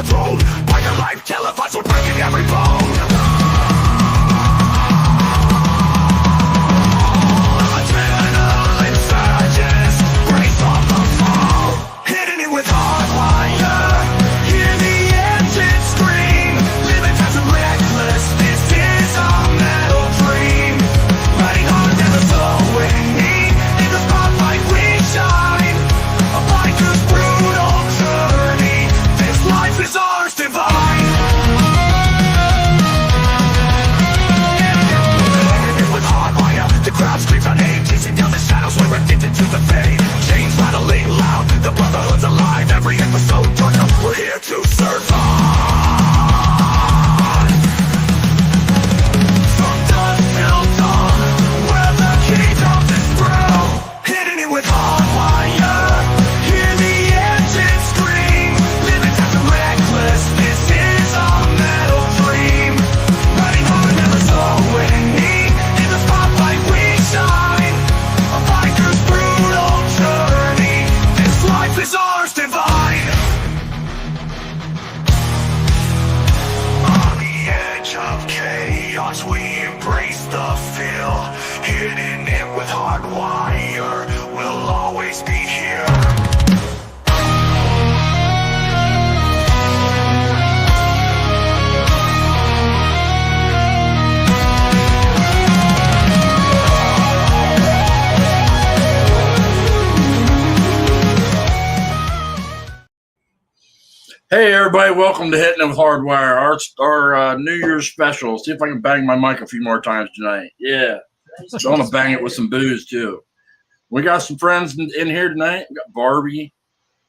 the throne. By your life televised, we're breaking every bone. Adrenaline surges, brace on the fall. Hitting it with Hardwire. Hear the engine scream. Living fast and reckless, this is our metal dream. Riding hard, never slowing. In the spotlight we shine. A biker's brutal journey. This life is ours divine. With Hardwire, the crowd screams our name. Chasing down the shadows, we're addicted to the fame. Chains rattling loud, the brotherhood's alive. Every episode join us, we're here to survive. From dusk till dawn, we're the keys of this thrill. Hitting it with Hardwire. Hear the engine scream. Living fast and reckless, this is our metal dream. Riding hard, never slowing. In the spotlight we shine. A biker's brutal journey. This life is ours divine. On the edge of chaos, we embrace the feel. Hitting it with Hardwire, we'll always be here. Hey everybody, welcome to Hittin with Hardwire, our New Year's special. See if I can bang my mic a few more times tonight. Yeah, I want to bang it with some booze too. We got some friends in here tonight. We got Barbie,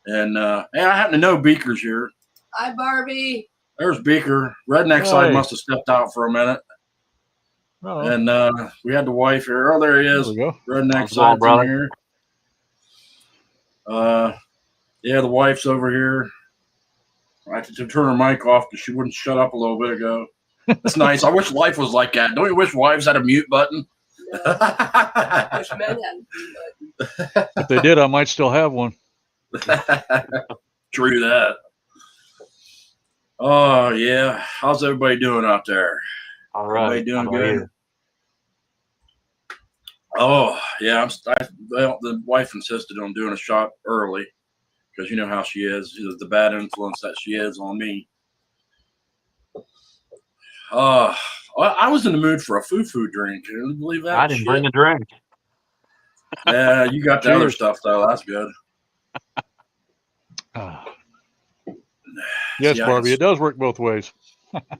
and hey, I happen to know Beaker's here. Hi, Barbie. There's Beaker. Redneck side must have stepped out for a minute. Oh, And we had the wife here. Oh, there he is. there we go. Redneck How's it going, side's brother? in here. Yeah, the wife's over here. I had to turn her mic off because she wouldn't shut up a little bit ago. That's nice. I wish life was like that. Don't you wish wives had a mute button? Wish men had, but If they did, I might still have one. True that. Oh, yeah. How's everybody doing out there? All right. Everybody doing How about good? you? Oh, yeah. Well, the wife insisted on doing a shot early because you know how she is. The bad influence that she is on me. I was in the mood for a foo-foo drink. Can you believe that? I didn't bring a drink. Yeah, you got the other Cheers. stuff, though. That's good. Ah. Yes, See, I Barbie, can- it does work both ways.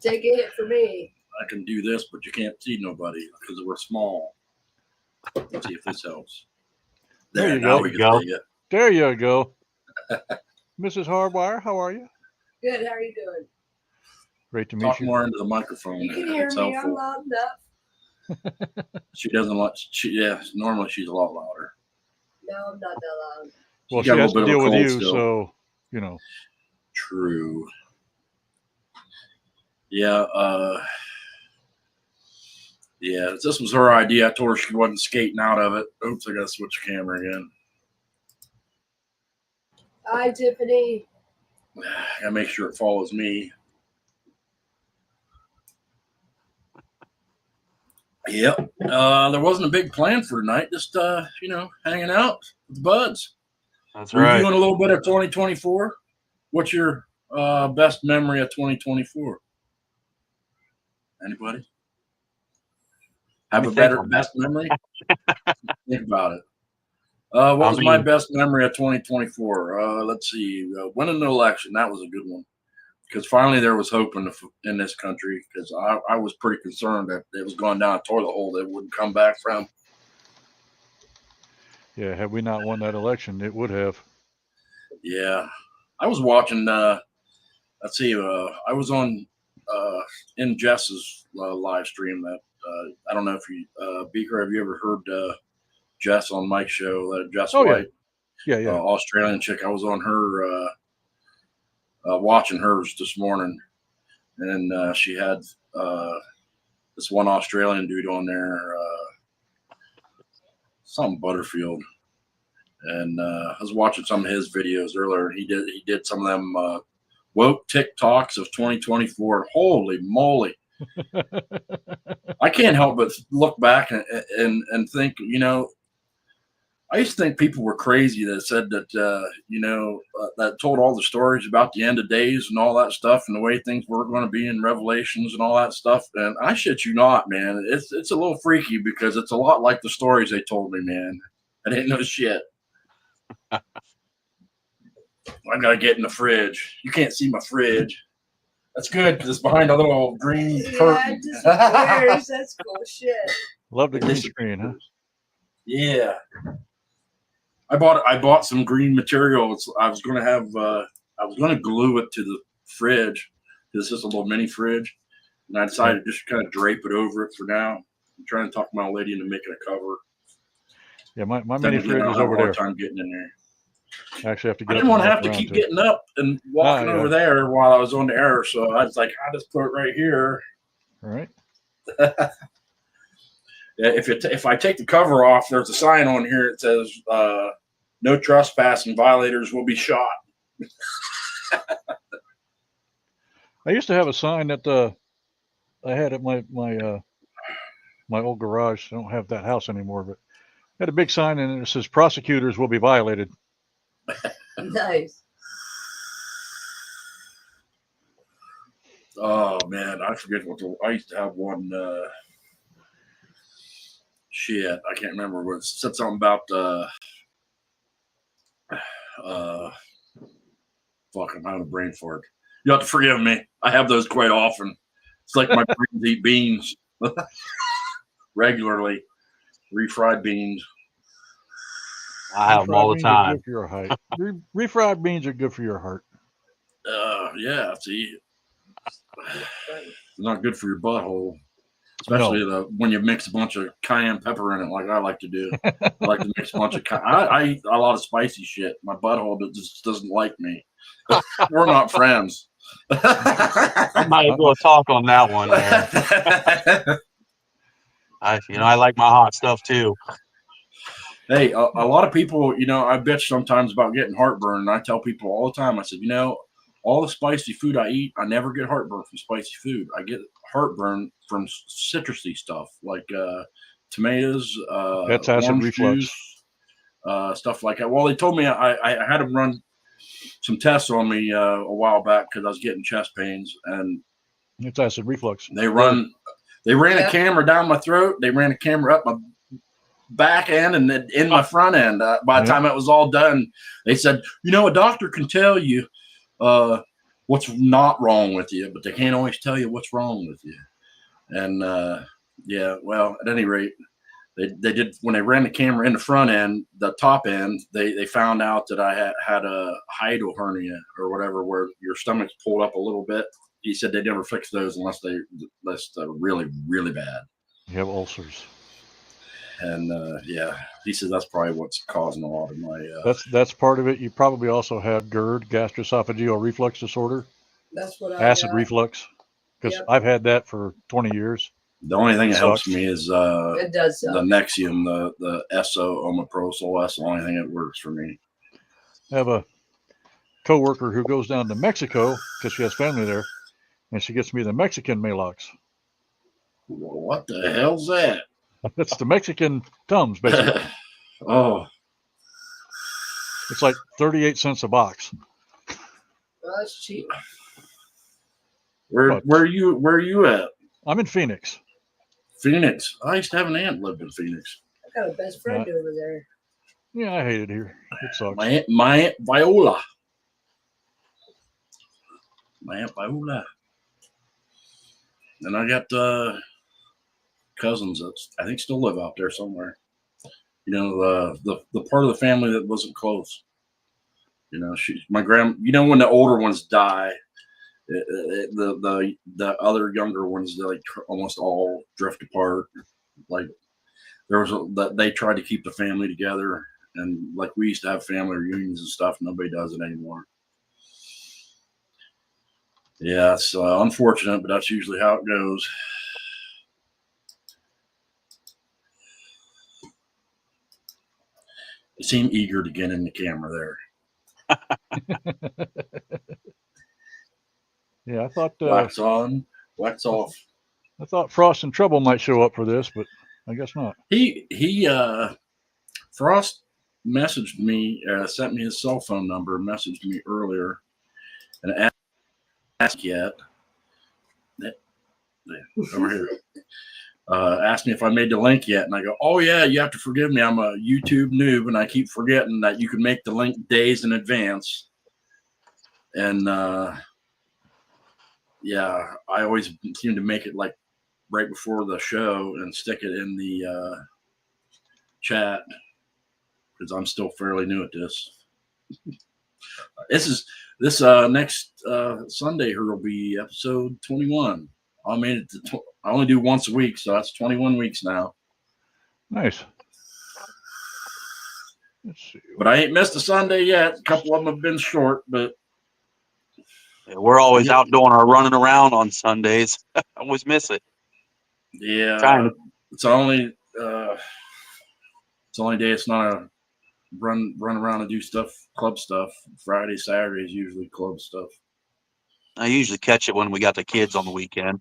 take a hit for me. I can do this, but you can't see nobody because we're small. Let's see if this helps. There you now go. we can Go. see it. There you go. Mrs. Hardwire, how are you? Good. How are you doing? Great to meet Talk you. more into the microphone. You can there. hear It's me. I'm helpful. loud enough. She doesn't like. Normally she's a lot louder. No, I'm not that loud. Well, She she got a has to little bit of deal a with cold you, still. so, you know. True. Yeah. Yeah. This was her idea. I told her she wasn't skating out of it. Oops, I got to switch the camera again. Hi, Tiffany. Gotta make sure it follows me. Yep. There wasn't a big plan for tonight. Just hanging out with the buds. That's Reviewing right. a little bit of 2024. What's your best memory of 2024? Anybody? Have a Let me think better on that. best memory? Think about it. What was my best memory of 2024? Let's see. Winning the election. That was a good one. Because finally there was hope in this country. Because I was pretty concerned that it was going down a toilet hole that it wouldn't come back from. Yeah, had we not won that election, it would have. Yeah. I was watching, let's see, I was on in Jess's live stream that, I don't know if you, Beaker, have you ever heard Jess on Mike's show, Jess Oh, yeah. White, Yeah, yeah. Australian chick. I was on her, watching hers this morning, and she had this one Australian dude on there, some Butterfield. And I was watching some of his videos earlier. He did some of them woke TikToks of 2024. Holy moly. I can't help but look back and think, I used to think people were crazy that said that, that told all the stories about the end of days and all that stuff and the way things were going to be in Revelations and all that stuff. And I shit you not, man. It's a little freaky because it's a lot like the stories they told me, man. I didn't know shit. I got to get in the fridge. You can't see my fridge. That's good because it's behind a little green curtain. Yeah, it disappears. That's cool shit. Love the green screen, huh? Yeah. I bought some green materials. I was gonna glue it to the fridge. This is a little mini fridge, and I decided to just kind of drape it over it for now. I'm trying to talk my old lady into making a cover. Yeah, my mini fridge is over there. Time getting in there. I actually have to get. I didn't want to have to keep getting up and walking over there while I was on the air, so I was like, I just put it right here. All right. If I take the cover off, there's a sign on here that says, "No trespassing, violators will be shot." I used to have a sign that I had at my old garage. I don't have that house anymore, but I had a big sign and it says "Prosecutors will be violated." Nice. Oh man, I forget I used to have one. Shit, I can't remember what it said. Something about fuck, I'm having a brain fart. You have to forgive me. I have those quite often. It's like my brains eat beans regularly, refried beans. I have them all the time. Good for your height. Refried beans are good for your heart. Yeah. See, not good for your butthole. Especially when you mix a bunch of cayenne pepper in it, like I like to do. I like to mix a bunch of I eat a lot of spicy shit. My butthole just doesn't like me. We're not friends. I might as well talk on that one. I like my hot stuff too. Hey, a lot of people, I bitch sometimes about getting heartburn, and I tell people all the time. I said, all the spicy food I eat, I never get heartburn from spicy food. I get heartburn from citrusy stuff like tomatoes, that's acid orange reflux. juice, stuff like that. Well, they told me I had to run some tests on me a while back because I was getting chest pains, and it's acid reflux. They ran a camera down my throat. They ran a camera up my back end and then in my front end. By the time it was all done, they said, a doctor can tell you what's not wrong with you, but they can't always tell you what's wrong with you. And well, at any rate, they did when they ran the camera in the front end, the top end, they found out that I had a hiatal hernia or whatever, where your stomach's pulled up a little bit. He said they never fix those unless they're really, really bad. You have ulcers. And he said that's probably what's causing a lot of my. That's part of it. You probably also have GERD, gastroesophageal reflux disorder. That's what acid reflux, because I've had that for 20 years. The only thing that helps me is it does the Nexium, the SO omeprazole. That's the only thing that works for me. I have a coworker who goes down to Mexico because she has family there, and she gets me the Mexican Malox. Well, what the hell's that? It's the Mexican Tums, basically. Oh. It's like 38 cents a box. Well, that's cheap. Where are you at? I'm in Phoenix. Phoenix. I used to have an aunt lived in Phoenix. I got a best friend over there. Yeah, I hate it here. It sucks. My aunt Viola. My aunt Viola. And I got cousins that I think still live out there somewhere. The part of the family that wasn't close. My when the older ones die, the other younger ones, they like almost all drift apart. Like they tried to keep the family together, and like we used to have family reunions and stuff. Nobody does it anymore. Yeah, it's unfortunate, but that's usually how it goes. You seem eager to get in the camera there. Yeah, I thought Wax on, wax off. I thought Frost and Trouble might show up for this, but I guess not. He Frost messaged me, sent me his cell phone number, messaged me earlier, and asked yet over here. Asked me if I made the link yet, and I go, "Oh yeah, you have to forgive me. I'm a YouTube noob, and I keep forgetting that you can make the link days in advance." And yeah, I always seem to make it like right before the show and stick it in the chat because I'm still fairly new at this. This next Sunday here will be episode 21. I made it to I only do once a week, so that's 21 weeks now. Nice. Let's see. But I ain't missed a Sunday yet. A couple of them have been short, but Yeah, we're always out doing our running around on Sundays. I always miss it. yeah, it's the only day it's not a run around and do stuff, club stuff. Friday, Saturday is usually club stuff. I usually catch it when we got the kids on the weekend.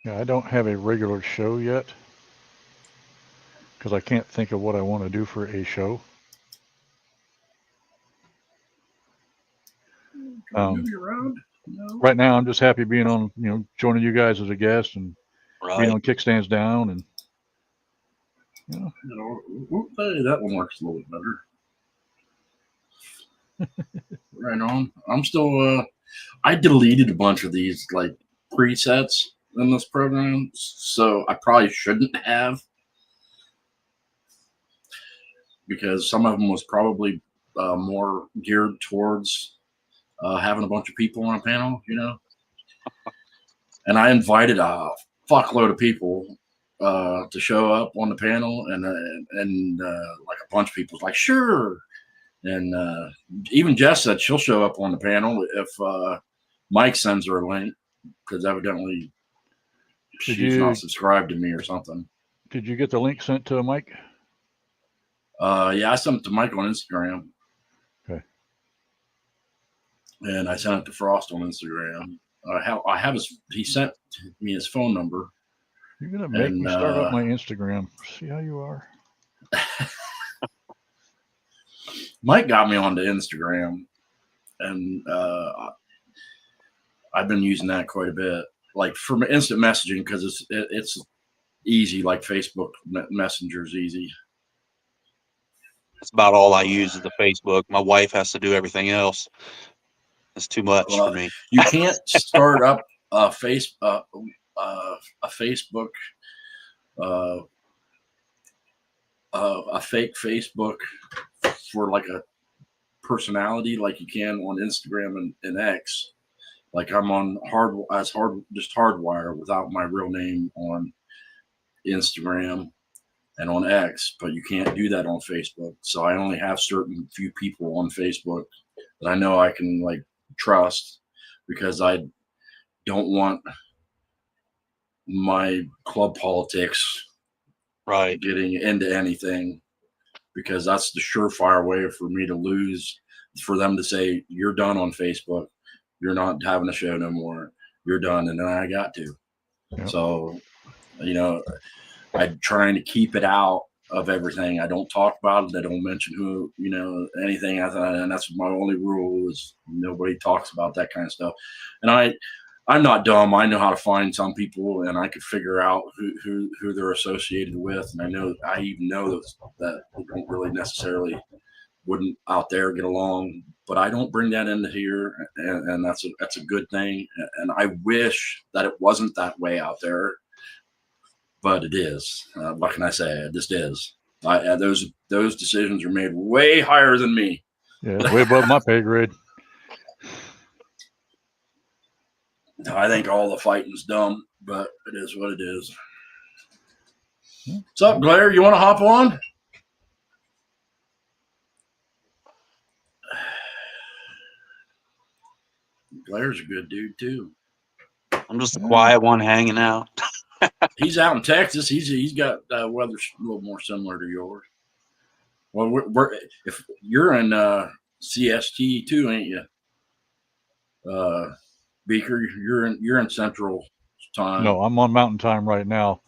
Yeah, I don't have a regular show yet because I can't think of what I want to do for a show. Move you around? No. Right now, I'm just happy being on, joining you guys as a guest and being Right. on Kickstands Down, and Hey, that one works a little bit better. Right on. I'm still. I deleted a bunch of these like presets in this program, so I probably shouldn't have, because some of them was probably more geared towards having a bunch of people on a panel, And I invited a fuckload of people to show up on the panel, and like a bunch of people was like, sure. And even Jess said she'll show up on the panel if Mike sends her a link, because evidently she's not subscribed to me or something. Did you get the link sent to Mike? Yeah, I sent it to Mike on Instagram. Okay. And I sent it to Frost on Instagram. I have he sent me his phone number. You're gonna make me start up my Instagram. See how you are. Mike got me onto Instagram, and I've been using that quite a bit, like for instant messaging, because it's easy, like Facebook Messenger is easy. That's about all I use is the Facebook. My wife has to do everything else. It's too much for me. You can't start up a Facebook a fake Facebook for like a personality like you can on Instagram and X. Like I'm on Hardwire without my real name on Instagram and on X, but you can't do that on Facebook. So I only have certain few people on Facebook that I know I can like trust, because I don't want my club politics getting into anything, because that's the surefire way for me to lose, for them to say, you're done on Facebook, you're not having a show no more, you're done, and then I got to. Yep. So, I'm trying to keep it out of everything. I don't talk about it. I don't mention who, anything. And that's my only rule, is nobody talks about that kind of stuff. And I'm not dumb. I know how to find some people, and I could figure out who they're associated with. And I even know that they don't really necessarily wouldn't out there get along, but I don't bring that into here. And that's a good thing. And I wish that it wasn't that way out there, but it is. What can I say? It just is. Those decisions are made way higher than me. Yeah, way above my pay grade. I think all the fighting's dumb, but it is what it is. What's up, Blair? You want to hop on? Blair's a good dude too. I'm just a quiet one hanging out. He's out in Texas. He's got weather a little more similar to yours. Well, if you're in CST too, ain't you? Beaker, you're in Central Time. No, I'm on Mountain Time right now.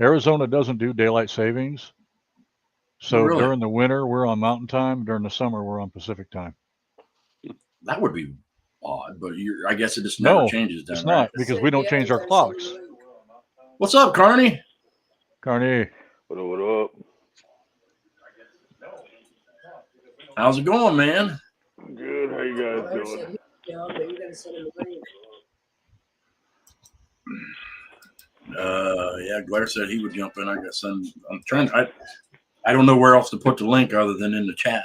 Arizona doesn't do daylight savings. So really? during the winter, we're on Mountain Time. During the summer, we're on Pacific Time. That would be odd, but I guess it just never changes then, it's right? not, because we don't change our clocks. What's up, Carney? Carney, What up? How's it going, man? Good. How you guys doing? Yeah, Blair said he would jump in. I guess I'm trying. I don't know where else to put the link other than in the chat.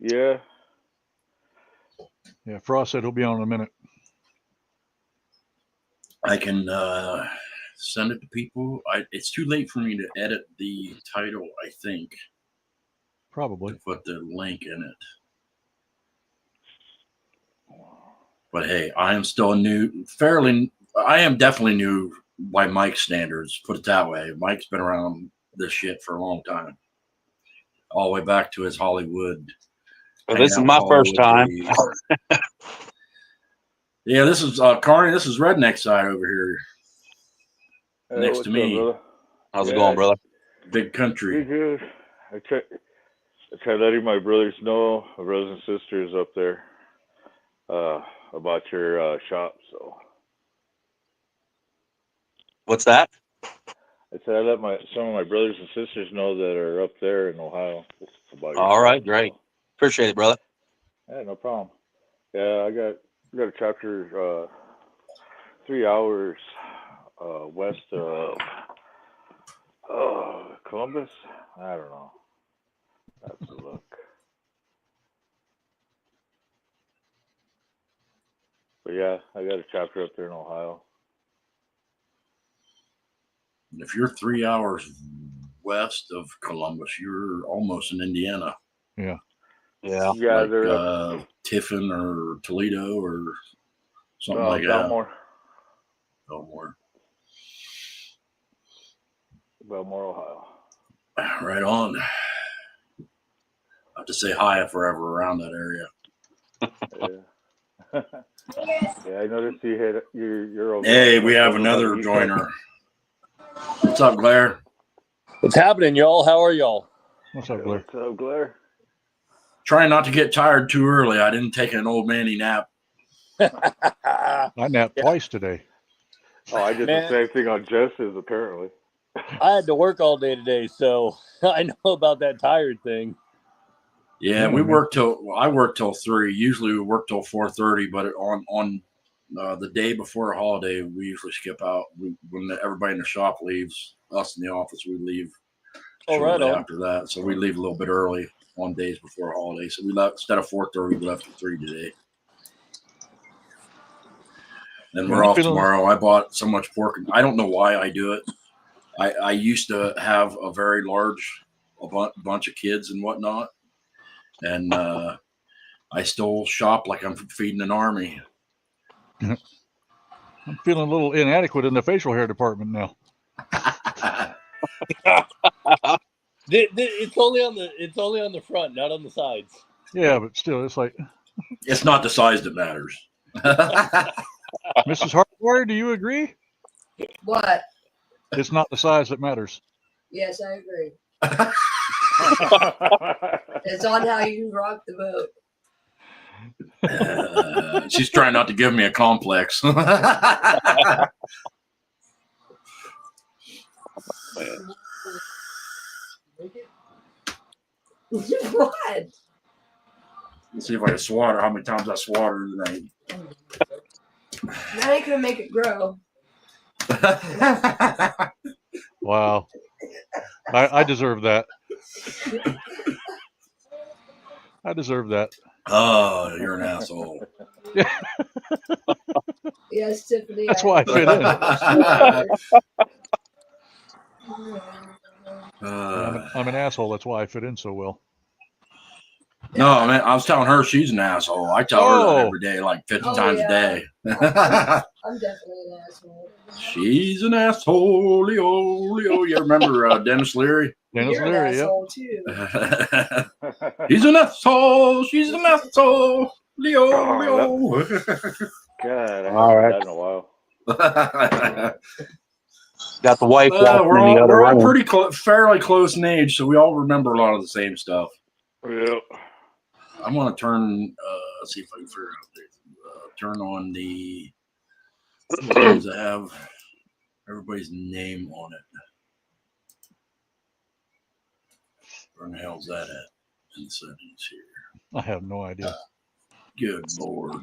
Yeah. Yeah, Frost said he'll be on in a minute. I can send it to people. It's too late for me to edit the title, I think. Probably. To put the link in it. But hey, I am still I am definitely new by Mike's standards, put it that way. Mike's been around this shit for a long time. All the way back to his Hollywood. Well, this is my first time. Yeah, this is Carney. This is Redneck Side over here. Hey, next to me. Up, How's it going, brother? Big country. Good. I tried letting my brothers know, my brothers and sisters up there, about your shop. So. What's that? I said I let some of my brothers and sisters know that are up there in Ohio. All right, great. Appreciate it, brother. Yeah, no problem. Yeah, I got a chapter 3 hours west of Columbus. I don't know. That's a look. But yeah, I got a chapter up there in Ohio. If you're 3 hours west of Columbus, you're almost in Indiana. Yeah. Yeah, like, they're Tiffin or Toledo or something like that. Belmore, Ohio. Right on. I have to say hi if we're ever around that area. Yeah. Yeah, I noticed you're over. Hey, we have another joiner. What's up, Blair? What's happening, y'all? How are y'all? What's up, Blair? What's up, Blair? Trying not to get tired too early. I didn't take an old manny nap. I napped twice today. Oh, I did the same thing on Jess's, apparently. I had to work all day today, so I know about that tired thing. Yeah, I work till 3. Usually we work till 4:30, but on the day before a holiday, we usually skip out. When everybody in the shop leaves, us in the office, we leave shortly after that. So we leave a little bit early on days before a holiday. So we left instead of 4:30, we left at 3 today. Then we're off tomorrow. I bought so much pork. I don't know why I do it. I used to have a very large bunch of kids and whatnot. And I still shop like I'm feeding an army. I'm feeling a little inadequate in the facial hair department now. It's only on the front, not on the sides. Yeah, but still, it's like it's not the size that matters. Mrs. Hardwire, do you agree? What? It's not the size that matters. Yes, I agree. It's on how you rock the boat. She's trying not to give me a complex. What? Let's see if I can swat her. How many times I swat her tonight? That ain't gonna make it grow. Wow. I deserve that. I deserve that. Oh, you're an asshole. Yes, Tiffany. That's why I fit in. I'm an asshole. That's why I fit in so well. No, man, I was telling her she's an asshole. I tell her that every day, like 50 times a day. I'm definitely an asshole. She's an asshole. Leo, Leo. You remember Dennis Leary? Dennis You're an Leary, yep. asshole too. He's an asshole. She's an asshole. Leo, Oh, Leo. God, I All haven't right. done in a while. Got the wife walking we're in the all, other we're all room. pretty fairly close in age, so we all remember a lot of the same stuff. Yep. I'm gonna turn. Let's see if I can figure out. Turn on the ones that have everybody's name on it. Where the hell's that at? In the settings here. I have no idea. Good Lord.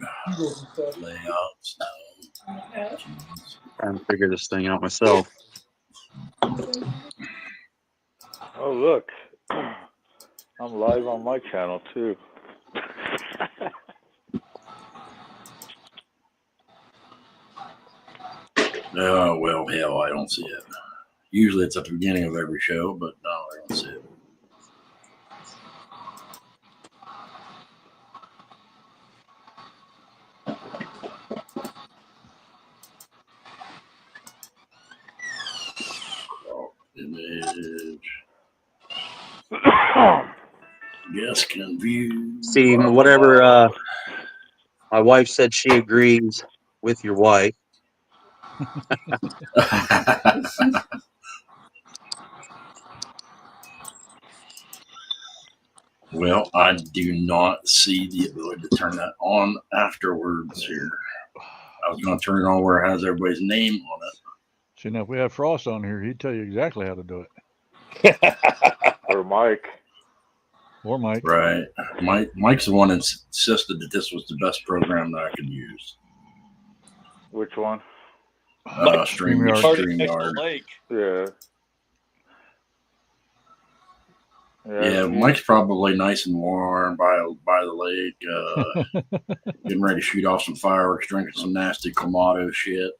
Layouts. No. Trying to figure this thing out myself. Oh, look. I'm live on my channel, too. Oh, well, hell, I don't see it. Usually it's at the beginning of every show, but no, I don't see it. Oh, image. Yes, can view. See, whatever my wife said, she agrees with your wife. Well, I do not see the ability to turn that on afterwards here. I was going to turn it on where it has everybody's name on it. See, now if we had Frost on here, he'd tell you exactly how to do it. Or Mike. Or Mike. Right. Mike's the one that insisted that this was the best program that I could use. Which one? StreamYard. StreamYard. Lake. Yeah. Yeah, Mike's probably nice and warm by the lake, getting ready to shoot off some fireworks, drinking some nasty Clamato shit.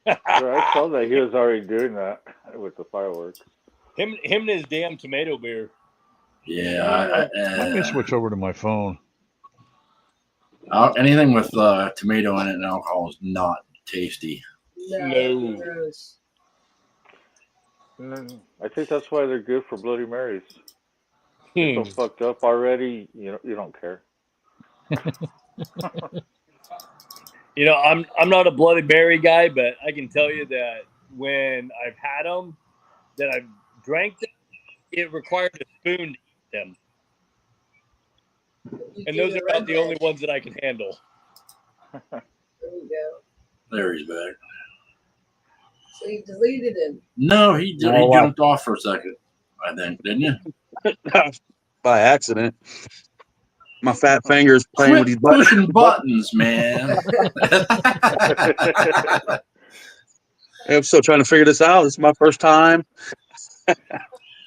I saw that he was already doing that with the fireworks. Him and his damn tomato beer. Yeah, Let me switch over to my phone. anything with tomato in it and alcohol is not tasty. No. Gross. I think that's why they're good for Bloody Marys. You're so fucked up already, you don't care. You know, I'm not a Bloody Mary guy, but I can tell you that when I've had them, that I've drank them, it required a spoon to eat them. And those are about the only ones that I can handle. There you go. There he's back. So you deleted him. No, he jumped off for a second, I think, didn't you? By accident. My fat fingers playing with these buttons. Pushing buttons, man. I'm still trying to figure this out. This is my first time.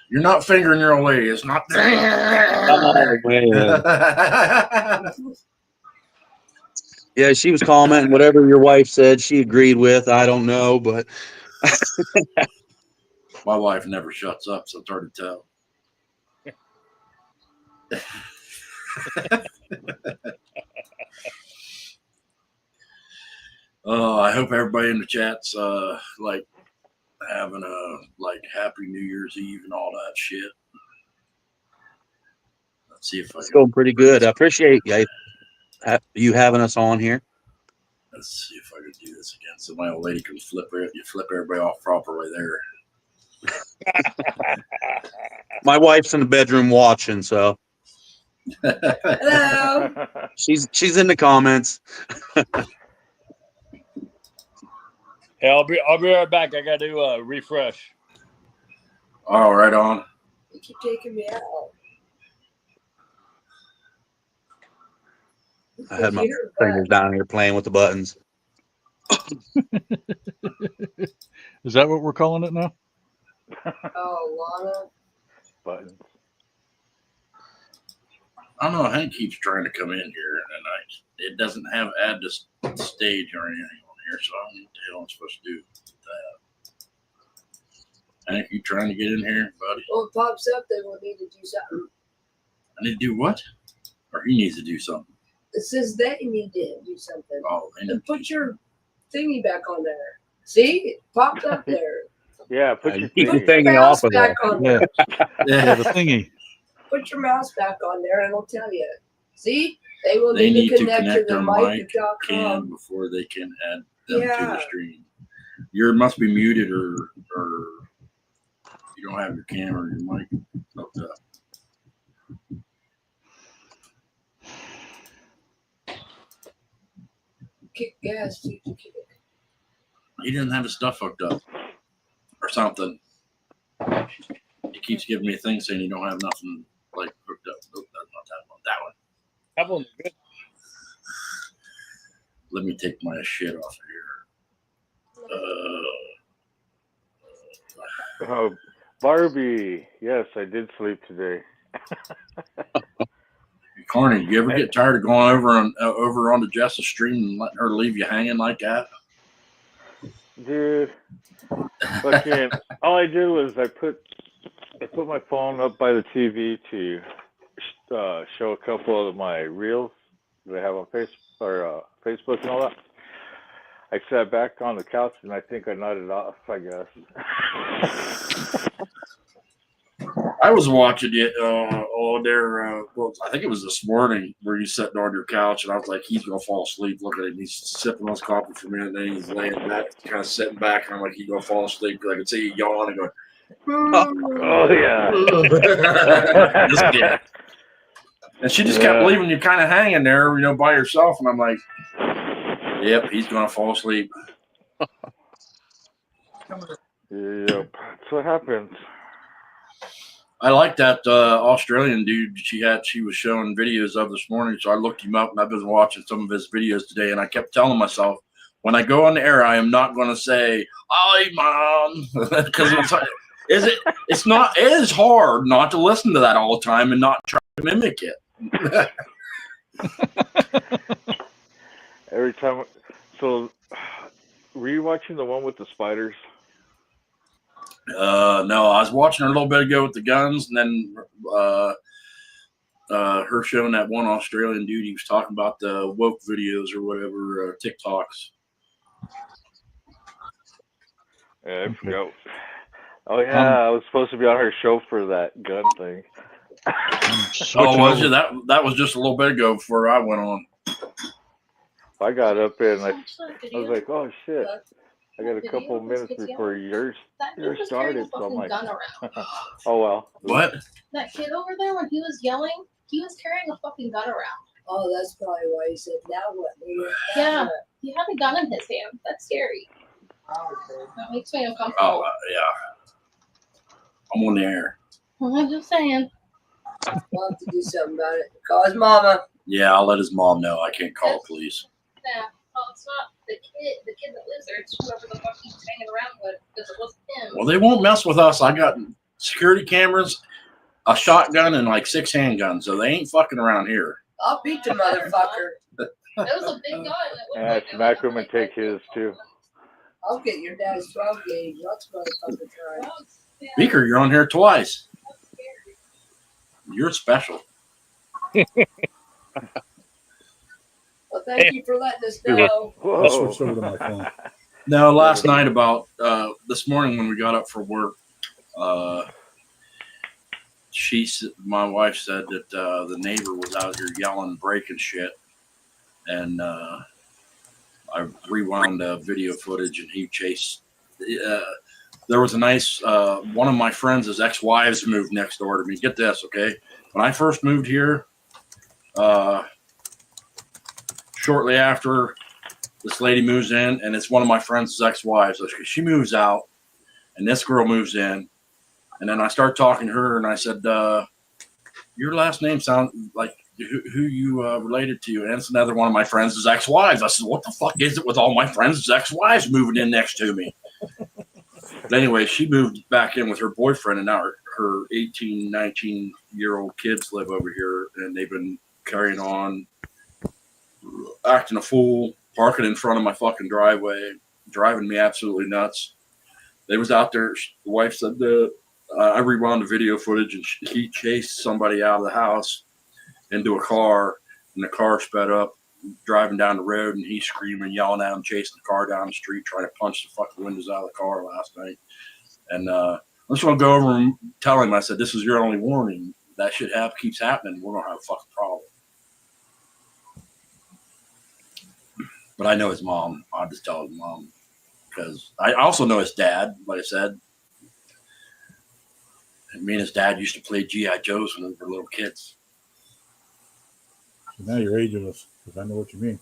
You're not fingering your old lady. It's not. Oh, man. Yeah, she was commenting whatever your wife said. She agreed with. I don't know, but My wife never shuts up, so it's hard to tell. I hope everybody in the chat's having a Happy New Year's Eve and all that shit. Let's see if it's going pretty good. I appreciate you having us on here. Let's see if I can do this again, so my old lady can flip everybody off properly there. My wife's in the bedroom watching, so Hello. she's in the comments. Hey, I'll be right back. I got to refresh. All right, on. You keep taking me out. I had my fingers down here playing with the buttons. Is that what we're calling it now? Oh, Lana. Buttons. I don't know. Hank keeps trying to come in here, and it doesn't have add to stage or anything on here, so I don't know what the hell I'm supposed to do with that. Hank, you trying to get in here, buddy? Well, it pops up, then we'll need to do something. I need to do what? Or he needs to do something? It says that you need to do something. Oh, they need And put your thingy back on there. See, it popped up there. Yeah, put your keep Put the thing. your thing off mouse of back there. on there. Yeah, the thingy. Put your mouse back on there, and it'll tell you. See, they will They need to connect to their the mic mic.com. before they can add them to Yeah. the stream. Yours must be muted or you don't have your camera or your mic hooked up. Kick gas, teach you kick. He didn't have his stuff hooked up or something. He keeps giving me a thing saying you don't have nothing like hooked up. Nope, that's not that one. That one. That one's good. Let me take my shit off of here. Oh, Barbie. Yes, I did sleep today. Carney, you ever get tired of going over onto Jess's stream and letting her leave you hanging like that? Dude, fucking, all I did was I put my phone up by the TV to show a couple of my reels that I have on Facebook and all that. I sat back on the couch and I think I nodded off, I guess. I was watching it well, I think it was this morning where he's sitting on your couch, and I was like, he's going to fall asleep. Look at him. He's sipping on his coffee for a minute, and then he's laying back, kind of sitting back, and I'm like, he's going to fall asleep. I could see he yawn and go, Oh, yeah. This kid. And she just kept leaving you kind of hanging there, by yourself, and I'm like, yep, he's going to fall asleep. Yep, that's what happens. I like that Australian dude she was showing videos of this morning, so I looked him up, and I've been watching some of his videos today, and I kept telling myself, when I go on the air, I am not going to say, "Hi, Mom," because it is hard not to listen to that all the time and not try to mimic it. Every time. So, were you watching the one with the spiders? No, I was watching her a little bit ago with the guns, and then her showing that one Australian dude. He was talking about the woke videos or whatever, TikToks. Yeah, I forgot. Oh yeah, I was supposed to be on her show for that gun thing. Oh, was you? That was just a little bit ago before I went on. I got up and I was like, oh shit. I got a couple of minutes before yours started, so I'm like, oh well. What? That kid over there, when he was yelling, he was carrying a fucking gun around. Oh, that's probably why he said, now what? Yeah, he had a gun in his hand. That's scary. That makes me uncomfortable. Oh, yeah. I'm on the air. I'm just saying. We'll have to do something about it. Call his mama. Yeah, I'll let his mom know. I can't call police. Yeah. Oh, it's not the kid that lives there. It's whoever the fuck he's hanging around with, because it wasn't him. Well, they won't mess with us. I got security cameras, a shotgun, and like 6 handguns, so they ain't fucking around here. I'll beat the motherfucker. That was a big gun. Yeah, smack him and take his too. I'll get your dad's 12 gauge. Let's motherfucker try. Beaker, you're on here twice. You're special. Well, thank you for letting us know. I switched over to my phone. No, last night about this morning when we got up for work, my wife said that the neighbor was out here yelling, breaking shit, and I rewound video footage, and he chased. There was a nice one of my friends' ex-wives moved next door to me. Get this, okay? When I first moved here, shortly after, this lady moves in, and it's one of my friends' ex-wives. She moves out, and this girl moves in, and then I start talking to her, and I said, "Your last name sounds like who you related to?" And it's another one of my friends' ex-wives. I said, "What the fuck is it with all my friends' ex-wives moving in next to me?" But anyway, she moved back in with her boyfriend, and now her 18, 19-year-old kids live over here, and they've been carrying on, acting a fool, parking in front of my fucking driveway, driving me absolutely nuts. They was out there. The wife said I rewound the video footage, and he chased somebody out of the house into a car, and the car sped up driving down the road, and he's screaming, yelling at him, chasing the car down the street, trying to punch the fucking windows out of the car last night. And I just want to go over and tell him, I said, this is your only warning. That shit keeps happening. We're going to have a fucking problem. But I know his mom. I'll just tell his mom. Because I also know his dad, like I said. And me and his dad used to play G.I. Joes when we were little kids. So now you're ageless, because I know what you mean.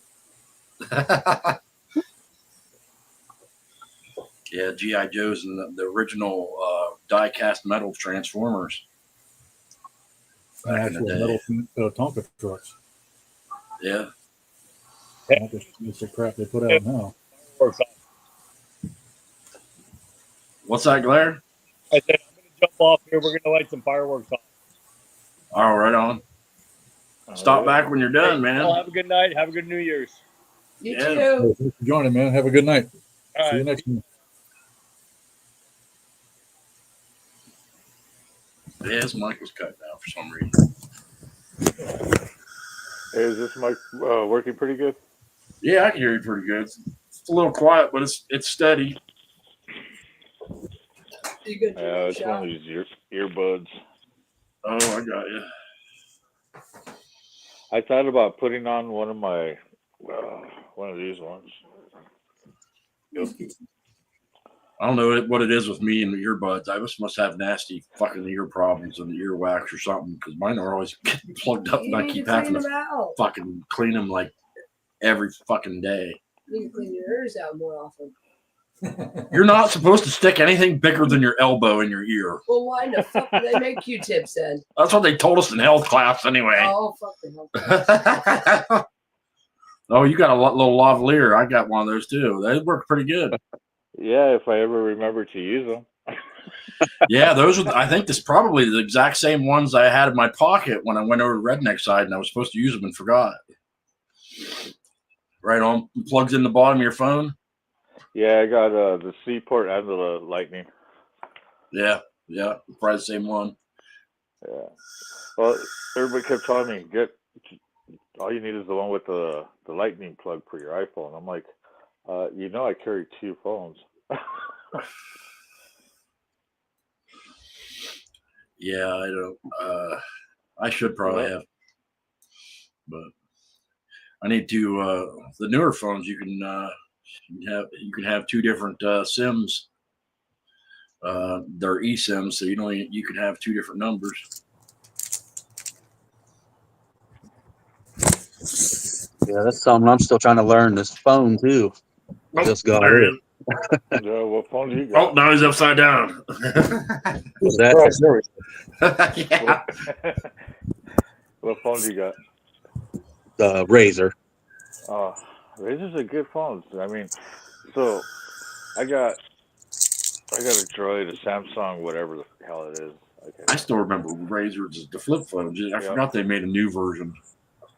Yeah, G.I. Joes and the original die-cast metal Transformers. Back in the day. Metal Tonka trucks. Yeah. Not just the crap they put out now. What's that, Glare? I said, I'm going to jump off here. We're going to light some fireworks off. All right, on. Stop back when you're done, man. Well, have a good night. Have a good New Year's. You Yeah. too. Thanks for joining, man. Have a good night. All See you right. next time. Yeah, his mic was cut down for some reason. Hey, is this mic working pretty good? Yeah, I can hear you pretty good. It's a little quiet, but it's steady. You good? It's one of these earbuds. Oh, I got you. I thought about putting on one of these ones. I don't know what it is with me and the earbuds. I must have nasty fucking ear problems and earwax or something, because mine are always getting plugged up, and I keep having to fucking clean them like every fucking day. You need to clean your ears out more often. You're not supposed to stick anything bigger than your elbow in your ear. Well, why the fuck do they make Q-tips then? That's what they told us in health class anyway. Oh, fuck the hell. Oh, you got a little lavalier. I got one of those too. They work pretty good. Yeah, if I ever remember to use them. Yeah, those are, I think this probably the exact same ones I had in my pocket when I went over to Redneck side and I was supposed to use them and forgot. Right on. Plugs in the bottom of your phone. Yeah, I got the C port and the Lightning. Yeah, probably the same one. Yeah. Well, everybody kept telling me, all you need is the one with the Lightning plug for your iPhone. I'm like, I carry two phones. Yeah, I don't. I should probably have, but I need to. The newer phones you can have two different SIMs. They're eSIMs, so you can have two different numbers. Yeah, that's something I'm still trying to learn. This phone too. Just got it. Yeah, what phone do you got? Oh, now he's upside down. Yeah. What phone do you got? The Razor. Razors are good phones. I mean, so I got a Droid, a Samsung, whatever the hell it is. Okay. I still remember Razors, the flip phone. I forgot they made a new version.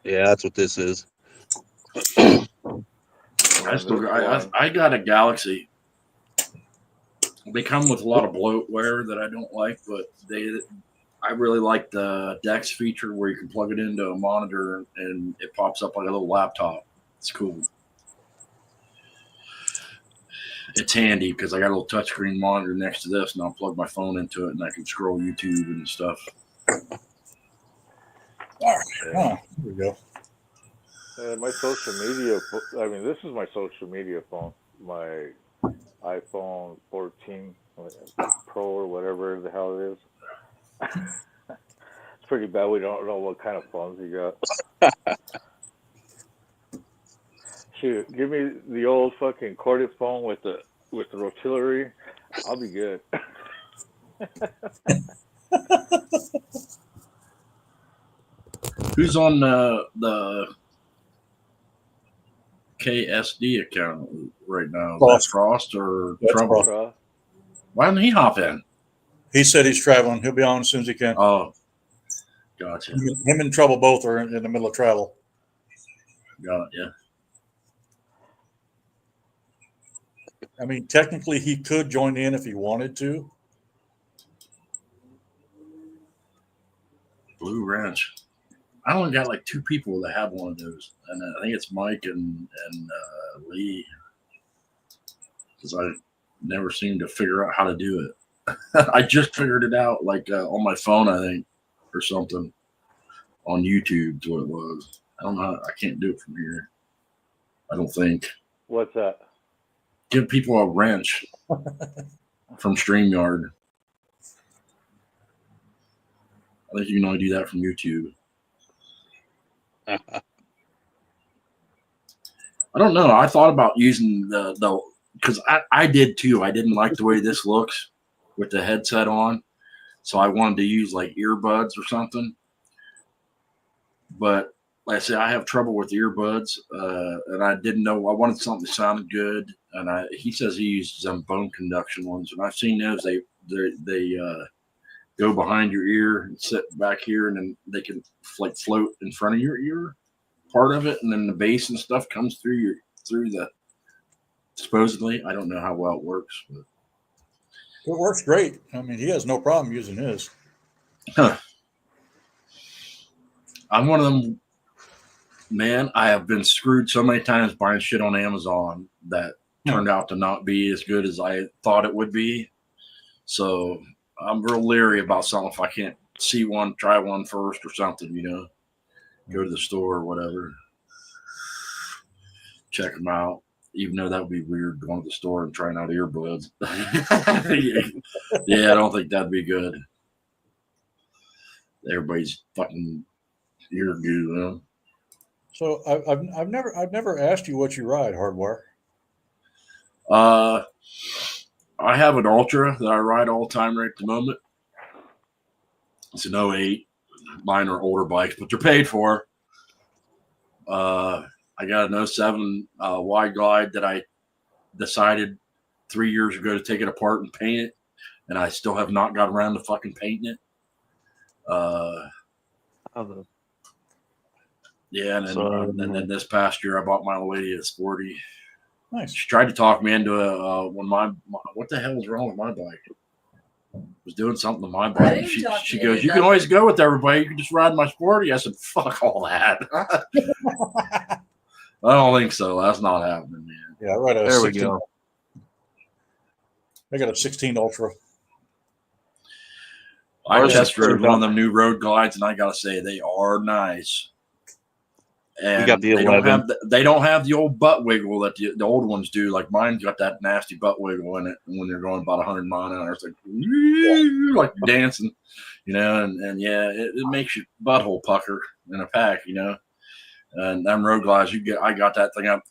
Yeah, that's what this is. I got a Galaxy. They come with a lot of bloatware that I don't like, but I really like the DeX feature where you can plug it into a monitor and it pops up like a little laptop. It's cool. It's handy because I got a little touchscreen monitor next to this, and I'll plug my phone into it, and I can scroll YouTube and stuff. There we go. My social media, this is my social media phone. My iPhone 14 Pro or whatever the hell it is. It's pretty bad. We don't know what kind of phones you got. Shoot, give me the old fucking corded phone with the rotary. I'll be good. Who's on the KSD account right now? Is that Frost or Trump? Why didn't he hop in? He said he's traveling. He'll be on as soon as he can. Oh, gotcha. Him and Trouble both are in the middle of travel. Got it, yeah. I mean, technically, he could join in if he wanted to. Blue Ranch. I only got like 2 people that have one of those, and I think it's Mike and Lee, because I never seem to figure out how to do it. I just figured it out like on my phone, I think, or something on YouTube. Is what it was. I don't know. I can't do it from here. I don't think. What's that? Give people a wrench from StreamYard. I think you can only do that from YouTube. I don't know. I thought about using the because I did too. I didn't like the way this looks with the headset on, so I wanted to use like earbuds or something. But like I said, I have trouble with earbuds, and I didn't know. I wanted something that sounded good, and he says he uses some bone conduction ones, and I've seen those. They go behind your ear and sit back here, and then they can like float in front of your ear, part of it, and then the bass and stuff comes through the. Supposedly, I don't know how well it works, but It works great. I mean, he has no problem using his. I'm one of them. Man, I have been screwed so many times buying shit on Amazon that turned out to not be as good as I thought it would be. So I'm real leery about something if I can't see one, try one first or something, go to the store or whatever, check them out, even though that would be weird going to the store and trying out earbuds. Yeah, I don't think that'd be good. Everybody's fucking ear goo, So I've never asked you what you ride, Hardwire. I have an Ultra that I ride all the time right at the moment. It's an 08. Mine are older bikes, but they're paid for. I got an 07 wide glide that I decided 3 years ago to take it apart and paint it, and I still have not got around to fucking painting it. Yeah, and then this past year I bought my old lady a Sporty. Nice. She tried to talk me into what the hell was wrong with my bike? Was doing something to my bike. She goes, "You can always go with everybody. You can just ride my Sporty." I said, "Fuck all that." I don't think so. That's not happening, man. Yeah, I ride a There we 16. go. I got a 16 Ultra. I Ours is test rode pretty one of dumb. them new road glides, and I gotta say they are nice. And got the they don't 11. have the old butt wiggle that the old ones do. Like mine got that nasty butt wiggle in it when they're going about 100 miles an hour. It's like like you're dancing, and yeah, it makes your butthole pucker in a pack, And them road glides, I got that thing up.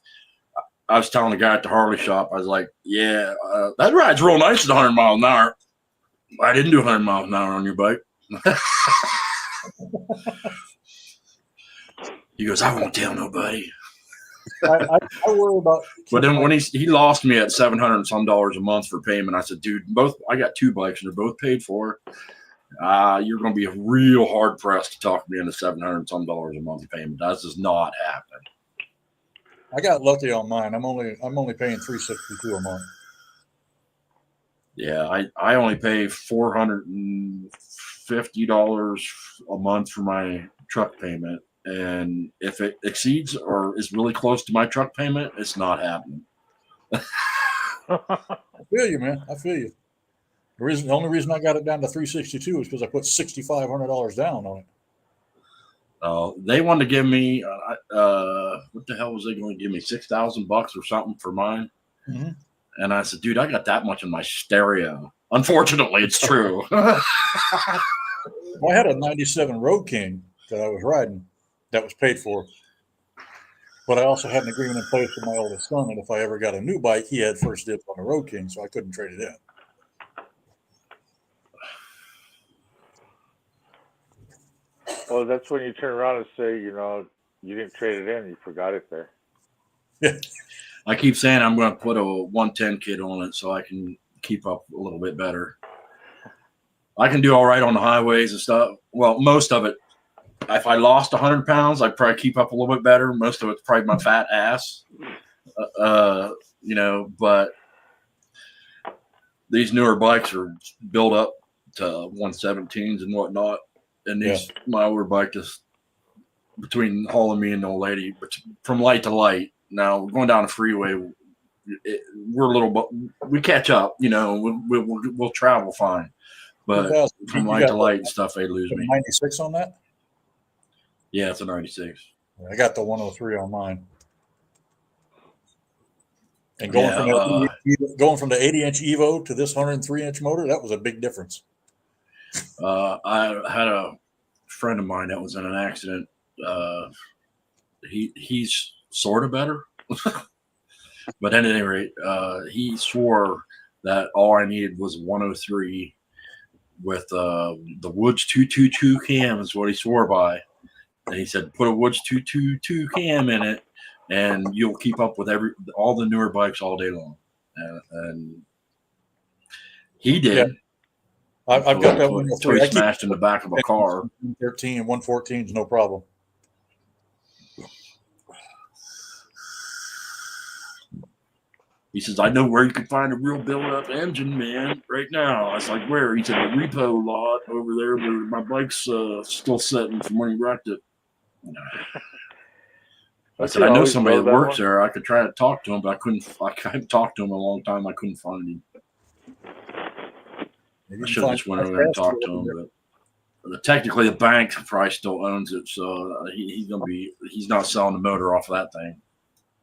I was telling the guy at the Harley shop, I was like, "Yeah, that ride's real nice at 100 miles an hour." I didn't do 100 miles an hour on your bike. He goes, "I won't tell nobody." I worry about. But then when he lost me at $700 and some a month for payment, I said, "Dude, I got 2 bikes and they're both paid for. You're going to be real hard pressed to talk me into $700 and some a month payment. That's just not happening." I got lucky on mine. I'm only paying $362 a month. Yeah, I only pay $450 a month for my truck payment. And if it exceeds or is really close to my truck payment, it's not happening. I feel you, man. I feel you. The only reason I got it down to $362 is because I put $6,500 down on it. They wanted to give me what the hell was they going to give me, $6,000 or something for mine? Mm-hmm. And I said, "Dude, I got that much in my stereo." Unfortunately, it's true. Well, I had a '97 Road King that I was riding that was paid for, but I also had an agreement in place with my oldest son that if I ever got a new bike, he had first dibs on the Road King, so I couldn't trade it in. Well, that's when you turn around and say, you didn't trade it in. You forgot it there. Yeah. I keep saying I'm going to put a 110 kit on it so I can keep up a little bit better. I can do all right on the highways and stuff. Well, most of it. If I lost 100 pounds, I'd probably keep up a little bit better. Most of it's probably my fat ass. But these newer bikes are built up to 117s and whatnot. And my older bike just between hauling me and the old lady, but from light to light. Now going down the freeway, we're a little bit, we catch up, you know, we'll travel fine, but from light to light and stuff, they lose me. 96 on that? Yeah, it's a 96. I got the 103 on mine. And going from the 80-inch Evo to this 103-inch motor, that was a big difference. I had a friend of mine that was in an accident. He's sort of better, but at any rate, he swore that all I needed was 103 with the Woods 222 cam is what he swore by. And he said, put a Woods 222 cam in it, and you'll keep up with all the newer bikes all day long. And he did. Yeah. I've got that 103. He smashed in the back of a car. 113 and 114 is no problem. He says, I know where you can find a real built-up engine, man, right now. I was like, where? He said, the repo lot over there where my bike's still sitting from when he wrecked it. I said, I know somebody that works there. I could try to talk to him, but I haven't talked to him in a long time. I couldn't find him. I should have just went over there and talked to him. But technically, the bank probably still owns it, so he's not selling the motor off of that thing.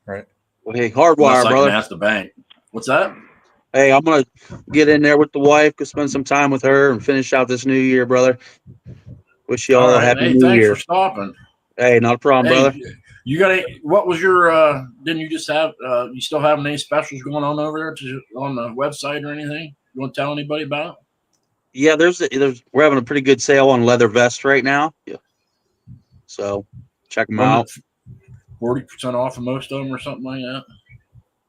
Right. Well, hey, Hardwire, brother. I can ask the bank. What's that? Hey, I'm gonna get in there with the wife, go spend some time with her, and finish out this new year, brother. Wish you all a happy new year. Thanks for stopping. Hey, not a problem, brother. You got what was your? Didn't you just have? You still having any specials going on over there on the website or anything? You want to tell anybody about? Yeah, we're having a pretty good sale on leather vests right now. Yeah. So check them out. 40% off of most of them or something like that.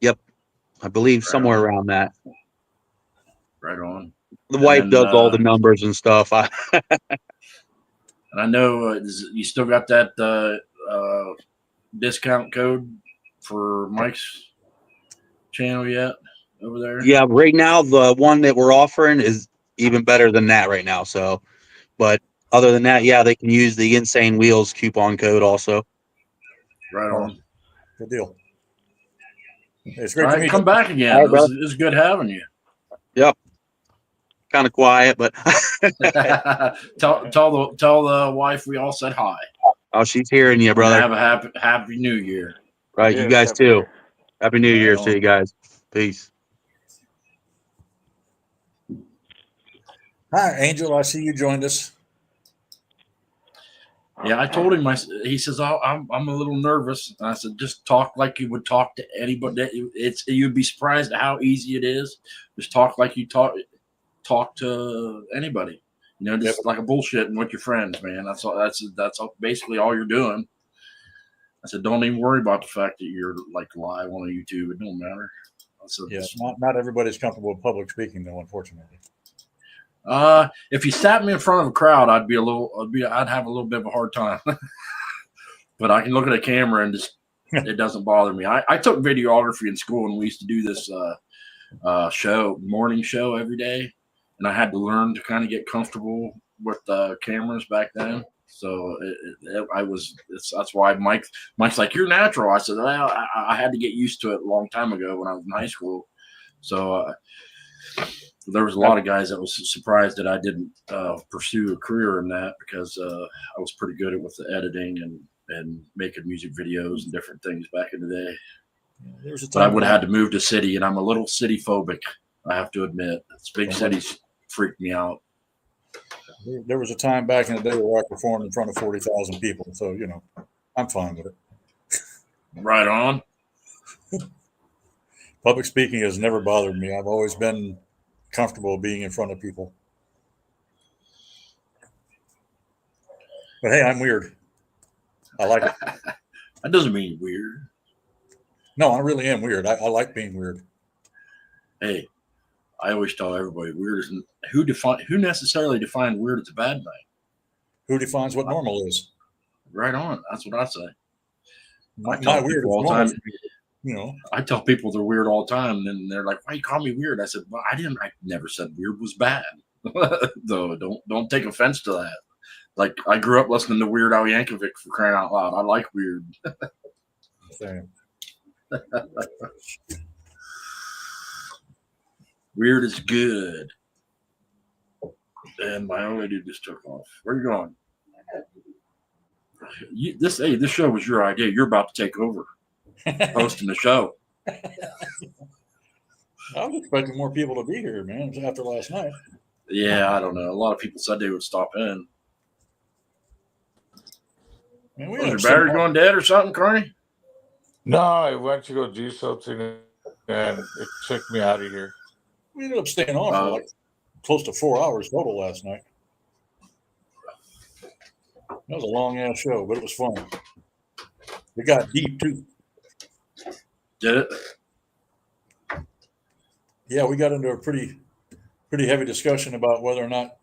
Yep, I believe somewhere around that. Right on. The wife does all the numbers and stuff. And I know you still got that discount code for Mike's channel yet over there? Yeah, right now the one that we're offering is even better than that right now. So, but other than that, yeah, they can use the Insane Wheels coupon code also. Right on. Good deal. It's great to meet you. Come back again. It's good having you. Yep. Kind of quiet, but tell the wife we all said hi. Oh, she's hearing you, brother. And have a happy New Year. Right, you guys too. Happy New Year to you guys. Peace. Hi, Angel. I see you joined us. Yeah, I told him. He says, "Oh, I'm a little nervous." And I said, "Just talk like you would talk to anybody. You'd be surprised at how easy it is. Just talk like you talk to anybody. You know, just like a bullshitting with your friends, man. That's all. That's basically all you're doing." I said, "Don't even worry about the fact that you're like live on YouTube. It don't matter." I said, "Yeah, not everybody's comfortable with public speaking, though, unfortunately." If you sat me in front of a crowd, I'd have a little bit of a hard time. But I can look at a camera and just it doesn't bother me. I took videography in school, and we used to do this morning show every day, and I had to learn to kind of get comfortable with cameras back then. So that's why Mike's like, "You're natural." I said, "Well, I had to get used to it a long time ago when I was in high school." So there was a lot of guys that was surprised that I didn't pursue a career in that because I was pretty good with the editing and making music videos and different things back in the day. But I would have had to move to city, and I'm a little city phobic, I have to admit. Big cities freak me out. There was a time back in the day where I performed in front of 40,000 people, so I'm fine with it. Right on. Public speaking has never bothered me. I've always been comfortable being in front of people. But hey, I'm weird. I like it. That doesn't mean weird. No, I really am weird. I like being weird. Hey, I always tell everybody weird isn't who necessarily defines weird as a bad thing. Who defines what normal is? Right on. That's what I say. My weird all the time. I tell people they're weird all the time, and then they're like, "Why you call me weird?" I said, "Well, I never said weird was bad." Though don't take offense to that. Like I grew up listening to Weird Al Yankovic, for crying out loud. I like Weird. Same. Weird is good. And my old lady just took off. Where are you going? This show was your idea. You're about to take over hosting the show. I was expecting more people to be here, man, after last night. Yeah, I don't know. A lot of people said they would stop in. Man, Was your battery going dead or something, Carney? No, I went to go do something and it took me out of here. We ended up staying on for like close to 4 hours total last night. That was a long ass show, but it was fun. It got deep too. Did it? Yeah, we got into a pretty heavy discussion about whether or not.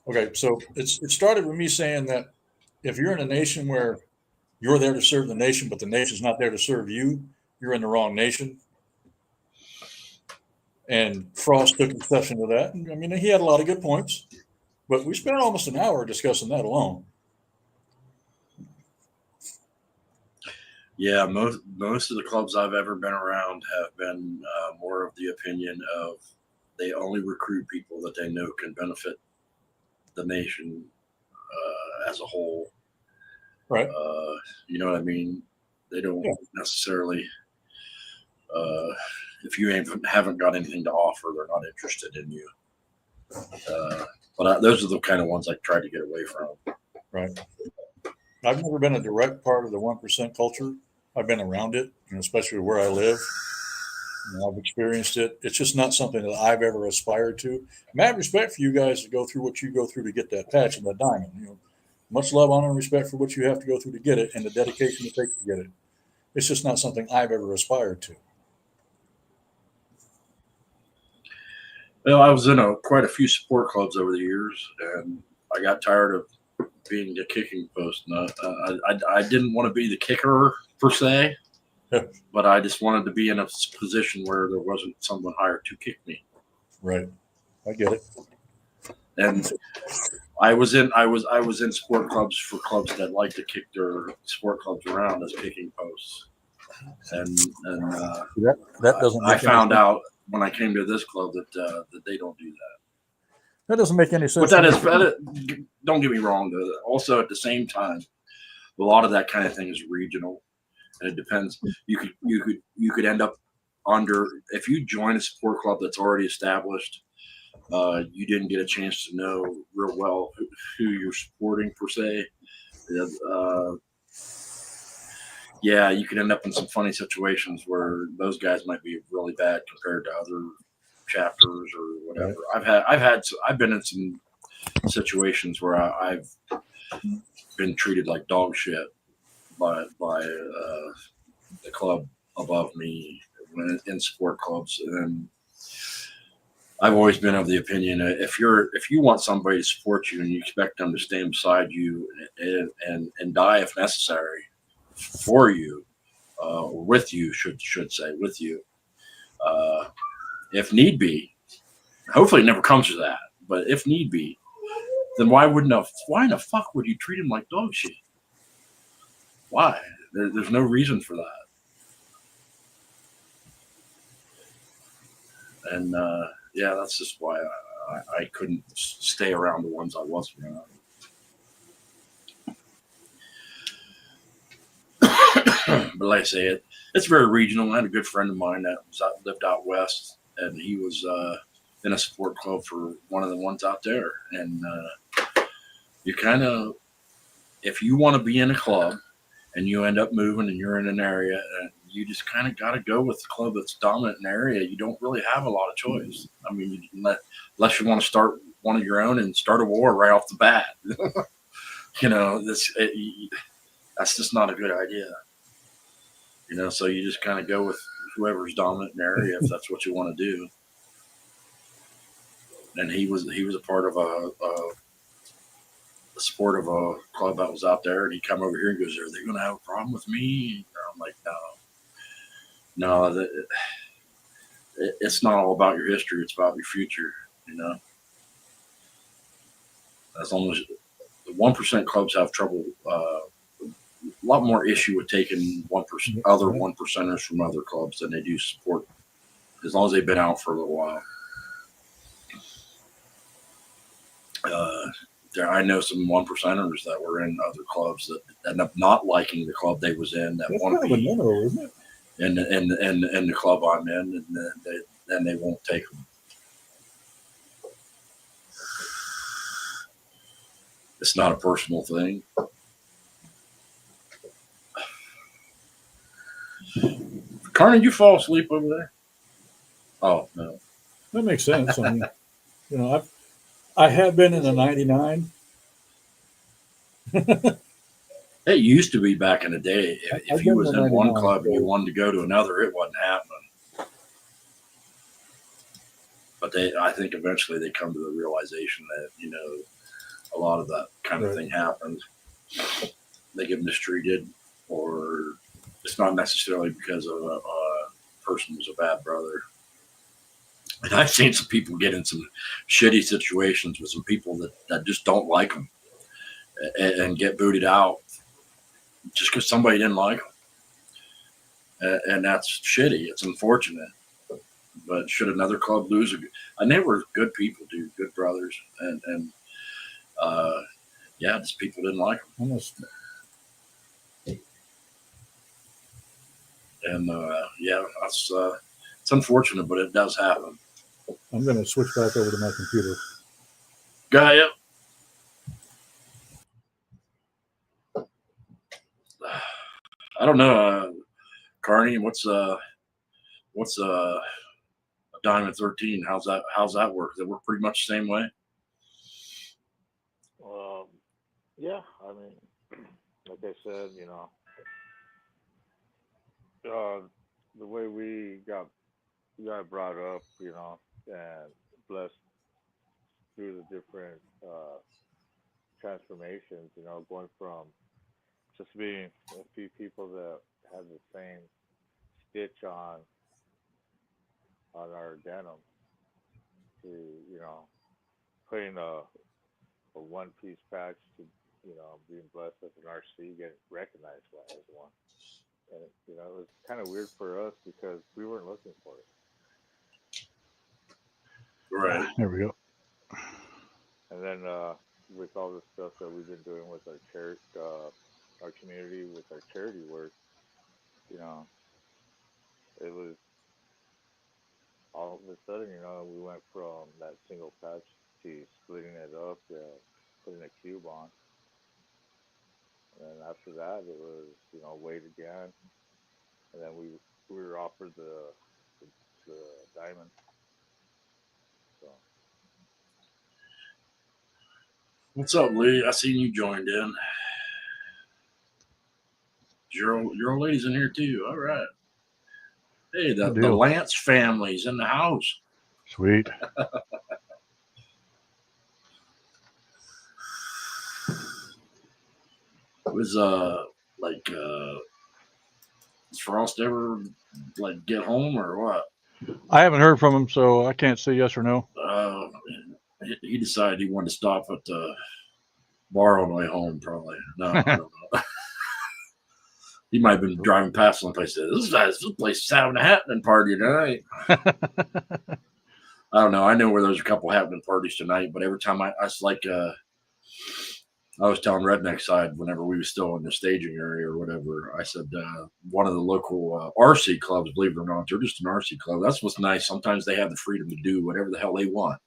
Okay, so it started with me saying that if you're in a nation where you're there to serve the nation, but the nation's not there to serve you, you're in the wrong nation. And Frost took exception to that. I mean, he had a lot of good points, but we spent almost an hour discussing that alone. Yeah, most of the clubs I've ever been around have been more of the opinion of they only recruit people that they know can benefit the nation as a whole. Right. You know what I mean? They don't necessarily. If you haven't got anything to offer, they're not interested in you. But those are the kind of ones I try to get away from. Right. I've never been a direct part of the 1% culture. I've been around it, and especially where I live. I've experienced it. It's just not something that I've ever aspired to. I have respect for you guys to go through what you go through to get that patch and that diamond. You know, much love, honor, and respect for what you have to go through to get it, and the dedication it takes to get it. It's just not something I've ever aspired to. Well, I was in quite a few sport clubs over the years, and I got tired of being the kicking post. I didn't want to be the kicker per se, but I just wanted to be in a position where there wasn't someone hired to kick me. Right, I get it. And I was in sport clubs for clubs that like to kick their sport clubs around as kicking posts, and that doesn't. I found out when I came to this club that they don't do that. That doesn't make any sense. But don't get me wrong, though. Also, at the same time, a lot of that kind of thing is regional, and it depends. You could end up under if you join a sport club that's already established. You didn't get a chance to know real well who you're supporting per se. Yeah, you could end up in some funny situations where those guys might be really bad compared to other chapters or whatever. Right. I've been in some situations where I've been treated like dog shit by the club above me when in sport clubs, and I've always been of the opinion if you want somebody to support you and you expect them to stand beside you and die if necessary for you or with you should say with you if need be. Hopefully it never comes to that, but if need be, then why in the fuck would you treat him like dog shit? Why? There's no reason for that. And yeah, that's just why I couldn't stay around the ones I was around. But like I say, it's very regional. I had a good friend of mine that lived out west, and he was in a sport club for one of the ones out there. And you kind of, if you want to be in a club and you end up moving and you're in an area, you just kind of got to go with the club that's dominant in the area. You don't really have a lot of choice. I mean, unless you want to start one of your own and start a war right off the bat. You know, that's just not a good idea. You know, so you just kind of go with whoever's dominant in the area if that's what you want to do. And he was a part of a sport of a club that was out there, and he come over here and goes, "Are they going to have a problem with me?" And I'm like, no, it's not all about your history; it's about your future. You know. As long as the 1% clubs have trouble, a lot more issue with taking 1% other 1%ers from other clubs than they do support, as long as they've been out for a little while. I know some 1%ers that were in other clubs that end up not liking the club they was in, that want to be isn't it? in the club I'm in, and then they won't take them. It's not a personal thing. Carmen, you fall asleep over there? Oh no, That makes sense. I mean, you know, I have been in the '99. it used to be back in the day. If I've you been was in in one 99, club and you so- wanted to go to another, it wasn't happening. But I think eventually they come to the realization that, you know, a lot of that kind of thing happens. They get mistreated, or it's not necessarily because of a person who's a bad brother. And I've seen some people get in some shitty situations with some people that just don't like them and get booted out just because somebody didn't like them. And that's shitty. It's unfortunate. But should another club lose? And they were good people, dude, good brothers. And yeah, just people didn't like them. Almost. And yeah, that's it's unfortunate, but it does happen. I'm going to switch back over to my computer. Gaia. I don't know, Carney. What's a Diamond 13? How's that work? Does it work pretty much the same way? Yeah, I mean, like I said, you know, the way we got brought up, you know, and blessed through the different transformations, you know, going from just being a few people that had the same stitch on our denim to, you know, putting a one-piece patch to, you know, being blessed with an RC, getting recognized as one. And, you know, it was kind of weird for us because we weren't looking for it. Right. There we go. And then with all the stuff that we've been doing with our church, our community, with our charity work, you know, it was all of a sudden, you know, we went from that single patch to splitting it up, putting a cube on. And then after that, it was, you know, wait again. And then we were offered the diamond. So. What's up, Lee? I seen you joined in. Your old lady's in here too. All right. Hey, the Lance family's in the house. Sweet. Was like does Frost ever like get home or what? I haven't heard from him, so I can't say yes or no. He decided he wanted to stop at the bar on the way home, probably. No, I don't know. He might have been driving past some place. This place is having a happening party tonight. I don't know. I know where there's a couple happening parties tonight, but every time I was like, I was telling Redneck Side whenever we were still in the staging area or whatever, I said, one of the local RC clubs, believe it or not, they're just an RC club. That's what's nice. Sometimes they have the freedom to do whatever the hell they want,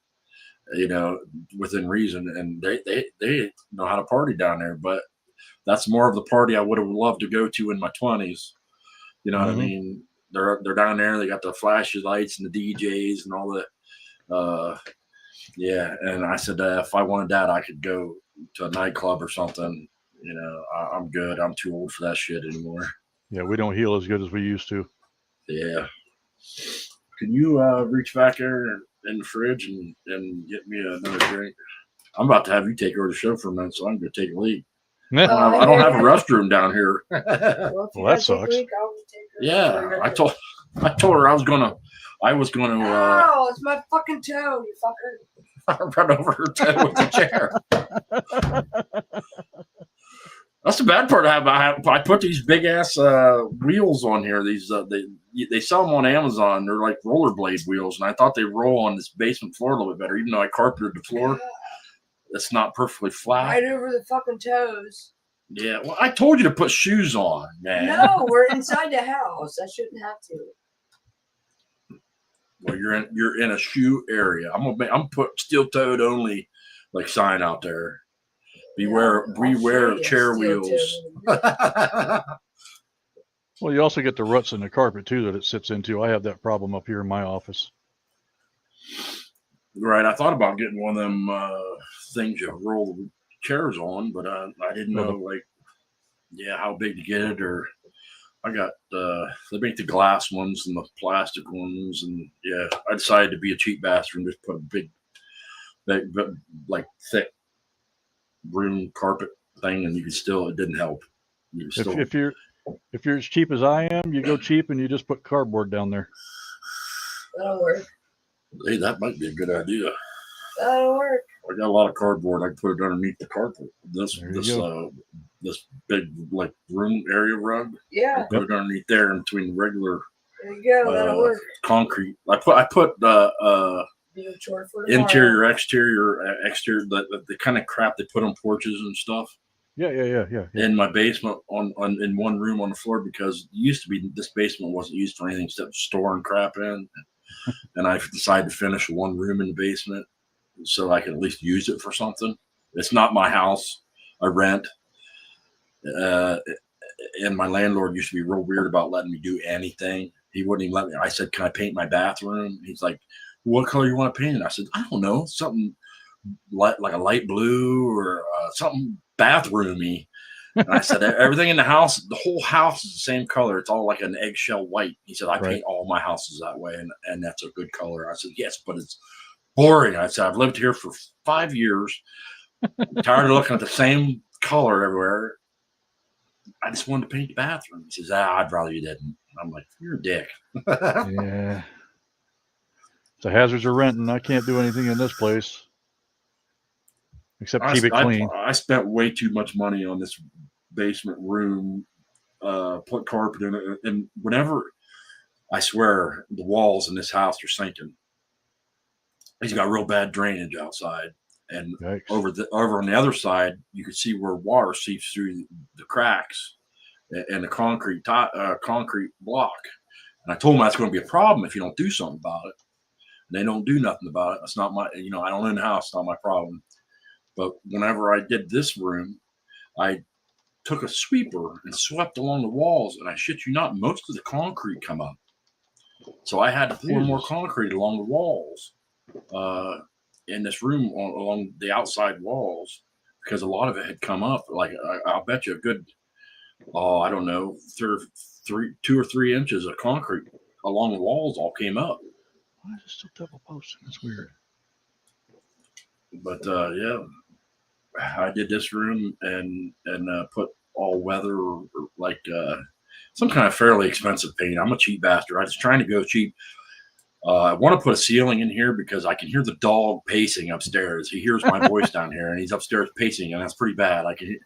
you know, within reason. And they know how to party down there, but that's more of the party I would have loved to go to in my 20s. You know what I mean? They're down there. They got the flashy lights and the DJs and all that. Yeah. And I said, if I wanted that, I could go to a nightclub or something. You know, I'm good. I'm too old for that shit anymore. Yeah, we don't heal as good as we used to. Yeah. Can you reach back there in the fridge and get me another drink? I'm about to have you take over the show for a minute, so I'm going to take a leak. I don't have a restroom down here. Well, that sucks. Yeah, I told her I was gonna. Oh, it's my fucking toe, you fucker. run over her toe with the chair. That's the bad part. I put these big ass wheels on here. These they sell them on Amazon. They're like rollerblade wheels, and I thought they roll on this basement floor a little bit better. Even though I carpeted the floor, it's not perfectly flat. Right over the fucking toes. Yeah, well, I told you to put shoes on, man. No, we're inside the house. I shouldn't have to. Well, you're in a shoe area. I'm put steel toed only like sign out there. Beware chair wheels. Well, you also get the ruts in the carpet too that it sits into. I have that problem up here in my office. Right. I thought about getting one of them things you roll the chairs on, but I didn't know how big to get it. Or I got they make the glass ones and the plastic ones, and I decided to be a cheap bastard and just put a big like thick room carpet thing, and it didn't help. If you're as cheap as I am, you go cheap and you just put cardboard down there. That'll work. Hey, that might be a good idea. That'll work. I got a lot of cardboard. I can put it underneath the carpet. This big like room area rug. Yeah. Put it underneath there in between the regular. There you go. That'll work. Concrete. I put interior, exterior, the kind of crap they put on porches and stuff. Yeah. In my basement in one room on the floor, because it used to be this basement wasn't used for anything except storing crap in, and I decided to finish one room in the basement so I can at least use it for something. It's not my house. I rent. And my landlord used to be real weird about letting me do anything. He wouldn't even let me. I said, "Can I paint my bathroom?" He's like, "What color you want to paint it?" I said, "I don't know, something like a light blue or something bathroomy." And I said, "Everything in the house, the whole house is the same color. It's all like an eggshell white." He said, "I paint all my houses that way, and that's a good color." I said, "Yes, but it's boring." I said, "I've lived here for 5 years. I'm tired of looking at the same color everywhere. I just wanted to paint the bathroom." He says, "I'd rather you didn't." I'm like, "You're a dick." Yeah. The hazards of renting. I can't do anything in this place except keep it clean. I spent way too much money on this basement room, put carpet in it, and whenever, I swear, the walls in this house are sinking. He's got real bad drainage outside, and over on the other side, you can see where water seeps through the cracks and the concrete block. And I told him that's going to be a problem if you don't do something about it. And they don't do nothing about it. It's not my, I don't own the house. It's not my problem. But whenever I did this room, I took a sweeper and swept along the walls, and I shit you not, most of the concrete come up. So I had to pour more concrete along the walls in this room along the outside walls, because a lot of it had come up. Like I'll bet you a good, I don't know, 2 or 3 inches of concrete along the walls all came up. Why is it still double posting? That's weird. But I did this room and put all weather or like some kind of fairly expensive paint. I'm a cheap bastard. I was trying to go cheap. I want to put a ceiling in here because I can hear the dog pacing upstairs. He hears my voice down here, and he's upstairs pacing, and that's pretty bad. I can.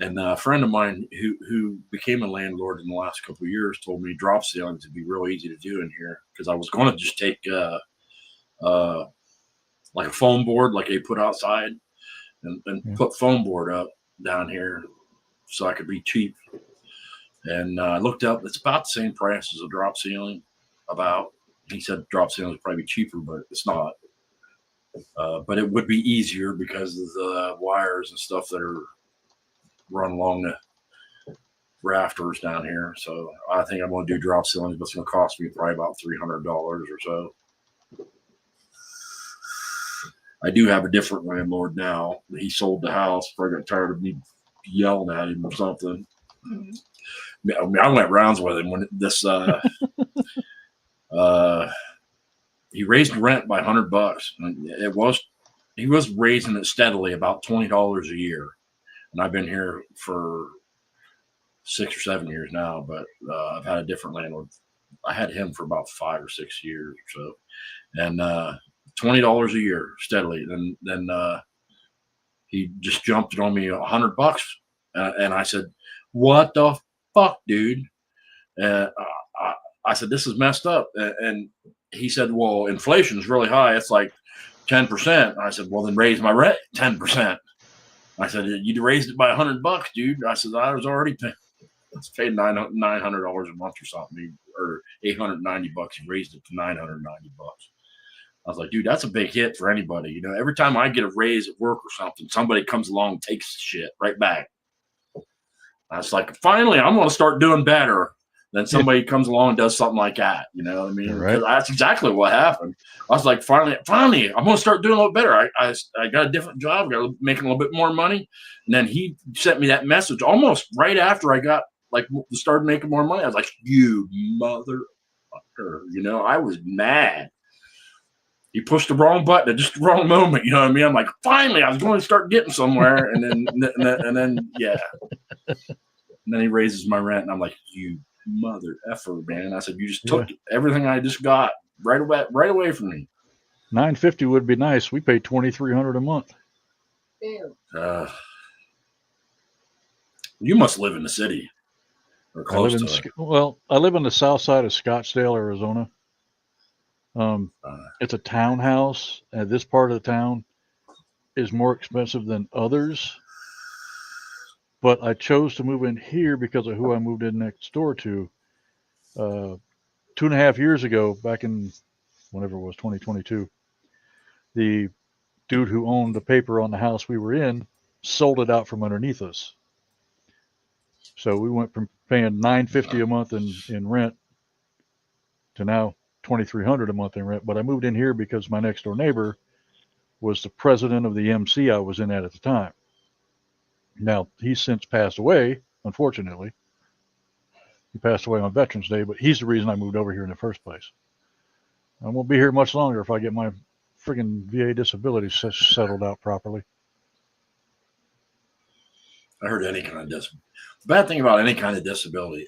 And a friend of mine who became a landlord in the last couple of years told me drop ceilings would be real easy to do in here, because I was going to just take like a foam board like they put outside and put foam board up down here so I could be cheap. And I looked up, it's about the same price as a drop ceiling. He said drop ceiling would probably be cheaper, but it's not. But it would be easier because of the wires and stuff that are run along the rafters down here. So I think I'm going to do drop ceilings, but it's going to cost me probably about $300 or so. I do have a different landlord now. He sold the house. Probably got tired of me yelling at him or something. Mm-hmm. I mean, I went rounds with him when this. He raised rent by $100. He was raising it steadily, about $20 a year, and I've been here for 6 or 7 years now. But I've had a different landlord. I had him for about 5 or 6 years or so, and $20 a year steadily. Then he just jumped it on me $100, and I said, "What the fuck, dude?" I said, "This is messed up." And he said, "Well, inflation is really high. It's like 10%." I said, "Well, then raise my rent 10%." I said, "You raised it by $100, dude." I said, "I was already paying $900 a month or something, or $890. You raised it to $990." I was like, "Dude, that's a big hit for anybody. You know, every time I get a raise at work or something, somebody comes along and takes shit right back." I was like, "Finally, I'm going to start doing better." Then somebody comes along and does something like that. You know what I mean? Right. That's exactly what happened. I was like, finally, I'm going to start doing a little better. I got a different job, making a little bit more money. And then he sent me that message almost right after I got started making more money. I was like, "You motherfucker." You know, I was mad. He pushed the wrong button at just the wrong moment. You know what I mean? I'm like, finally, I was going to start getting somewhere. And then, yeah. And then he raises my rent. And I'm like, "You mother effer, man." I said, "You just took everything I just got right away from me." $950 would be nice. We pay $2,300 a month. Damn. You must live in the city or close to it. I live on the south side of Scottsdale, Arizona. It's a townhouse, and this part of the town is more expensive than others. But I chose to move in here because of who I moved in next door to. 2.5 years ago, back in whenever it was, 2022, the dude who owned the paper on the house we were in sold it out from underneath us. So we went from paying $950 a month in rent to now $2,300 a month in rent. But I moved in here because my next door neighbor was the president of the MC I was in at the time. Now, he's since passed away, unfortunately. He passed away on Veterans Day, but he's the reason I moved over here in the first place. I won't be here much longer if I get my friggin' VA disability settled out properly. I heard any kind of disability. The bad thing about any kind of disability,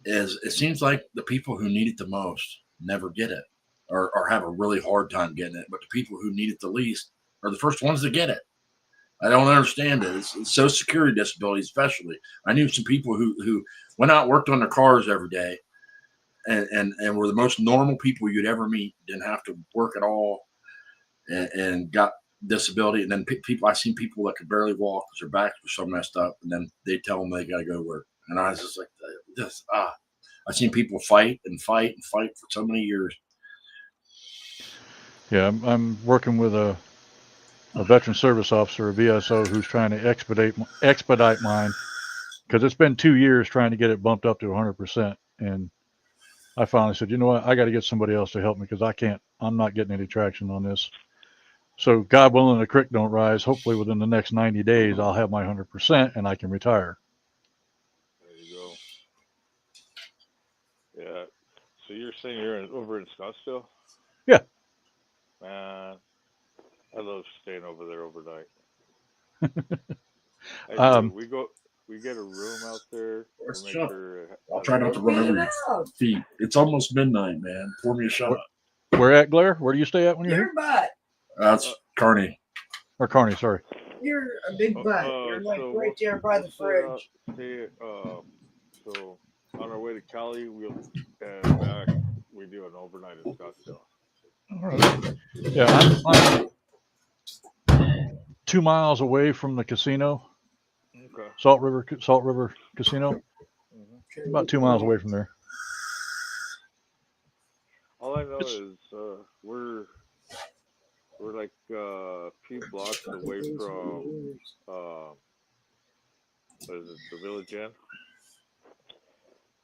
is it seems like the people who need it the most never get it, or have a really hard time getting it. But the people who need it the least are the first ones to get it. I don't understand it. It's Social Security disability, especially. I knew some people who went out and worked on their cars every day, and were the most normal people you'd ever meet. Didn't have to work at all, and got disability. And then I've seen people that could barely walk because their backs were so messed up, and then they tell them they got to go to work. And I was just like, I've seen people fight for so many years. Yeah, I'm working with a veteran service officer, a VSO, who's trying to expedite mine, because it's been 2 years trying to get it bumped up to 100%. And I finally said, "You know what? I got to get somebody else to help me, because I'm not getting any traction on this." So God willing, the creek don't rise. Hopefully within the next 90 days, I'll have my 100% and I can retire. There you go. Yeah. So you're saying you're over in Scottsdale? Yeah. Man, I love staying over there overnight. We get a room out there. I'll try not to run over your feet. It's almost midnight, man. Pour me a shot. Where at, Blair? Where do you stay at when you're Your here? butt. That's Kearney. Or Kearney, sorry. You're a big butt. You're like right there by the fridge. So on our way to Cali, and back, we do an overnight in Scottsdale. All right. Yeah, I'm 2 miles away from the casino. Okay. Salt River Casino. Mm-hmm. About 2 miles away from there. All I know is we're like a few blocks away from what is it, the Village Inn?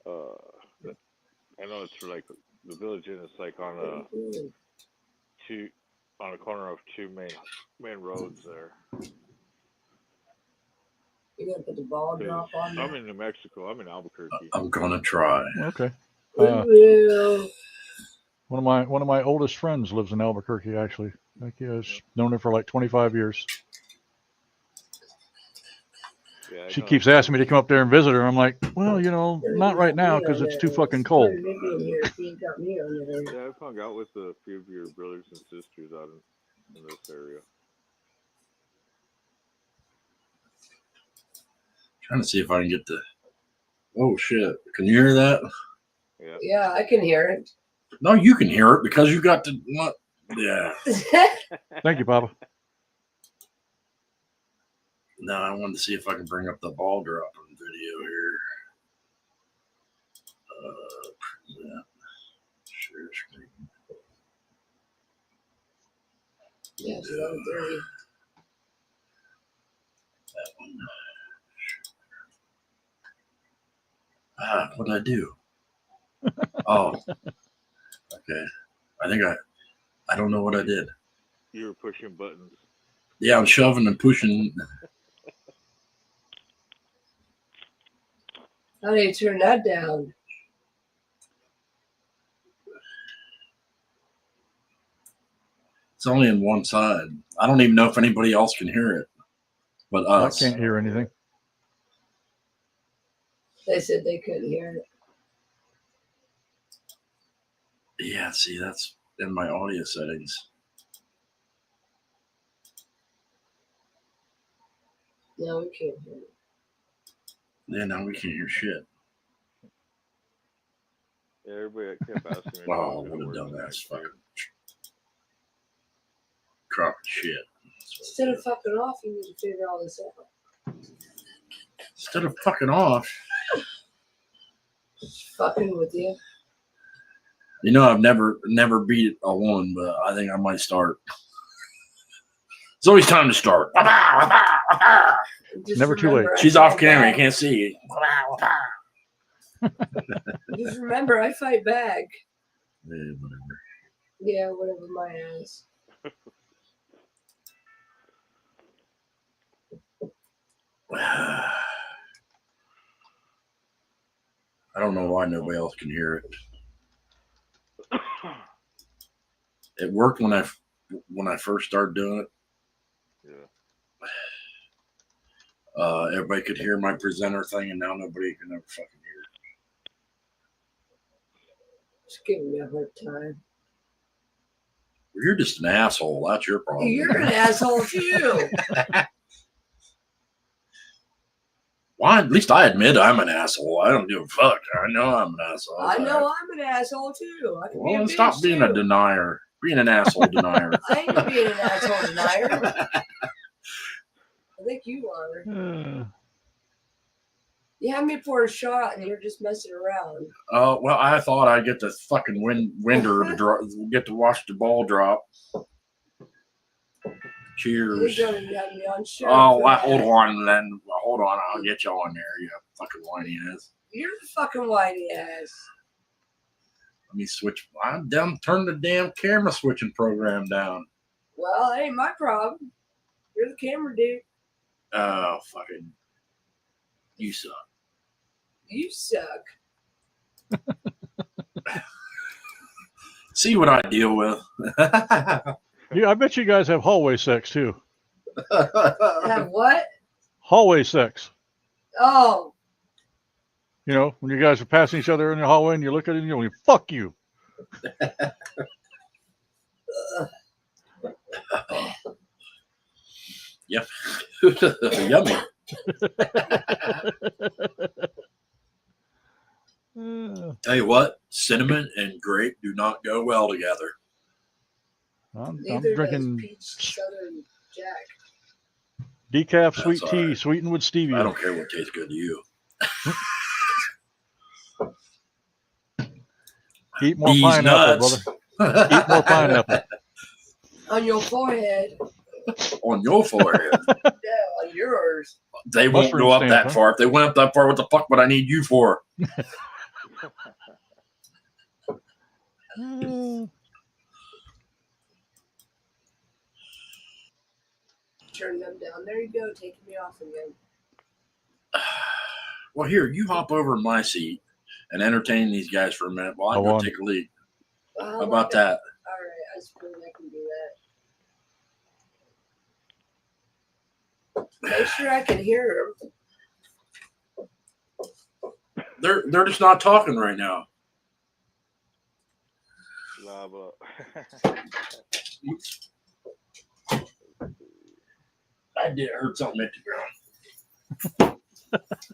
I know it's like the Village Inn is like on a corner of two main roads there. You gonna put the ball drop on there? I'm in New Mexico. I'm in Albuquerque. I'm gonna try. Okay. We will. One of my oldest friends lives in Albuquerque, actually. I've known her for like 25 years. Yeah, She keeps asking me to come up there and visit her. I'm like, well, not right now because it's too fucking cold. Maybe in here, see? got me on there. Yeah, I've hung out with a few of your brothers and sisters out in this area. Trying to see if I can get the. Oh shit! Can you hear that? Yeah. Yeah, I can hear it. No, you can hear it because you got the. What? Yeah. Thank you, Papa. No, I wanted to see if I can bring up the ball dropping video here. Present. Share screen. Yes, 11:30. That one. What did I do? Oh, okay. I don't know what I did. You were pushing buttons. Yeah, I'm shoving and pushing. How do you turn that down? It's only in one side. I don't even know if anybody else can hear it, but us. I can't hear anything. They said they couldn't hear it. Yeah, see, that's in my audio settings. No, we can't hear it. Yeah, now we can't hear shit. Yeah, everybody kept asking me. Wow, what a dumbass fucking crock of shit. Instead of fucking off, you need to figure all this out. Instead of fucking off. Just fucking with you. You know, I've never beat a woman, but I think I might start. It's always time to start. Just Never too remember, late. She's I off fight camera. You back. can't see. Just remember, I fight back. Yeah, whatever. Yeah, whatever my ass. I don't know why nobody else can hear it. It worked when I first started doing it. Yeah. Everybody could hear my presenter thing, and now nobody can ever fucking hear it. Just giving me a hard time. You're just an asshole. That's your problem. You're an asshole too. Well, at least I admit I'm an asshole. I don't give a fuck. I know I'm an asshole. I know I'm an asshole too. I can be a Well, bitch stop being too. a denier. Being an asshole denier. I ain't being an asshole denier. I think you are. You had me for a shot and you're just messing around. Well, I thought I'd get the fucking winder to get to watch the ball drop. Cheers. You're gonna have me on show. Oh, hold on, then. Hold on. I'll get you on there, you fucking whiny ass. You're the fucking whitey ass. Let me switch. I'm down. Turn the damn camera switching program down. Well, that ain't my problem. You're the camera dude. Oh, fucking. You suck. You suck. See what I deal with. Yeah, I bet you guys have hallway sex too. Have what? Hallway sex. Oh, You know, when you guys are passing each other in the hallway and you look at it and you go, fuck you. Yep. Yummy. Tell you what, cinnamon and grape do not go well together. I'm neither drinking does Peach Southern Jack. decaf That's sweet all tea right. sweetened with stevia. I don't care what tastes good to you. Eat more These pineapple, nuts. brother. Eat more pineapple. On your forehead. On your forehead. Yeah, on yours. They won't Mushroom go up stamp, that huh? far. If they went up that far, what the fuck would I need you for? Turn them down. There you go, taking me off again. Well, here, you hop over in my seat and entertain these guys for a minute while I Go go on. take a leak. Well, How about that? All right, I suppose I can do that. Make sure I can hear them. They're just not talking right now. blah blah. I did heard something at the ground.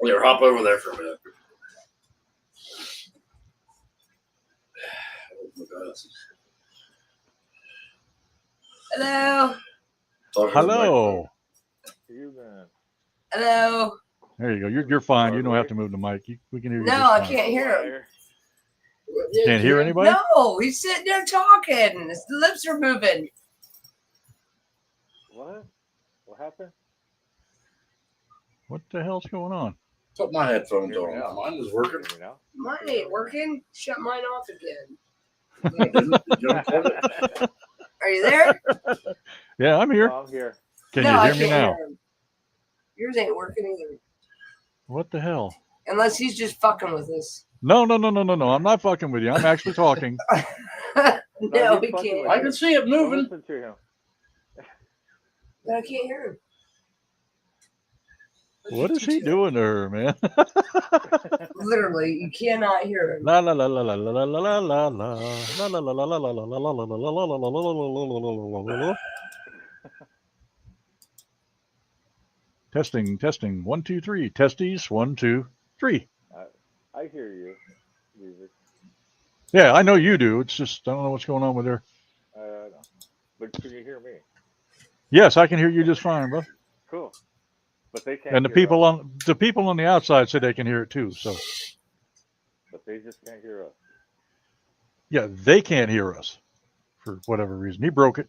Here, hop over there for a minute. Oh my glasses. Hello. Talking to the microphone. Hello. You man. Hello. There you go. You're fine. You don't have to move the mic. We can hear you. No, just I fine. can't hear him. Can't hear anybody? No, he's sitting there talking. His lips are moving. What? What happened? What the hell's going on? Put my headphones Hear me on. now. Mine was working. Hear me now? Mine ain't working. Shut mine off again. Did you unplug it? Are you there? Yeah, I'm here. Oh, I'm here. Can No, you I hear me can't now? hear him. Yours ain't working either. What the hell? Unless he's just fucking with us. No. I'm not fucking with you. I'm actually talking. No, you're he fucking can't. with I can see it Don't moving. listen to him. But I can't hear him. What is he doing to her, man? Literally, you cannot hear him. La la la la la la la la la la la la la la la la la la la la. Testing, testing. 1, 2, 3. Testes. 1, 2, 3. I hear you. Music. Yeah, I know you do. It's just I don't know what's going on with her. No. But can you hear me? Yes, I can hear you just fine, bro. Cool. But they can't. And the hear people us. on the outside say they can hear it too. So But they just can't hear us. yeah, they can't hear us for whatever reason. He broke it.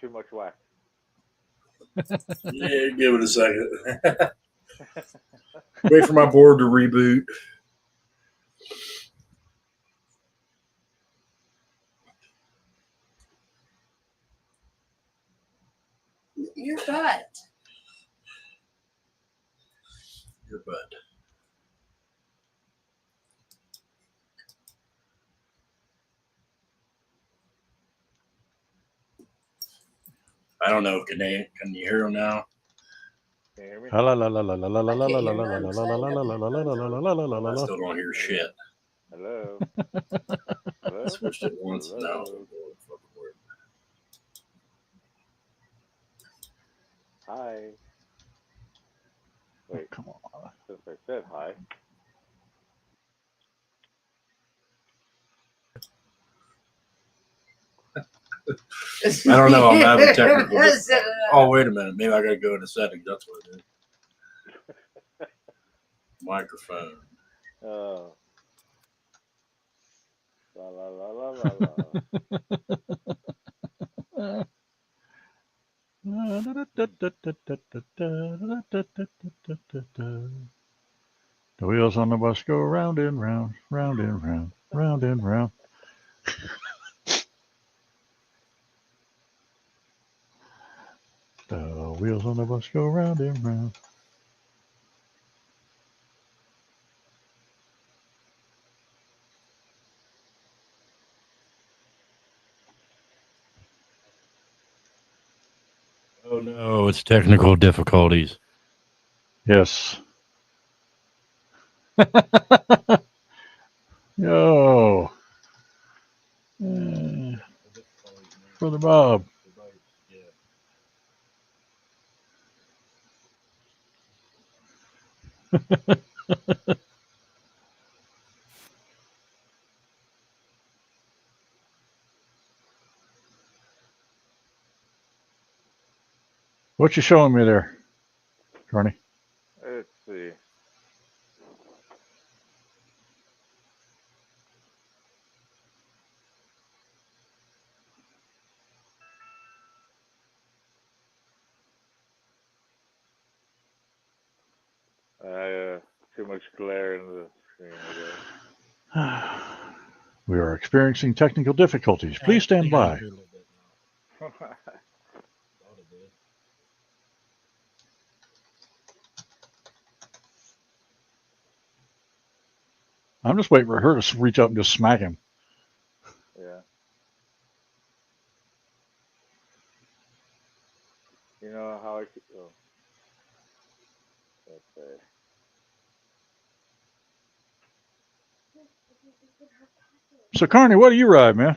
Too much wax. Yeah, give it a second. Wait for my board to reboot. Your butt. Your butt. I don't know. Can you hear him now? Can you hear me? La la la la la la la la la la la la I I still don't hear shit. Hello. I Hello. switched it once. Now. Hi. Wait. Come on. Since I said hi. I don't know. I'm having technical difficulties. Oh, wait a minute. Maybe I got to go into settings. That's what it is. Microphone. Oh. La la la la la la. The wheels on the bus go round and round, round and round, round and round. The wheels on the bus go round and round. Oh, no. It's technical difficulties. Yes. Yo. Brother Bob. What you showing me there, Carney? Let's see. Too much glare in the screen, I We are experiencing technical difficulties. Please stand by. guess. I'm just waiting for her to reach up and just smack him. Yeah. You know how I could. Oh. Okay. So, Carney, what do you ride, man?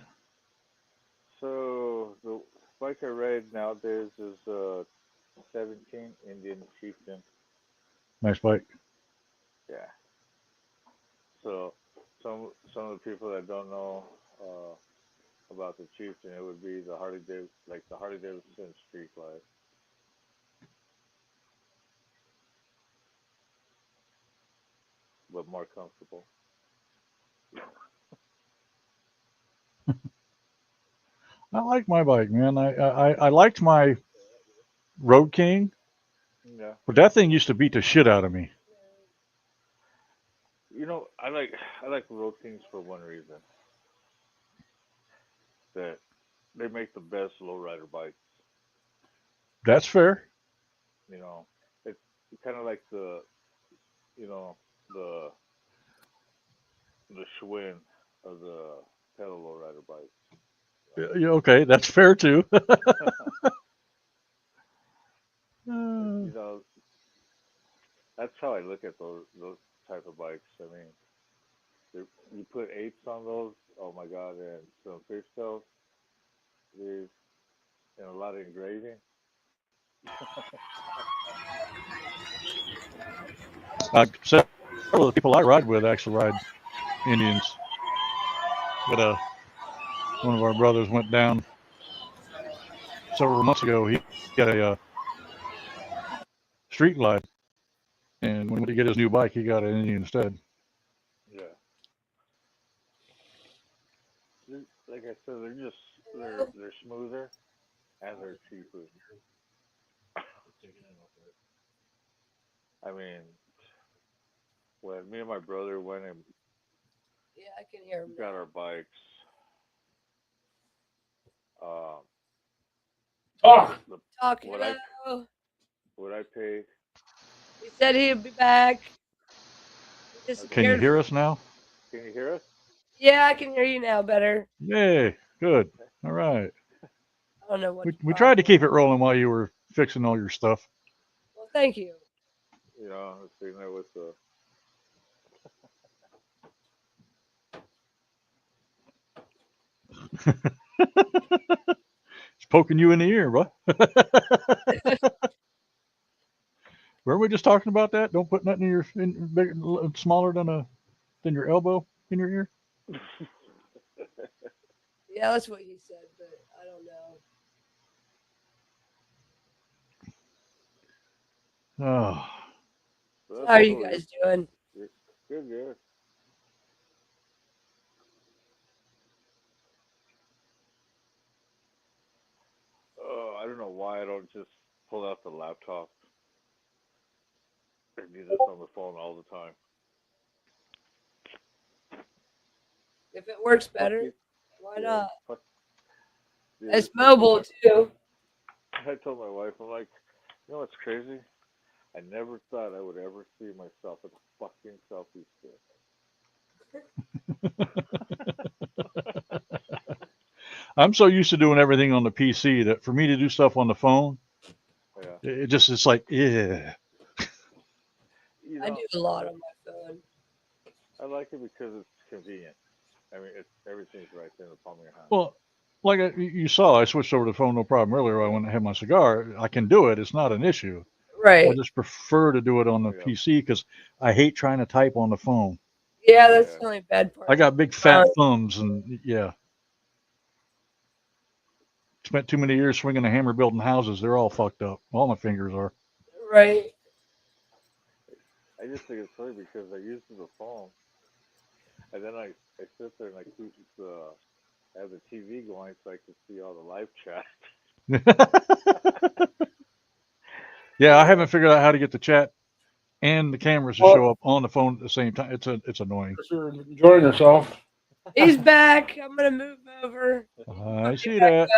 So the bike I ride nowadays is 17 Indian Chieftain. Nice bike. Yeah. So some of the people that don't know about the Chieftain, it would be the Harley Davidson Street Glide. But more comfortable. I like my bike, man. I liked my Road King, Yeah. but that thing used to beat the shit out of me. You know, I like Road Kings for one reason. That they make the best lowrider bikes. That's fair. You know, it's kind of like the Schwinn of the pedal lowrider bikes. Yeah, okay, that's fair too. You know, that's how I look at those type of bikes. I mean, you put eights on those, oh my god, and some fishtails, and a lot of engraving. Several of the people I ride with actually ride Indians. But one of our brothers went down several months ago. He got a Street Glide, and when he get his new bike, he got an Indian instead. Yeah. Like I said, they're smoother and they're cheaper. I mean, when me and my brother went and Yeah, I can hear him. got our bikes, Talking what now. what I paid. He said he'd be back. He Can you disappeared. hear us now? Can you hear us? Yeah, I can hear you now better. Yay, good. All right. I don't know what. We tried to keep it rolling while you were fixing all your stuff. Well, thank you. You know, sitting there with the. It's poking you in the ear, bro. Weren't we just talking about that? Don't put nothing in your smaller than your elbow in your ear. Yeah, that's what he said, but I don't know. Oh, How are you guys doing? Good. Oh, I don't know why I don't just pull out the laptop and do this on the phone all the time. If it works better, why not? Dude, It's mobile too. I told my wife, I'm like, you know what's crazy? I never thought I would ever see myself with a fucking selfie stick. I'm so used to doing everything on the PC that for me to do stuff on the phone, Yeah. it's like, yeah. You know, I do a lot on my phone. I like it because it's convenient. I mean, everything's right there in the palm of your hand. Well, like you saw, I switched over to the phone no problem earlier. I went and had my cigar. I can do it. It's not an issue. Right. I just prefer to do it on the PC because I hate trying to type on the phone. Yeah, that's the only bad part. I got big fat thumbs, and yeah. Spent too many years swinging a hammer building houses. They're all fucked up. All my fingers are. Right. I just think it's funny because I use the phone, and then I sit there and I keep have the TV going so I can see all the live chat. Yeah, I haven't figured out how to get the chat and the cameras to show up on the phone at the same time. It's annoying. You're enjoying yourself. He's back. I'm gonna move over. I see that.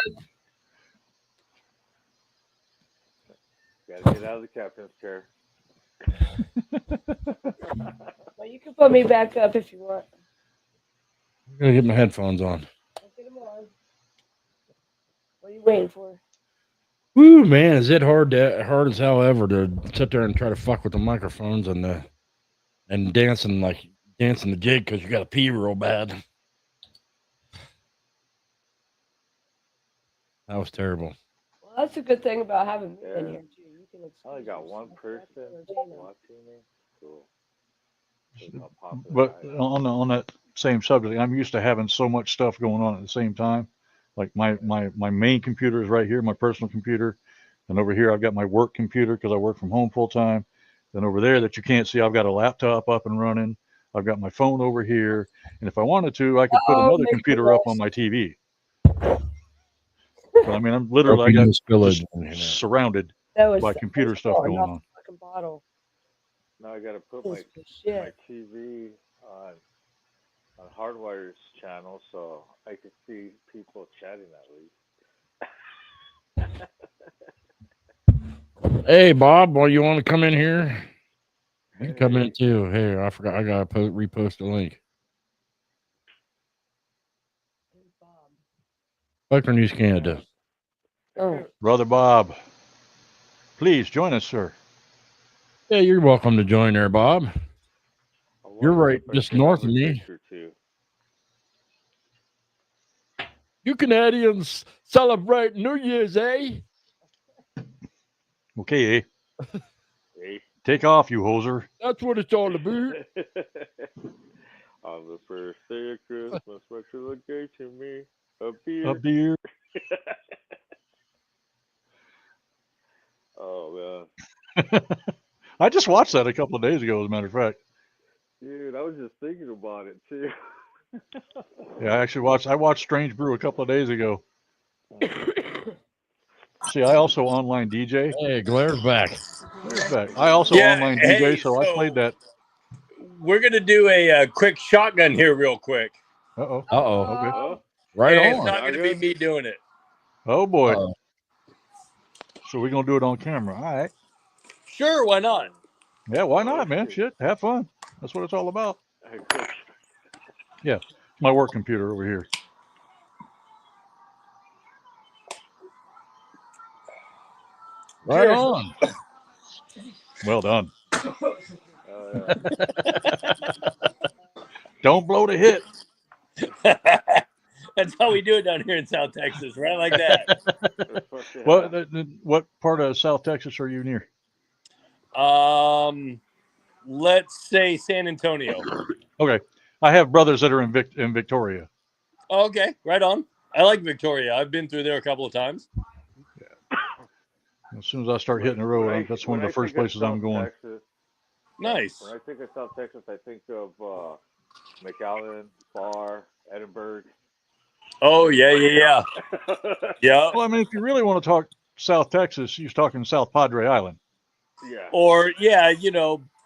Gotta get out of the captain's chair. Well, you can put me back up if you want. I'm gonna get my headphones on. I'll get them on. What are you waiting for? Woo, man, is it hard as hell ever to sit there and try to fuck with the microphones and dance Dancing the jig because you got to pee real bad. That was terrible. Well, that's a good thing about having me in Yeah. here too. You can I only got one person entertainment. watching me. Cool. Look how popular But I am. on that same subject, I'm used to having so much stuff going on at the same time. Like my main computer is right here, my personal computer, and over here I've got my work computer because I work from home full time. Then over there that you can't see, I've got a laptop up and running. I've got my phone over here, and if I wanted to, I could put another computer up on my TV. So I mean, I'm literally I got just surrounded by computer stuff going on. Fucking bottle. Now I got to put Piece my of shit. TV on Hardwire's channel so I could see people chatting at least. Hey, Bob, well, you want to come in here? You can come in too. Hey, I forgot. I got to repost the link. Biker News Canada. Oh. Brother Bob, please join us, sir. Yeah, you're welcome to join there, Bob. You're right just north of me. You Canadians celebrate New Year's, eh? Okay, eh? Hey. Take off, you hoser. That's what it's all about. On the first day of Christmas, what you look gay to me? A beer. A beer. Oh, man. I just watched that a couple of days ago, as a matter of fact. Dude, I was just thinking about it, too. Yeah, I watched Strange Brew a couple of days ago. See, I also online DJ. Hey, Glaire's back. Glaire's back. I also online DJ, so I played that. We're going to do a quick shotgun here real quick. Uh-oh. Uh-oh. Okay. Right and on. It's not going to be me doing it. Oh, boy. So we're going to do it on camera. All right. Sure, why not? Yeah, why not, man? Shit, have fun. That's what it's all about. Yeah, my work computer over here. Right on. Well done. Yeah. Don't blow the hit. That's how we do it down here in South Texas, right like that. What part of South Texas are you near? Let's say San Antonio. Okay, I have brothers that are in Victoria. Oh, okay, right on. I like Victoria. I've been through there a couple of times. Yeah. As soon as I start hitting the road, that's one of the first places I'm going. Texas, nice. When I think of South Texas, I think of McAllen, Barr, Edinburgh. Oh, yeah. Yeah. Well, I mean, if you really want to talk South Texas, you're talking South Padre Island. Yeah. Or,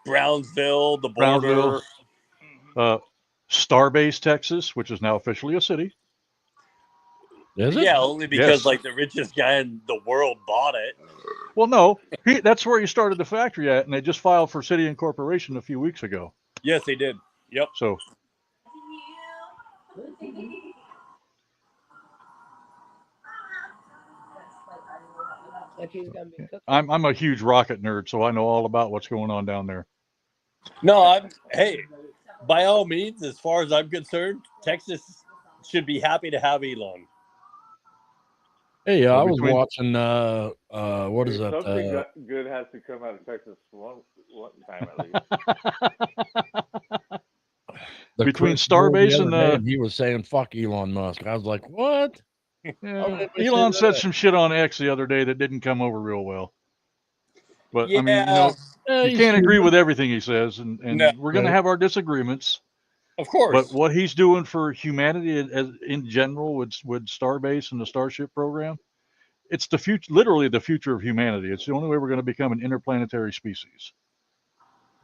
Brownsville, the border. Starbase, Texas, which is now officially a city. Is it? Yeah, only because the richest guy in the world bought it. Well, no, that's where he started the factory at, and they just filed for city incorporation a few weeks ago. Yes, they did. Yep. So. I'm a huge rocket nerd, so I know all about what's going on down there. No, by all means, as far as I'm concerned, Texas should be happy to have Elon. Hey, I was watching. What is that? Something good has to come out of Texas one time at least. Between Starbase and he was saying "fuck Elon Musk." I was like, "What?" Yeah, Elon said some shit on X the other day that didn't come over real well. But I mean, you can't agree with everything he says, and we're going to have our disagreements. Of course. But what he's doing for humanity in general with Starbase and the Starship program, it's the future, literally the future of humanity. It's the only way we're going to become an interplanetary species.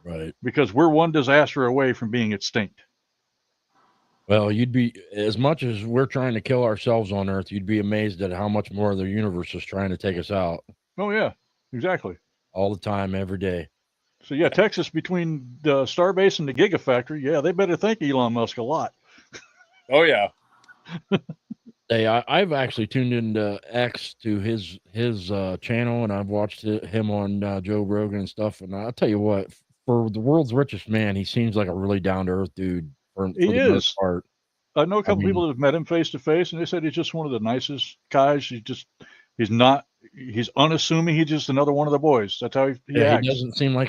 Right. Because we're one disaster away from being extinct. Well, you'd be, as much as we're trying to kill ourselves on Earth, you'd be amazed at how much more the universe is trying to take us out. Oh, yeah, exactly. All the time, every day. So, yeah, Texas, between the Starbase and the Gigafactory, they better thank Elon Musk a lot. Oh, yeah. Hey, I've actually tuned into X to his channel, and I've watched him on Joe Rogan and stuff. And I'll tell you what, for the world's richest man, he seems like a really down to earth dude. For He the is. most part. I know a couple mean- people that have met him face to face, and they said he's just one of the nicest guys. He's unassuming. He's just another one of the boys. That's how he Yeah, acts.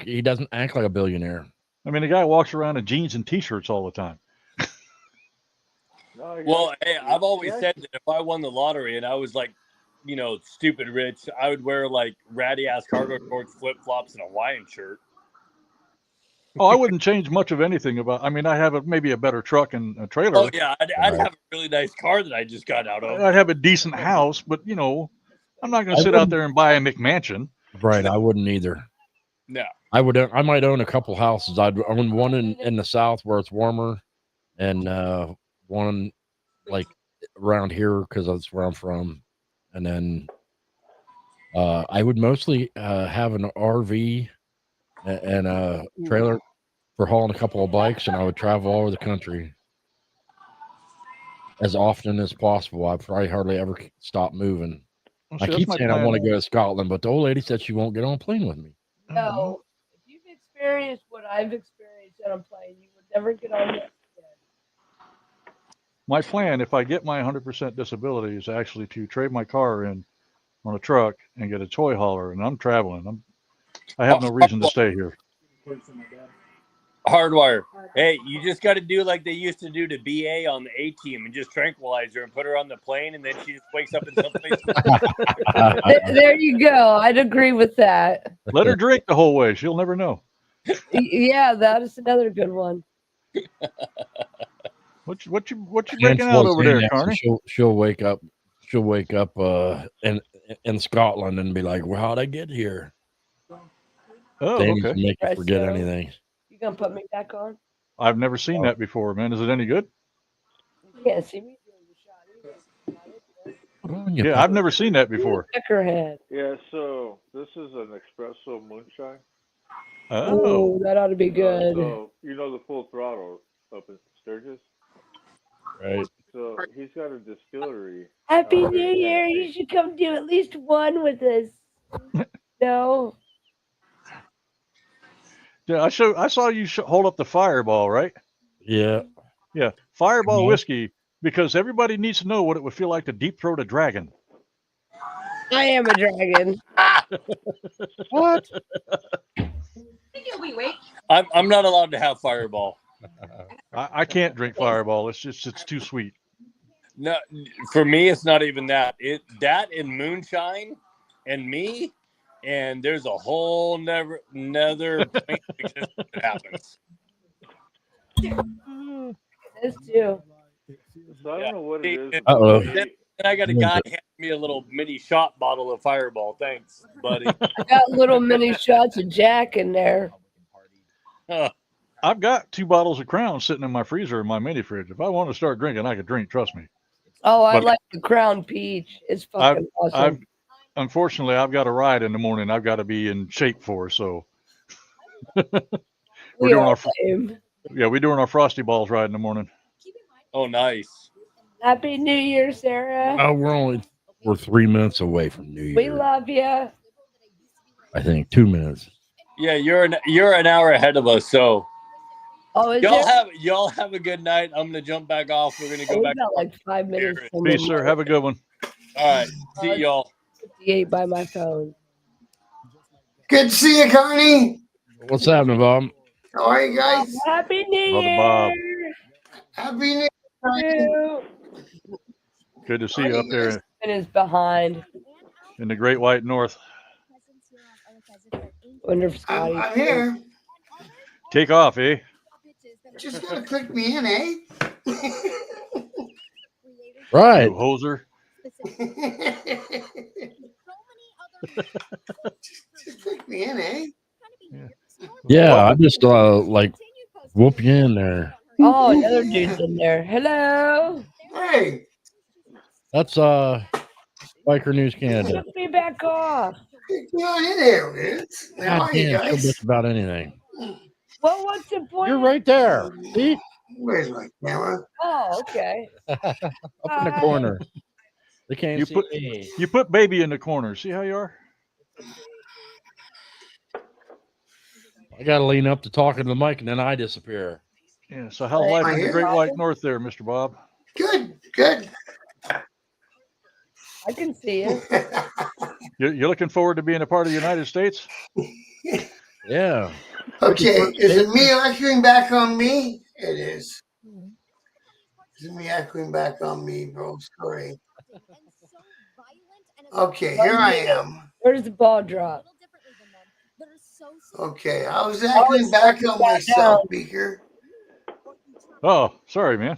he doesn't act like a billionaire. I mean, the guy walks around in jeans and t-shirts all the time. Well, hey, I've always said that if I won the lottery and I was like, stupid rich, I would wear like ratty ass cargo shorts, flip flops, and a Hawaiian shirt. Oh, I wouldn't change much of anything about. I mean, I have maybe a better truck and a trailer. Oh yeah, I'd have a really nice car that I just got out of. I'd have a decent house, but I'm not going to sit out there and buy a McMansion. Right, I wouldn't either. No, I might own a couple houses. I'd own one in the south where it's warmer, and one like around here because that's where I'm from, and then I would mostly have an RV and a trailer for hauling a couple of bikes, and I would travel all over the country as often as possible. I probably hardly ever stop moving. Well, I see, keep that's my saying I plan. want to go to Scotland, but the old lady said she won't get on a plane with me. No, if you've experienced what I've experienced on a plane, you would never get on it. My plan, if I get my 100% disability, is actually to trade my car in on a truck and get a toy hauler, and I'm traveling. I have no reason to stay here. Hardwire. Hey, you just got to do like they used to do to BA on the A team and just tranquilize her and put her on the plane, and then she just wakes up in someplace. There you go. I'd agree with that. Let her drink the whole way. She'll never know. Yeah, that is another good one. What you Jen breaking out was over saying there, that, so Carney? She'll wake up. She'll wake up in Scotland and be like, "Well, how'd I get here?" Oh, They need okay. to make you forget Presto. anything. You gonna put me back on? I've never seen that before, man. Is it any good? You can't see me doing the shot either. Yeah, I've never seen that before. Peckerhead. Yeah, so this is an espresso moonshine. Oh, Oh, that ought to be good. So the full throttle up in Sturgis. Right. So he's got a distillery. Happy out New there in Year! Tennessee. You should come do at least one with us. No. yeah. I saw you hold up the Fireball, right? Yeah. Yeah, Fireball Mhm. whiskey, because everybody needs to know what it would feel like to deep throat a dragon. I am a dragon. What? I'm not allowed to have Fireball. I can't drink Fireball. It's too sweet. No, for me, it's not even that. That and moonshine, and me, and there's a whole another plane of existence that happens. This too. So I don't know what it is. Uh-oh. Then I got a guy hand me a little mini shot bottle of Fireball. Thanks, buddy. I got little mini shots of Jack in there. I've got 2 bottles of Crown sitting in my freezer in my mini fridge. If I want to start drinking, I could drink. Trust me. Oh, I But- like the Crown Peach. It's fucking awesome. Unfortunately, I've got a ride in the morning. I've got to be in shape for. So we're doing are our lame. we're doing our Frosty Balls ride in the morning. Oh, nice. Happy New Year, Sarah. Oh, we're 3 minutes away from New Year. We love you. I think 2 minutes. Yeah, you're an hour ahead of us. So Oh, is y'all have a good night. I'm gonna jump back off. We're gonna go we back. got like 5 minutes. till Peace, sir. midnight. Have a good one. All right, see y'all. 58 by my phone. Good to see you, Connie. What's happening, Bob? How are you guys? Happy New Brother Year. Bob. Happy New Year. You. Good to see you up there And is behind. in the Great White North. Wonder if Scotty. I'm here. Take off, eh? Just gotta click me in, eh? Right. You hoser. Just click me in, eh? Yeah, I just like whoop you in there. Oh, another dude's in there. Hello. Hey, That's Biker News Canada. Put me back off. click me on in there, dude. How God are you damn, she'll guys? bitch about anything. Well, what's the point? You're right there. See? Where's my camera? Oh, okay. Up in the corner. They can't You see put- me. You put baby in the corner. See how you are? I got to lean up to talking to the mic, and then I disappear. Yeah. So how's life in the hear Great you. White North there, Mr. Bob? Good, good. I can see it. You're looking forward to being a part of the United States? Yeah. Okay, is it me echoing back on me? It is. Is it me echoing back on me, bro? Sorry. Okay, here I am. Where's the ball drop? Okay, I was echoing back on myself, Beaker. Oh, sorry, man.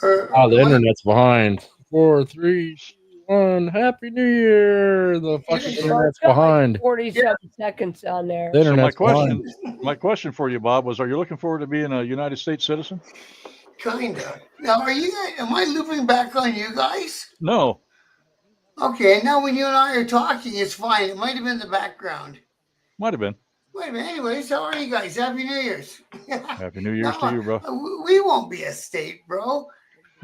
Oh, the internet's behind. 4, 3, 2, 1. Happy New Year. The fucking internet's behind. 47 seconds on there. The So my internet's behind. question for you, Bob, was: are you looking forward to being a United States citizen? Kinda. Now, am I looping back on you guys? No. Okay, now when you and I are talking, it's fine. It might have been the background. Might have been. Wait a minute. Anyways, how are you guys? Happy New Year's. Happy New Year's to you, bro. We won't be a state, bro.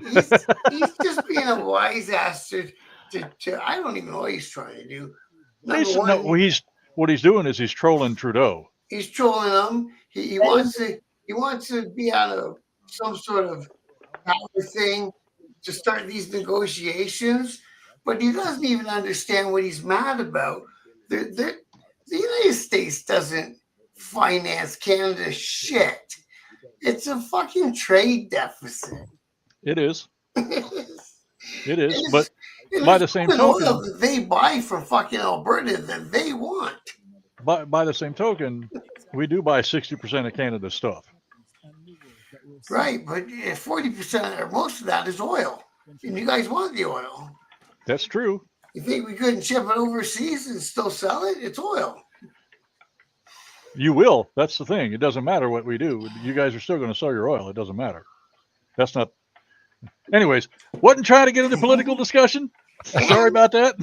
He's just being a wise ass to I don't even know what he's trying to do. What he's doing is he's trolling Trudeau. He's trolling him. He wants to be on some sort of power thing to start these negotiations, but he doesn't even understand what he's mad about. The United States doesn't finance Canada shit. It's a fucking trade deficit. It is. It is. But by the same token, oil that they buy from fucking Alberta that they want. By the same token, we do buy 60% of Canada's stuff. Right, but 40% or most of that is oil. And you guys want the oil. That's true. You think we couldn't ship it overseas and still sell it? It's oil. You will. That's the thing. It doesn't matter what we do. You guys are still going to sell your oil. It doesn't matter. That's not. Anyways, wasn't trying to get into political discussion. Sorry about that.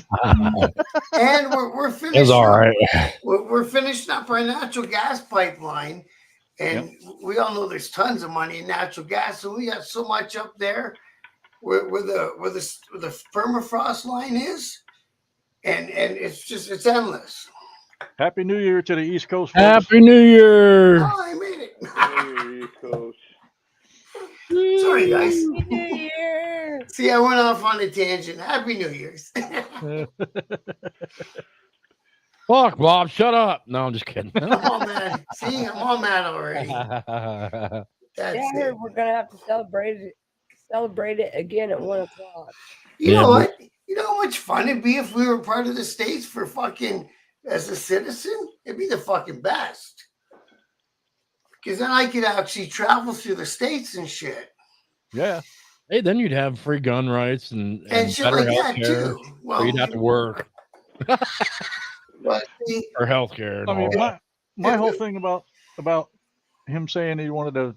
And we're finished. It's all right. We're finishing up our natural gas pipeline, and we all know there's tons of money in natural gas, and we got so much up there where the permafrost line is, and it's endless. Happy New Year to the East Coast. Folks. Happy New Year. Oh, I made it. East Coast. Sorry, guys. New Year. See, I went off on a tangent. Happy New Year's. Fuck, Bob, shut up. No, I'm just kidding. I'm all mad. See, I'm all mad already. That's I heard we're gonna have to celebrate it again at 1 o'clock. You know what? You know how much fun it'd be if we were part of the States for fucking as a citizen? It'd be the fucking best. Because then I could actually travel through the States and shit. Yeah. Hey, then you'd have free gun rights and shit better like health that care. too. Well, You'd have to work but see, for health care. I mean, my whole thing about him saying he wanted to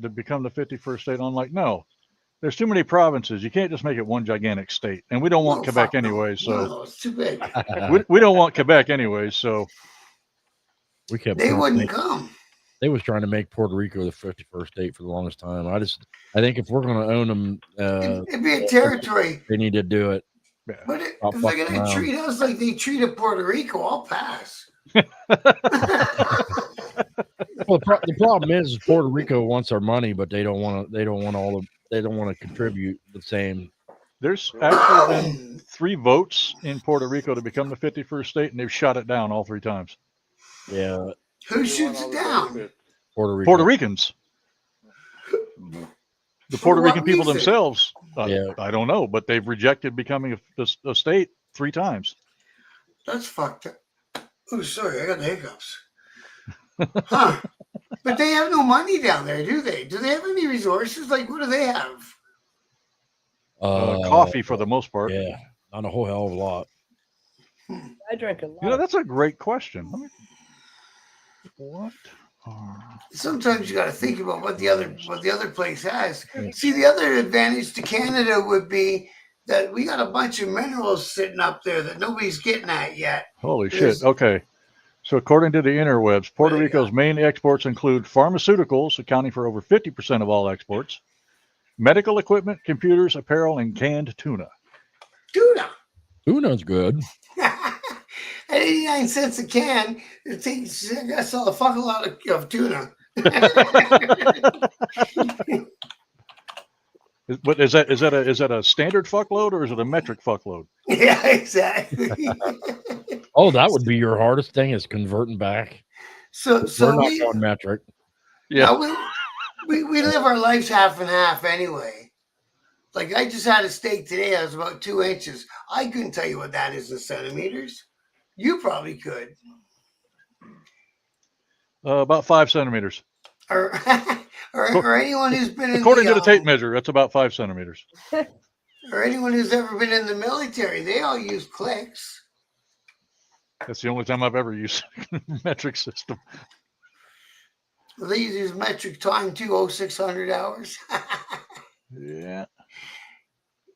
become the 51st state, I'm like, no, there's too many provinces. You can't just make it one gigantic state, and we don't want Quebec anyway. So no, it's too big. we don't want Quebec anyway. So we kept. They wouldn't come. They was trying to make Puerto Rico the 51st state for the longest time. I think if we're going to own them, it'd be a territory. They need to do it. But if they're going to treat us like they treated Puerto Rico, I'll pass. Well, the problem is Puerto Rico wants our money, but they don't want to contribute the same. There's actually been 3 votes in Puerto Rico to become the 51st state, and they've shot it down all 3 times. Yeah. Who shoots it down? Puerto Ricans. The Puerto Rican people themselves, I don't know, but they've rejected becoming a state 3 times. That's fucked up. Oh, sorry, I got the hiccups. Huh. But they have no money down there, do they? Do they have any resources? Like, what do they have? Coffee for the most part. Yeah, not a whole hell of a lot. I drink a lot. That's a great question. What? Sometimes you got to think about what the other place has. See, the other advantage to Canada would be that we got a bunch of minerals sitting up there that nobody's getting at yet. Holy shit. Okay. So according to the interwebs, Puerto Rico's main exports include pharmaceuticals, accounting for over 50% of all exports, medical equipment, computers, apparel, and canned tuna. Tuna. Tuna's good. at 89 cents a can, it takes, I gotta sell a fucking lot of tuna. But is that a standard fuckload or is it a metric fuckload? Yeah, exactly. Oh, that would be your hardest thing is converting back. So We're not we going metric. Yeah. now we live our lives half and half anyway. Like I just had a steak today. I was about 2 inches. I couldn't tell you what that is in centimeters. You probably could. About 5 centimeters. Or anyone who's been in According the, to the tape measure, that's about 5 centimeters. or anyone who's ever been in the military, they all use clicks. That's the only time I've ever used metric system. They use metric time too, 0600 hours. Yeah.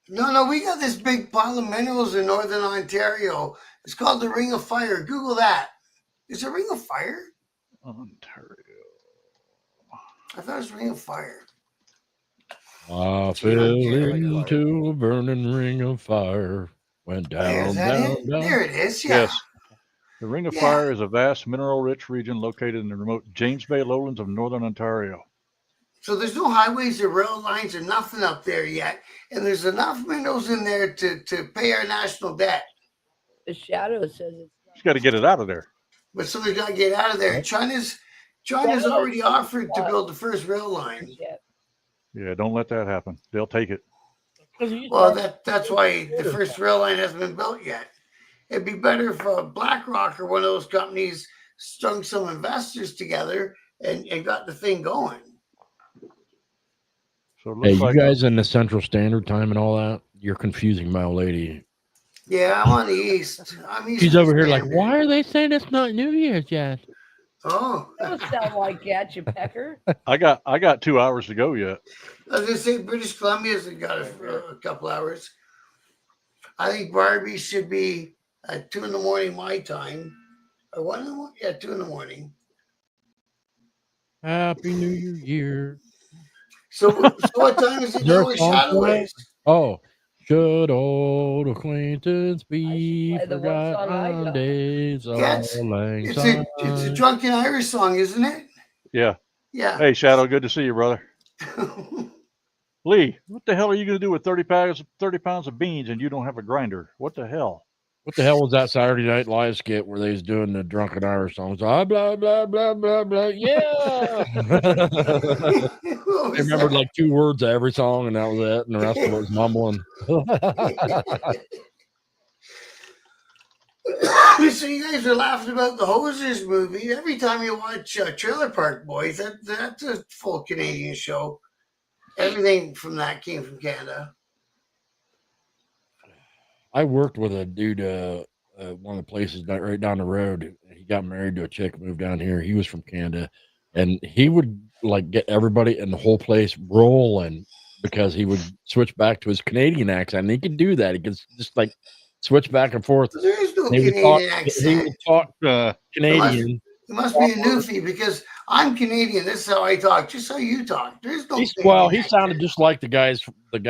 No, we got this big pile of minerals in northern Ontario. It's called the Ring of Fire. Google that. Is it Ring of Fire? Ontario. I thought it was Ring of Fire. I fell into a burning ring of fire. Went down, Is that down, it? down. There it is. Yeah. Yes. The Ring of Yeah. Fire is a vast mineral-rich region located in the remote James Bay lowlands of northern Ontario. So there's no highways or rail lines or nothing up there yet. And there's enough minerals in there to pay our national debt. The shadow says it's Just got to get it out of there. But somebody's got to get out of there. China's already offered to build the first rail line. Yeah, don't let that happen. They'll take it. Well, that's why the first rail line hasn't been built yet. It'd be better if BlackRock or one of those companies strung some investors together and got the thing going. So it Hey, looks you like guys in the Central Standard Time and all that, you're confusing my old lady. Yeah, I'm on the east. I'm east. She's over here like, Standard. why are they saying it's not New Year's yet? Oh, don't sound like that, you pecker. I got 2 hours to go yet. I was gonna say British Columbia's got a couple hours. I think Barbie should be at 2 a.m. my time, or 1 a.m. Yeah, 2 a.m. Happy New Year. So what time is it Is there now a with song Shadow for that? is? Oh, should old acquaintance be play the one song I forgotten got. days of Yeah, lang it's a syne? drunken Irish song, isn't it? Yeah. Yeah. Hey, Shadow, good to see you, brother. Lee, what the hell are you going to do with 30 pounds of beans and you don't have a grinder? What the hell? What the hell was that Saturday Night Live skit where they was doing the drunken Irish songs? Ah, blah, blah, blah, blah, blah. Yeah. I remembered like 2 words of every song, and that was it. And the rest of it was mumbling. So you guys are laughing about the Hosers movie. Every time you watch Trailer Park Boys, that's a full Canadian show. Everything from that came from Canada. I worked with a dude, one of the places right down the road. He got married to a chick, moved down here. He was from Canada, and he would like get everybody in the whole place rolling because he would switch back to his Canadian accent. And he could do that. He could just like switch back and forth. There is no He would Canadian talk, accent. he would talk Canadian. It must be a newfie because I'm Canadian. This is how I talk, just how you talk. There's no. Well, he sounded just like the guys from like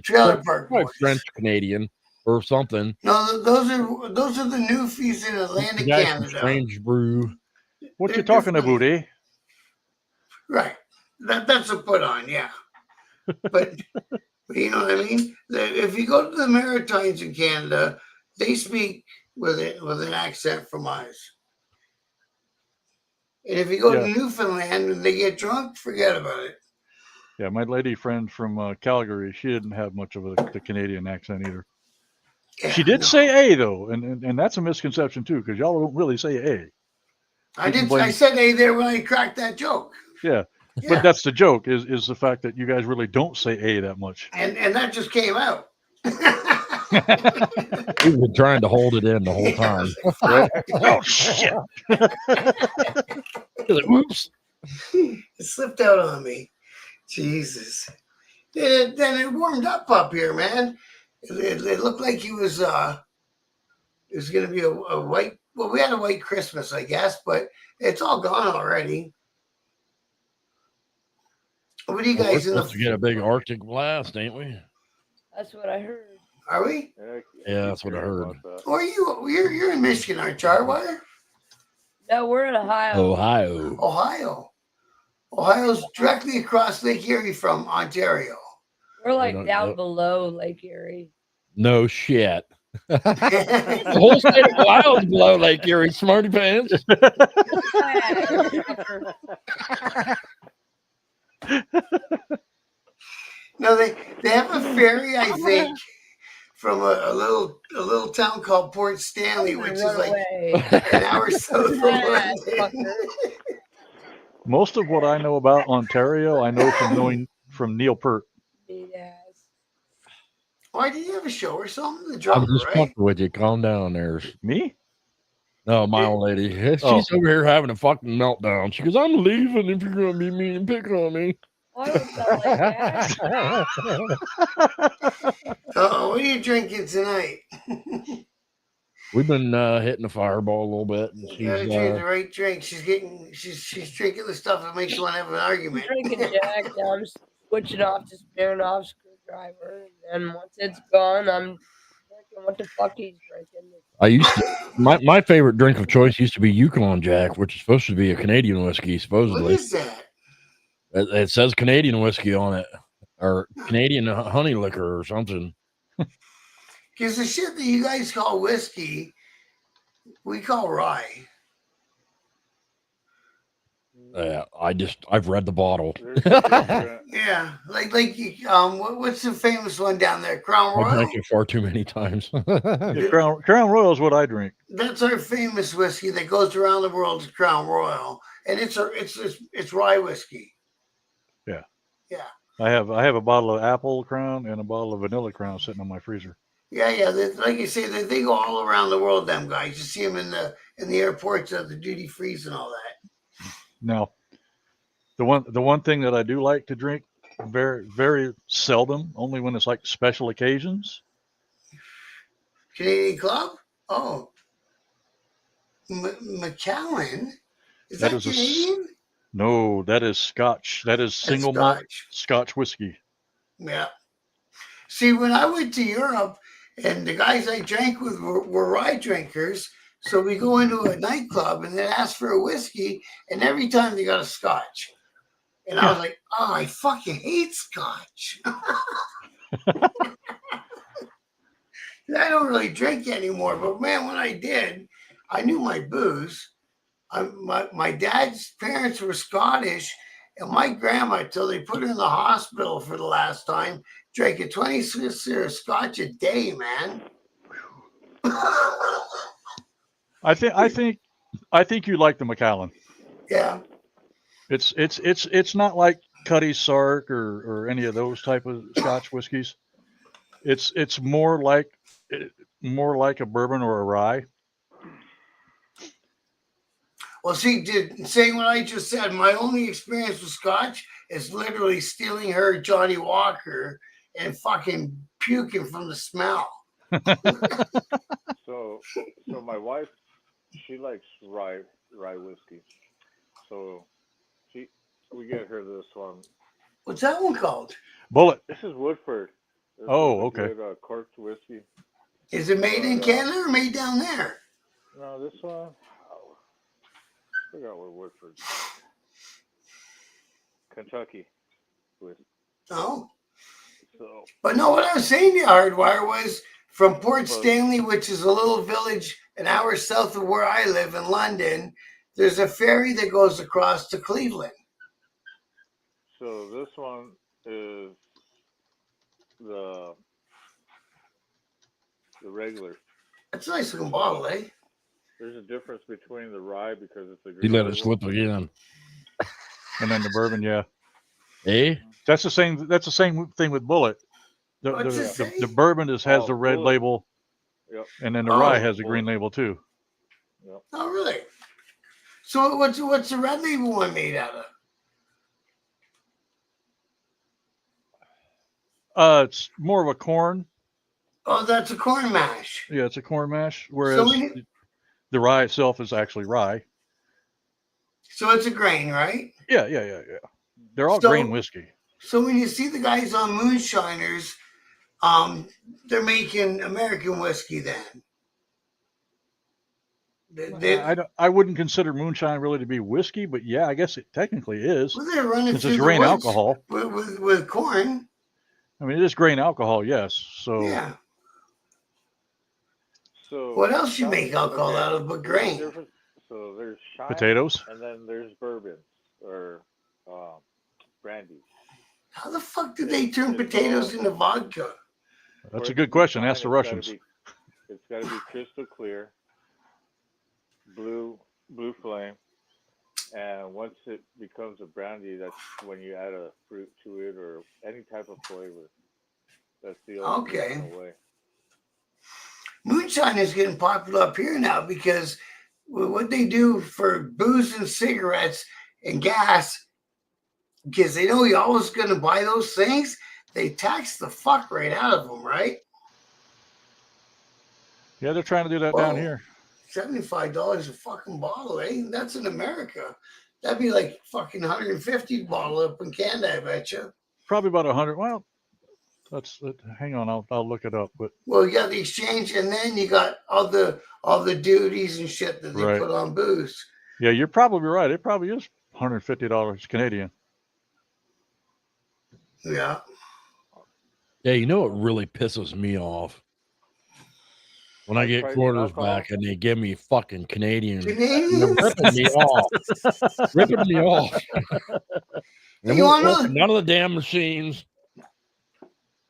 Trailer Park probably Boys. French Canadian or something. No, those are the newfies in The Atlantic guys from Canada. Strange Brew. What They're you talking about, eh? Right. That's a put on, yeah. But you know what I mean? If you go to the Maritimes in Canada, they speak with an accent from us. And if you go to Newfoundland and they get drunk, forget about it. Yeah, my lady friend from Calgary, she didn't have much of the Canadian accent either. Yeah, She did say A though, and that's a misconception too, because y'all don't really say A. I said A there when I cracked that joke. Yeah. But that's the joke is the fact that you guys really don't say A that much. And that just came out. He was trying to hold it in the whole time. Right? Oh shit! Like, whoops! It slipped out on me. Jesus. Then it warmed up here, man. It looked like it was going to be a white. Well, we had a white Christmas, I guess, but it's all gone already. What do you guys We're supposed to get a big Arctic blast, ain't we? That's what I heard. Are we? Yeah, that's what I heard. Or you're in Michigan, aren't you, Hardwire? No, we're in Ohio. Ohio. Ohio's directly across Lake Erie from Ontario. We're like don't down know. below Lake Erie. No shit. The whole state of Ohio is below Lake Erie, smarty pants. No, they have a ferry, I think, from a little town called Port Stanley, which is like an hour south from London. Most of what I know about Ontario, I know from knowing from Neil Peart. Why did you have a show or something? The I'm drummer, just right? fucking with you. Calm down there. Me? No, my old lady. She's over here having a fucking meltdown. She goes, I'm leaving if you're going to be mean and pick on me. Why would that like that? What are you drinking tonight? We've been hitting the fireball a little bit. And You gotta drink the right drink. She's drinking the stuff that makes you want to have an argument. Drinking Jack, now I'm switching off to Smirnoff screwdriver, and once it's gone, I'm drinking what the fuck he's drinking. I used to, my favorite drink of choice used to be Yukon Jack, which is supposed to be a Canadian whiskey, supposedly. What is that? It says Canadian whiskey on it, or Canadian honey liquor or something. Because the shit that you guys call whiskey, we call rye. I've read the bottle. Yeah, like what's the famous one down there? Crown I Royal. drank it far too many times. Yeah, Crown Royal is what I drink. That's our famous whiskey that goes around the world. Is Crown Royal, and it's rye whiskey. Yeah. Yeah. I have a bottle of apple Crown and a bottle of vanilla Crown sitting on my freezer. Yeah. Like you say, they go all around the world. Them guys, you see them in the airports at the duty frees and all that. Now, the one thing that I do like to drink very, very seldom, only when it's like special occasions. Canadian Club? Oh. Macallan? Is that Canadian? No, that is Scotch. That is single malt Scotch whiskey. Yeah. See, when I went to Europe, and the guys I drank with were rye drinkers, so we go into a nightclub and they ask for a whiskey, and every time they got a Scotch. And I was like, oh, I fucking hate Scotch. I don't really drink anymore, but man, when I did, I knew my booze. My dad's parents were Scottish, and my grandma, till they put her in the hospital for the last time, drank a 26 of Scotch a day, man. I think you like the Macallan. Yeah. It's not like Cuddy's Sark or any of those type of Scotch whiskeys. It's more like a bourbon or a rye. Well, see, saying what I just said, my only experience with Scotch is literally stealing her Johnny Walker and fucking puking from the smell. So my wife, she likes rye whiskey. So we get her this one. What's that one called? Bullet. This is Woodford. This Oh, is a okay. Good, corked whiskey. Is it made in Canada or made down there? No, this one. I forgot where Woodford. Kentucky. Oh. So. But no, what I was saying to you, Hardwire, was from Port Stanley, which is a little village an hour south of where I live in London, there's a ferry that goes across to Cleveland. So this one is the regular. That's a nice looking bottle, eh? There's a difference between the rye because it's a You let it slip again. And then the bourbon, yeah. Eh? That's the same thing with Bullet. The bourbon has the red Bullet. label, Yep. and then the rye has the green label too. Yep. Oh, really? So what's the red label one made out of? It's more of a corn. Oh, that's a corn mash. Yeah, it's a corn mash, whereas the rye itself is actually rye. So it's a grain, right? Yeah. They're all grain whiskey. So when you see the guys on moonshiners, they're making American whiskey then. I wouldn't consider moonshine really to be whiskey, but yeah, I guess it technically is. Well, they're running since through it's the grain woods alcohol. with corn. I mean, it is grain alcohol, yes. So Yeah. So What else you tell make me, alcohol okay, out of but there's a grain? difference. So there's shine, potatoes. and then there's bourbon or brandy. How the fuck did they turn It's potatoes all- into vodka? That's For a it good to be question. fine, Ask the it's gotta Russians. It's got to be crystal clear, blue flame, and once it becomes a brandy, that's when you add a fruit to it or any type of flavor. That's the only Okay. way. Moonshine is getting popular up here now because what they do for booze and cigarettes and gas, because they know you're always going to buy those things, they tax the fuck right out of them, right? Yeah, they're trying to do that down Whoa. here. $75 a fucking bottle, eh? That's in America. That'd be like fucking $150 bottle up in Canada, I bet you. Probably about 100. Well, hang on. I'll look it up. But Well, you got the exchange, and then you got all the duties and shit that they Right. put on booze. yeah, you're probably right. It probably is $150 Canadian. Yeah. Yeah, you know what really pisses me off? When I High get price quarters alcohol? back and they give me fucking Canadian. They're Canadians? ripping me off. Ripping me off. They You won't wanna work know- none of the damn machines.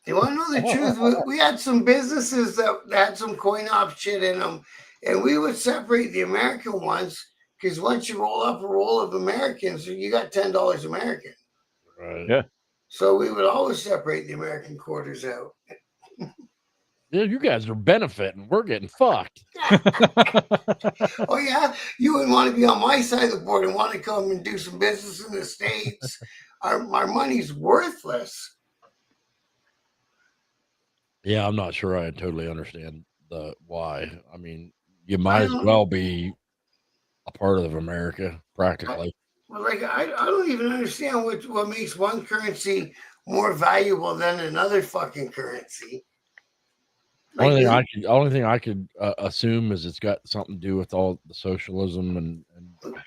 You want to know the truth? We had some businesses that had some coin op shit in them, and we would separate the American ones because once you roll up a roll of Americans, you got $10 American. Right. Yeah. So we would always separate the American quarters out. Yeah, you guys are benefiting. We're getting fucked. Oh yeah, you wouldn't want to be on my side of the board and want to come and do some business in the States. Our money's worthless. Yeah, I'm not sure I totally understand the why. I mean, you might as don't- well be a part of America, practically. Well, like I don't even understand what makes one currency more valuable than another fucking currency. Like, Only thing I could assume is it's got something to do with all the socialism and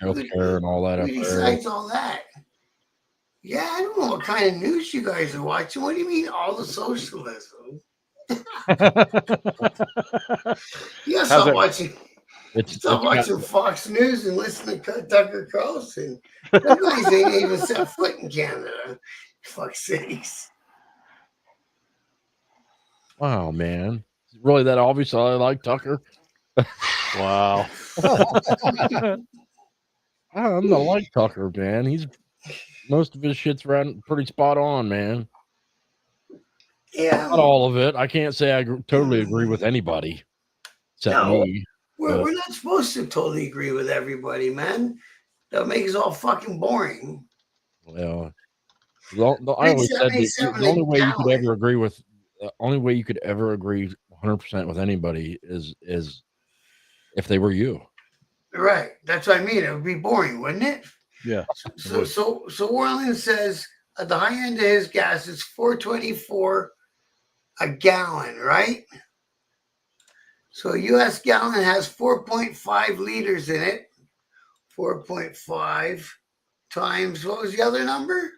healthcare and all that who up there. decides all that? Yeah, I don't know what kind of news you guys are watching. What do you mean all the socialism? You gotta stop watching. Stop watching Fox News and listen to Tucker Carlson. Those guys ain't even set foot in Canada. Fuck's sakes. Wow, man. Really that obvious I like Tucker? Wow. I'm not like Tucker, man. He's most of his shit's around pretty spot on, man. Yeah. Not all of it. I can't say I totally agree with anybody except No. me. We're not supposed to totally agree with everybody, man. That makes us all fucking boring. Well, I always said the only way you could ever agree with, the only way you could ever agree 100% with anybody is if they were you. Right. That's what I mean. It would be boring, wouldn't it? Yeah. So Orleans says at the high end of his gas is $4.24 a gallon, right? So a U.S. gallon has 4.5 liters in it. 4.5 times, what was the other number?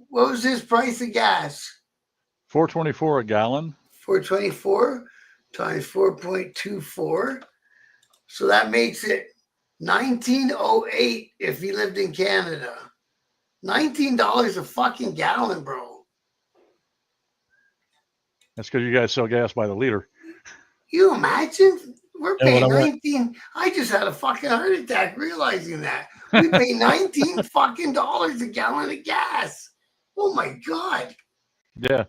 What was his price of gas? $4.24 a gallon. 424 times 4.24. So that makes it 1908 if he lived in Canada. $19 a fucking gallon, bro. That's because you guys sell gas by the liter. You imagine? We're Yeah, paying when I 19. I just had a fucking heart attack realizing that. We pay 19 fucking dollars a gallon of gas. Oh my God. Yeah.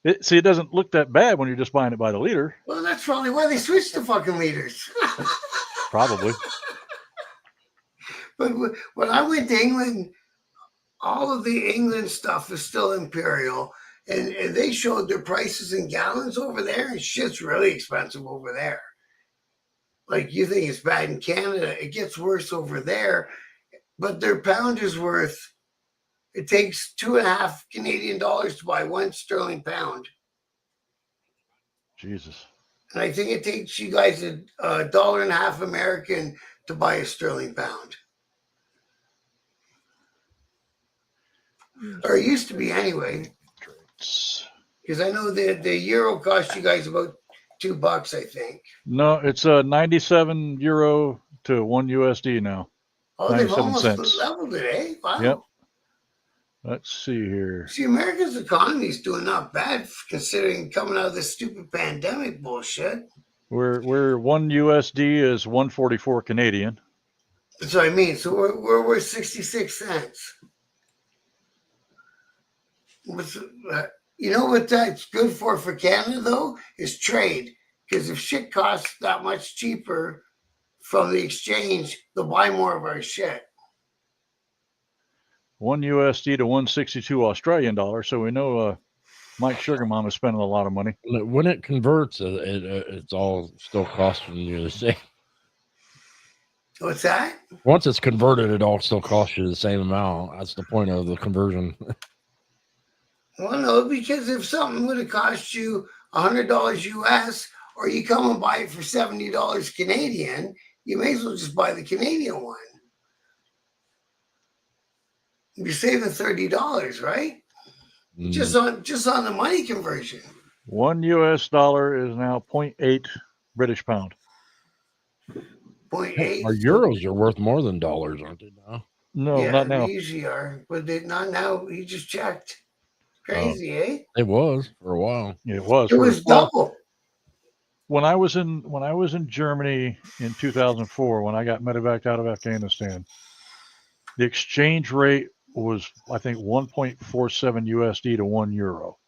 It doesn't look that bad when you're just buying it by the liter. Well, that's probably why they switched to fucking liters. Probably. But when I went to England, all of the England stuff is still imperial. And they showed their prices in gallons over there, and shit's really expensive over there. Like, you think it's bad in Canada, it gets worse over there. But their pound is worth, it takes 2.5 Canadian dollars to buy 1 sterling pound. Jesus. And I think it takes you guys $1.50 American to buy a sterling pound. Or it used to be anyway. Because I know the euro cost you guys about $2, I think. No, it's 97 euro to 1 USD now. Oh, they've 97 almost cents. leveled it, eh? Wow. Yep. Let's see here. See, America's economy is doing not bad considering coming out of this stupid pandemic bullshit. We're 1 USD is 144 Canadian. That's what I mean. So we're worth 66 cents. You know what that's good for Canada, though? Is trade. Because if shit costs that much cheaper from the exchange, they'll buy more of our shit. 1 USD to 162 Australian dollars. So we know Mike Sugarmom is spending a lot of money. When it converts, it's all still costing you the same. What's that? Once it's converted, it all still costs you the same amount. That's the point of the conversion. Well, no, because if something would have cost you $100 US, or you come and buy it for $70 Canadian, you may as well just buy the Canadian one. You're saving $30, right? Just on the money conversion. 1 US dollar is now 0.8 British pound. 0.8. Our euros are worth more than dollars, aren't they now? No, yeah, not now. They usually are, but they not now. He just checked. Crazy, eh? It was for a while. It was. It was double. When I was in Germany in 2004, when I got medevaced out of Afghanistan, the exchange rate was, I think, 1.47 USD to 1 euro.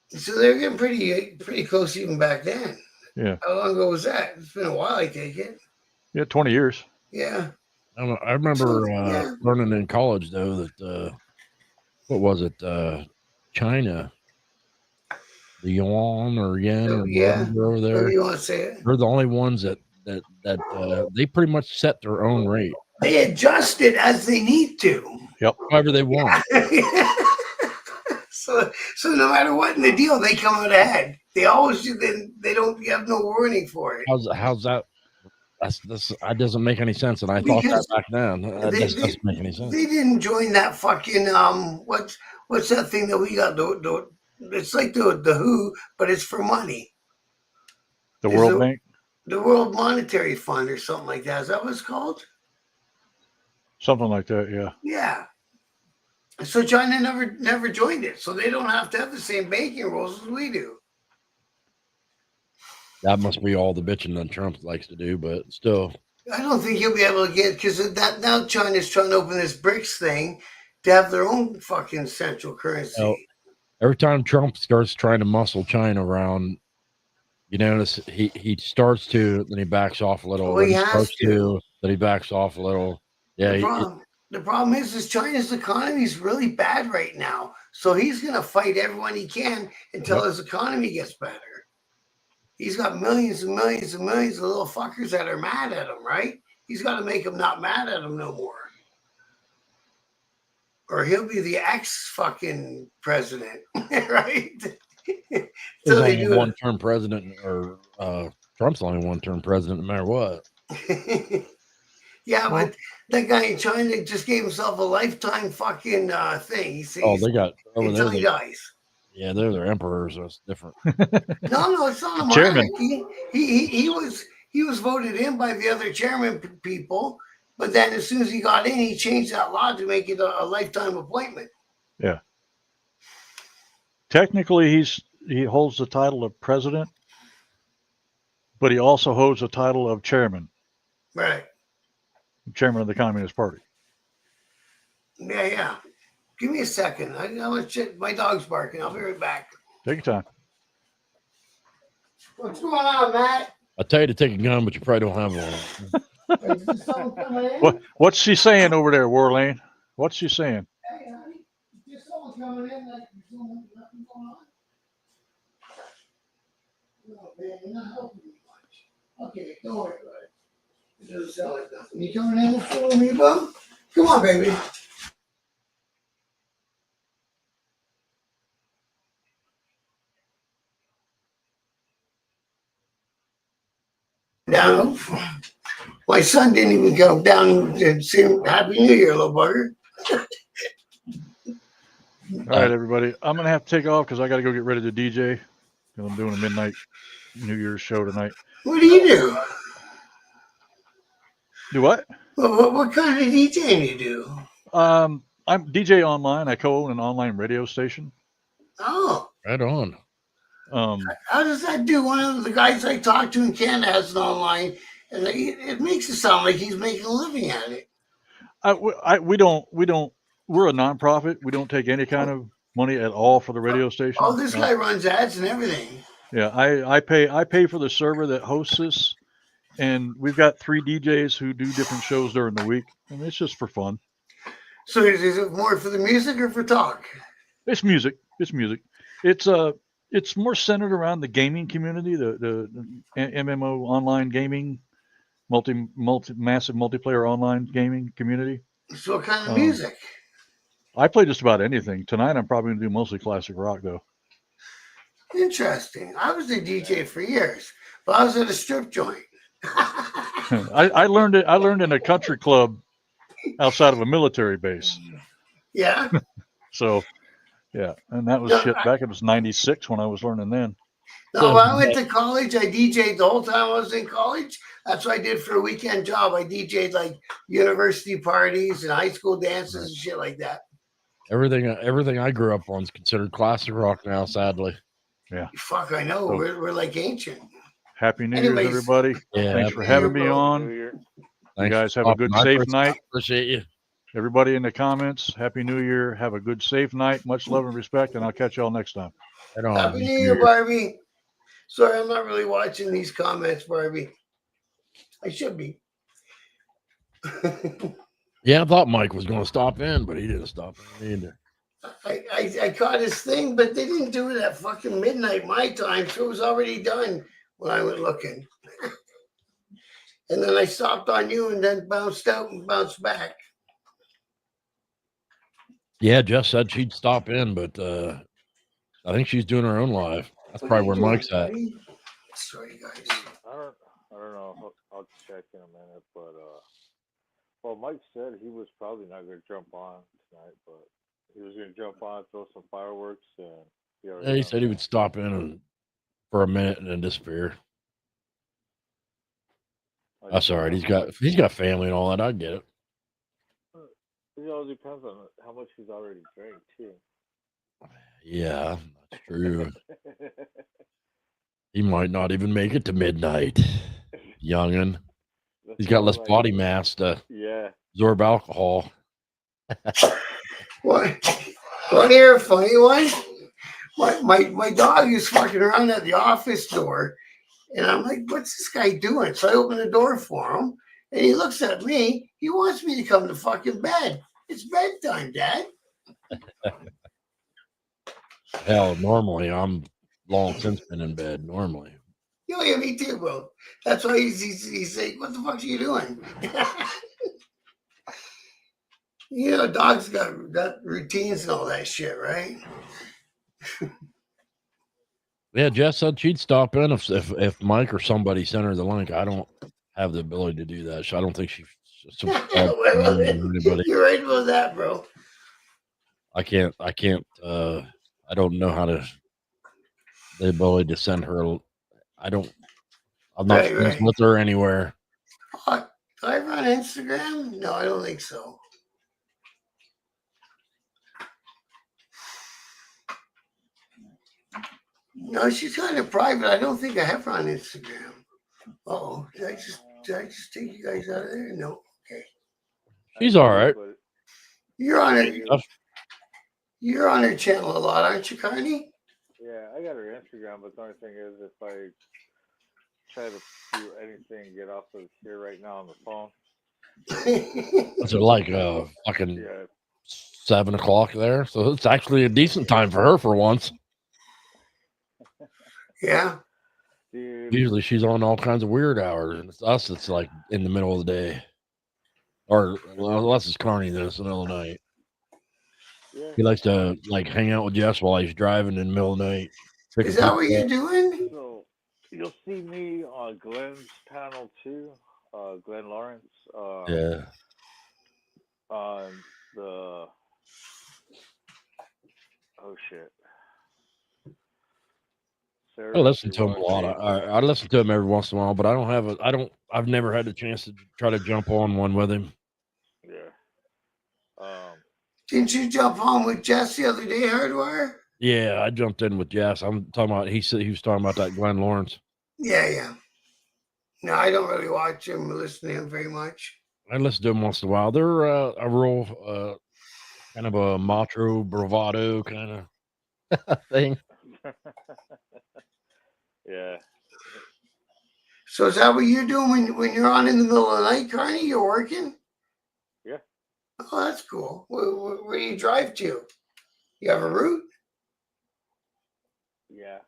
So they're getting pretty close even back then. Yeah. How long ago was that? It's been a while, I take it. Yeah, 20 years. Yeah. I remember learning in college, though, that what was it? China, the yuan or yen or whatever over there. You want to say it? They're the only ones that they pretty much set their own rate. They adjust it as they need to. Yep. However they want. So no matter what in the deal, they come out ahead. They always do. They don't have no warning for it. How's that? That doesn't make any sense, and I thought that back then. That just doesn't make any sense. They didn't join that fucking what's that thing that we got? It's like the WHO, but it's for money. The World Bank, the World Monetary Fund, or something like that. Is that what it's called? Something like that, yeah. Yeah. So China never joined it, so they don't have to have the same banking rules as we do. That must be all the bitching that Trump likes to do, but still. I don't think he'll be able to get, because that now China's trying to open this BRICS thing to have their own fucking central currency. Every time Trump starts trying to muscle China around, you notice he starts to, then he backs off a little. Well, he has to. Then he backs off a little. Yeah. The problem is China's economy is really bad right now. So he's going to fight everyone he can until his economy gets better. He's got millions and millions and millions of little fuckers that are mad at him, right? He's got to make them not mad at him no more. Or he'll be the ex-fucking president, right? So he's only one-term president, or Trump's only one-term president no matter what. Yeah, but that guy in China just gave himself a lifetime fucking thing. They got over until there. He dies. Yeah, they're their emperors. So it's different. No, it's not a monarchy. He was voted in by the other chairman people, but then as soon as he got in, he changed that law to make it a lifetime appointment. Yeah. Technically, he holds the title of president, but he also holds the title of chairman. Right. Chairman of the Communist Party. Yeah. Give me a second. I want to check. My dog's barking. I'll be right back. Take your time. What's going on, Matt? I tell you to take a gun, but you probably don't have one. Is this someone coming in? What's she saying over there, Warlane? What's she saying? Hey, honey, is there someone coming in? Like, nothing going on? No, man, you're not helping me much. Okay, don't worry about it. It doesn't sound like nothing. You coming in and fooling me, bum? Come on, baby. down. My son didn't even come down and say Happy New Year, little bugger. All right, everybody. I'm gonna have to take off because I got to go get ready to DJ. I'm doing a midnight New Year's show tonight. What do you do? Do what? What kind of DJing do you do? I'm DJ online. I co-own an online radio station. Oh, Right on. how does that do? One of the guys I talked to in Canada has an online, and it makes it sound like he's making a living at it. We don't. We're a nonprofit. We don't take any kind of money at all for the radio station. Oh, this guy runs ads and everything. Yeah, I pay for the server that hosts this, and we've got 3 DJs who do different shows during the week, and it's just for fun. So is it more for the music or for talk? It's music. It's music. It's more centered around the gaming community, the MMO online gaming, massive multiplayer online gaming community. So what kind of music? I play just about anything. Tonight I'm probably gonna do mostly classic rock though. Interesting. I was a DJ for years, but I was at a strip joint. I learned it. I learned in a country club outside of a military base. Yeah. So, yeah, and that was shit back. It was '96 when I was learning then. No, when I went to college, I DJ'd the whole time I was in college. That's what I did for a weekend job. I DJ'd like university parties and high school dances and shit like that. Everything I grew up on is considered classic rock now, sadly. Yeah. Fuck, I know. So, we're like ancient. Happy New Anyways, Year's, everybody. Yeah, Thanks for having me on. You guys have a good, safe night. Appreciate you. Everybody in the comments, Happy New Year. Have a good, safe night. Much love and respect, and I'll catch y'all next time. Happy New Year, Barbie. Sorry, I'm not really watching these comments, Barbie. I should be. Yeah, I thought Mike was going to stop in, but he didn't stop in either. I caught his thing, but they didn't do it at fucking midnight my time, so it was already done when I went looking. And then I stopped on you and then bounced out and bounced back. Yeah, Jess said she'd stop in, but I think she's doing her own live. That's probably where Mike's at. Sorry, guys. I don't know. I'll check in a minute, but well, Mike said he was probably not going to jump on tonight, but he was going to jump on, throw some fireworks, and He said he would stop in for a minute and then disappear. That's all right. He's got family and all that. I get it. It all depends on how much he's already drank too. Yeah, that's true. He might not even make it to midnight. Youngin. He's got less body mass to absorb alcohol. What? Want to hear a funny one? My dog is fucking around at the office door, and I'm like, what's this guy doing? So I open the door for him, and he looks at me. He wants me to come to fucking bed. It's bedtime, Dad. Hell, normally I'm long since been in bed. Normally. Yeah, me too, bro. That's why he's like, what the fuck are you doing? You know, dogs got routines and all that shit, right? Yeah, Jess said she'd stop in if Mike or somebody sent her the link. I don't have the ability to do that. So I don't think she's anybody. You're right about that, bro. I can't. I don't know how to the ability to send her. I'm not friends with her anywhere. Do I run Instagram? No, I don't think so. No, she's kind of private. I don't think I have her on Instagram. Oh, did I just take you guys out of there? No. Okay. She's all right. You're on it. You're on her channel a lot, aren't you, Carney? Yeah, I got her Instagram, but the only thing is if I try to do anything, get off of here right now on the phone. Is it like fucking 7 o'clock there? So it's actually a decent time for her for once. Yeah. Dude. Usually she's on all kinds of weird hours, and it's us. It's like in the middle of the day, or unless it's Carney, then it's the middle of the night. Yeah. He likes to like hang out with Jess while he's driving in the middle of the night. Is that what you're doing? So, you'll see me on Glenn's panel too. Glenn Lawrence. Yeah. On the shit. I listen to him a lot. I listen to him every once in a while, but I've never had the chance to try to jump on one with him. Yeah. Didn't you jump on with Jess the other day, Hardwire? Yeah, I jumped in with Jess. I'm talking about. He said he was talking about that Glenn Lawrence. Yeah. No, I don't really watch him or listen to him very much. I listen to him once in a while. They're a real kind of a macho bravado kind of thing. Yeah. So is that what you're doing when you're on in the middle of the night, Carney? You're working? Yeah. Oh, that's cool. Where do you drive to? You have a route? Yeah.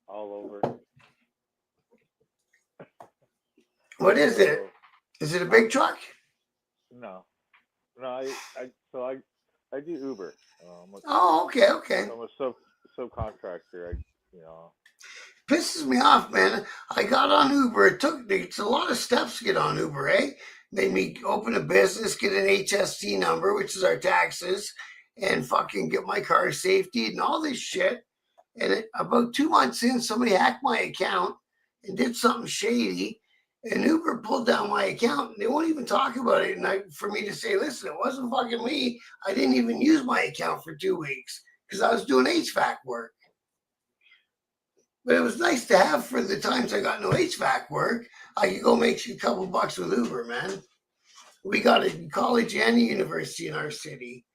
All over. What is it? Is it a big truck? No. I do Uber. Okay. I'm a subcontractor. Pisses me off, man. I got on Uber. It's a lot of steps to get on Uber, eh? Made me open a business, get an HST number, which is our taxes, and fucking get my car safety and all this shit. And about 2 months in, somebody hacked my account and did something shady. And Uber pulled down my account. And they won't even talk about it. And for me to say, listen, it wasn't fucking me. I didn't even use my account for 2 weeks because I was doing HVAC work. But it was nice to have for the times I got no HVAC work. I could go make a couple bucks with Uber, man. We got a college and a university in our city.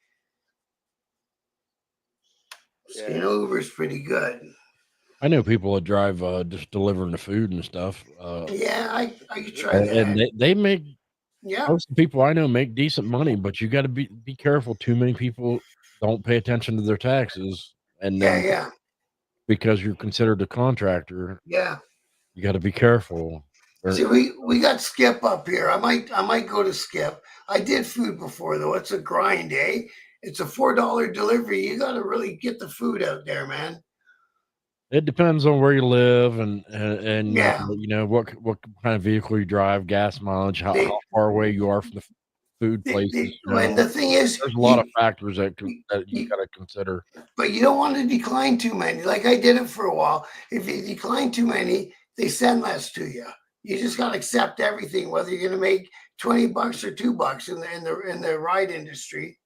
So, Uber's pretty good. I know people that drive just delivering the food and stuff. Yeah, I could try that. And they make, most of the people I know make decent money, but you got to be careful. Too many people don't pay attention to their taxes. And then because you're considered a contractor, you got to be careful. See, we got Skip up here. I might go to Skip. I did food before though. It's a grind, eh? It's a $4 delivery. You got to really get the food out there, man. It depends on where you live and what kind of vehicle you drive, gas mileage, how far away you are from the food places. And the thing is, there's a lot of factors that you got to consider. But you don't want to decline too many. Like I did it for a while. If you decline too many, they send less to you. You just got to accept everything, whether you're going to make $20 or $2 in the ride industry.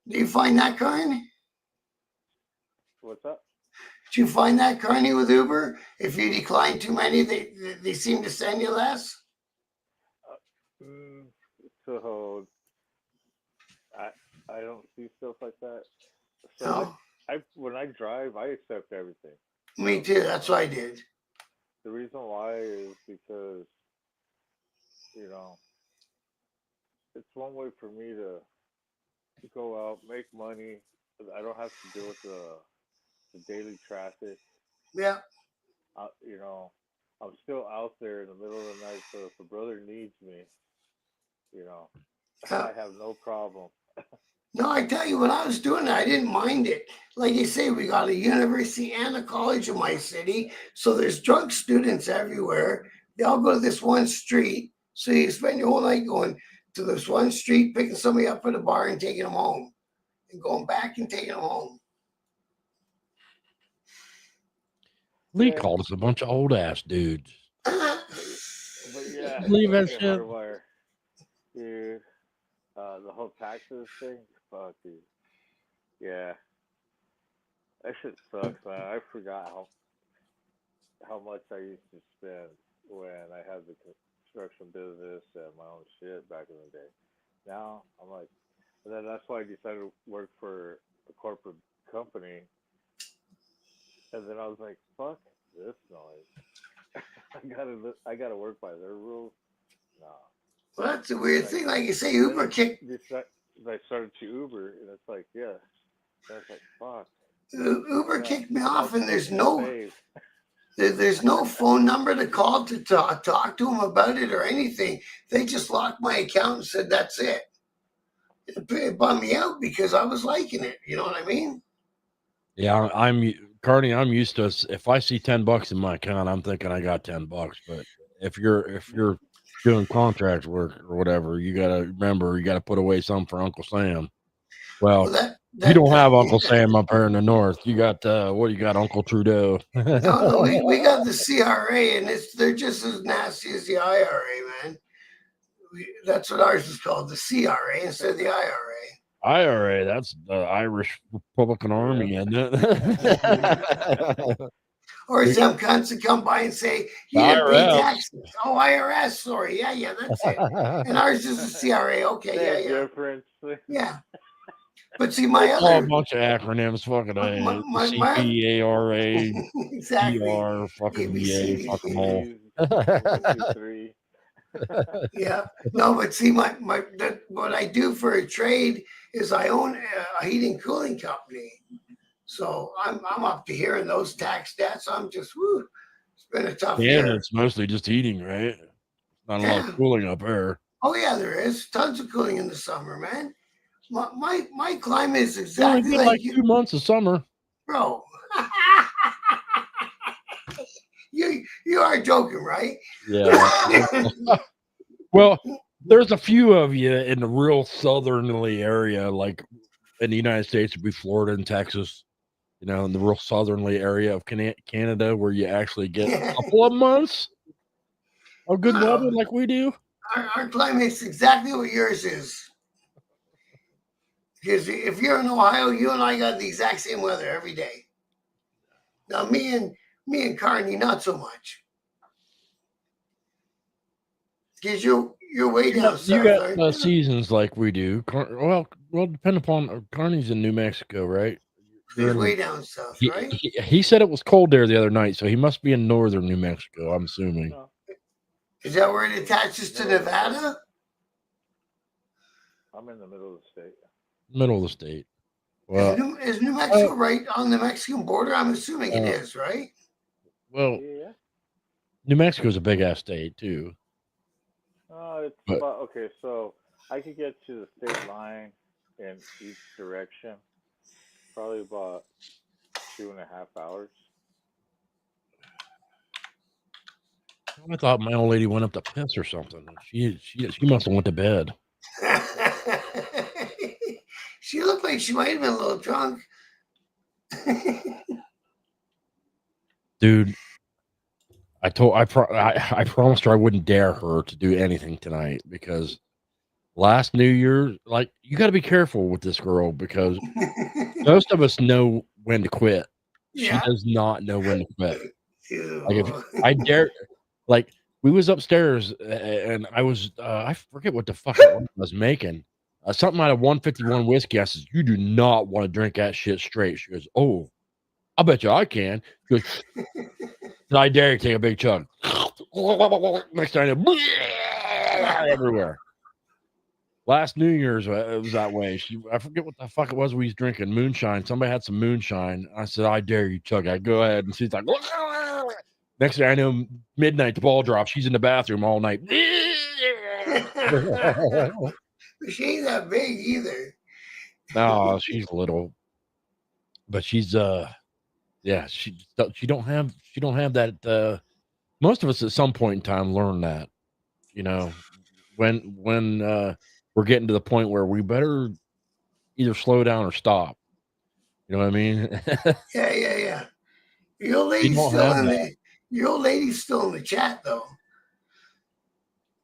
Do you find that, Carney? What's up? Do you find that, Carney, with Uber? If you decline too many, they seem to send you less? So I don't see stuff like that. So No. when I drive, I accept everything. Me too. That's what I did. The reason why is because, it's one way for me to go out, make money. I don't have to deal with the daily traffic. Yeah. I'm still out there in the middle of the night, so if a brother needs me, I have no problem. No, I tell you, when I was doing it, I didn't mind it. Like you say, we got a university and a college in my city, so there's drunk students everywhere. They all go to this one street, so you spend your whole night going to this one street, picking somebody up at a bar and taking them home, and going back and taking them home. Lee called us a bunch of old ass dudes. But yeah, Leave that shit. Hardwire, dude. The whole taxes thing, fuck, dude. Yeah, that shit sucks, man. I forgot how much I used to spend when I had the construction business and my own shit back in the day. Now I'm like, and then that's why I decided to work for a corporate company. And then I was like, fuck this noise. I gotta work by their rules. Nah. Well, that's a weird thing. Like you say, Uber kicked. I started to Uber, and it's like, yeah. And it's like, fuck. Uber kicked me off, and there's no phone number to call to talk to them about it or anything. They just locked my account and said that's it. It bummed me out because I was liking it. You know what I mean? Yeah, I'm Carney, I'm used to. If I see $10 in my account, I'm thinking I got $10. But if you're doing contract work or whatever, you gotta remember you gotta put away some for Uncle Sam. Well, you don't have Uncle Sam up here in the north. You got what? You got Uncle Trudeau. No, we got the CRA, and they're just as nasty as the IRA, man. That's what ours is called, the CRA instead of the IRA. IRA, that's the Irish Republican Army, isn't it? Or some cunts that come by and say, you didn't pay taxes. Oh, IRS, sorry. Yeah, that's it. And ours is the CRA. Okay, yeah. Yeah. But see, my it's other... all a bunch of acronyms, fucking CPARA, exactly. PR, fucking VA, fucking all. 1, 2, 3. Yeah. No, but see, what I do for a trade is I own a heating and cooling company. So I'm up to here in those tax stats. I'm just, woo, it's been a tough year. It's mostly just heating, right? Not a lot of cooling up there. Oh yeah, there is tons of cooling in the summer, man. My climate is exactly like 2 months of summer, bro. You are joking, right? Yeah. Well, there's a few of you in the real southerly area, like in the United States, would be Florida and Texas. You know, in the real southerly area of Canada, where you actually get a couple of months of good weather, like we do. Our climate's exactly what yours is. Because if you're in Ohio, you and I got the exact same weather every day. Now, me and Carney, not so much. Because you're way down south. You got seasons like we do. Well, depending upon Carney's in New Mexico, right? He's way down south, right? He said it was cold there the other night, so he must be in northern New Mexico, I'm assuming. Is that where it attaches to Nevada? I'm in the middle of the state. Middle of the state. Well, is New Mexico right on the Mexican border? I'm assuming it is, right? Well, yeah. New Mexico's a big ass state too. Okay, so I could get to the state line in each direction, probably about 2.5 hours. I thought my old lady went up to piss or something. She must have went to bed. She looked like she might have been a little drunk. Dude, I promised her I wouldn't dare her to do anything tonight, because last New Year, like, you got to be careful with this girl, because most of us know when to quit. Yeah. She does not know when to quit. Like, if I dare, like, we was upstairs and I was I forget what the fuck I was making. Something out of 151 whiskey. I says, you do not want to drink that shit straight. She goes, oh, I bet you I can. She goes, I dare you to take a big chug. Next time, everywhere. Last New Year's, it was that way. I forget what the fuck it was we was drinking. Moonshine. Somebody had some moonshine. I said, I dare you, chug. I go ahead. And she's like, next thing I know, midnight, the ball drops. She's in the bathroom all night. She ain't that big either. No, she's little, but she's yeah, she don't have that. Most of us at some point in time learn that, you know, when we're getting to the point where we better either slow down or stop. You know what I mean? Yeah. Your old lady's still in the chat though.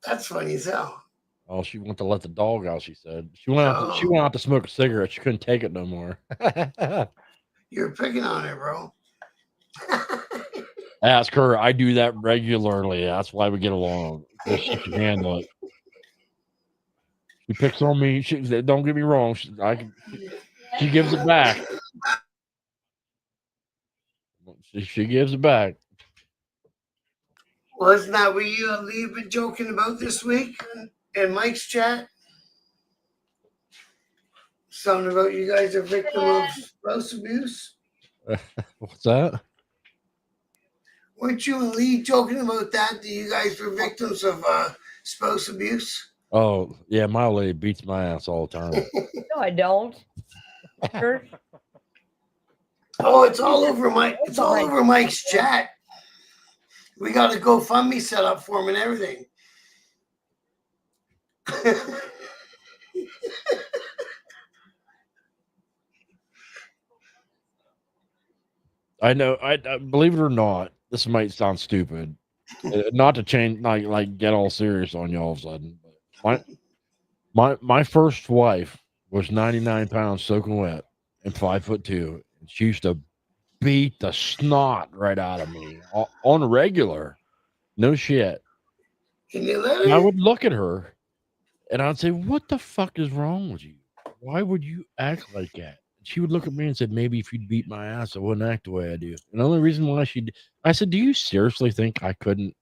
That's funny as hell. Oh, she wanted to let the dog out. She said she went out to smoke a cigarette. She couldn't take it no more. You're picking on her, bro. Ask her. I do that regularly. That's why we get along. She can handle it. She picks on me. Don't get me wrong. She gives it back. She gives it back. Wasn't that what you've been joking about this week in Mike's chat? Something about you guys are victim of spouse abuse? What's that? Weren't you and Lee joking about that you guys were victims of spouse abuse? Oh, yeah, my lady beats my ass all the time. No, I don't. Sure. Oh, it's all over Mike's chat. We got a GoFundMe set up for him and everything. I know. I believe it or not, this might sound stupid. Not to change, like get all serious on you all of a sudden. But my first wife was 99 pounds soaking wet and 5'2", and she used to beat the snot right out of me on a regular. No shit. Can you let And I her? would look at her and I'd say, "What the fuck is wrong with you? Why would you act like that?" She would look at me and said, "Maybe if you'd beat my ass, I wouldn't act the way I do." And the only reason why I said, "Do you seriously think I couldn't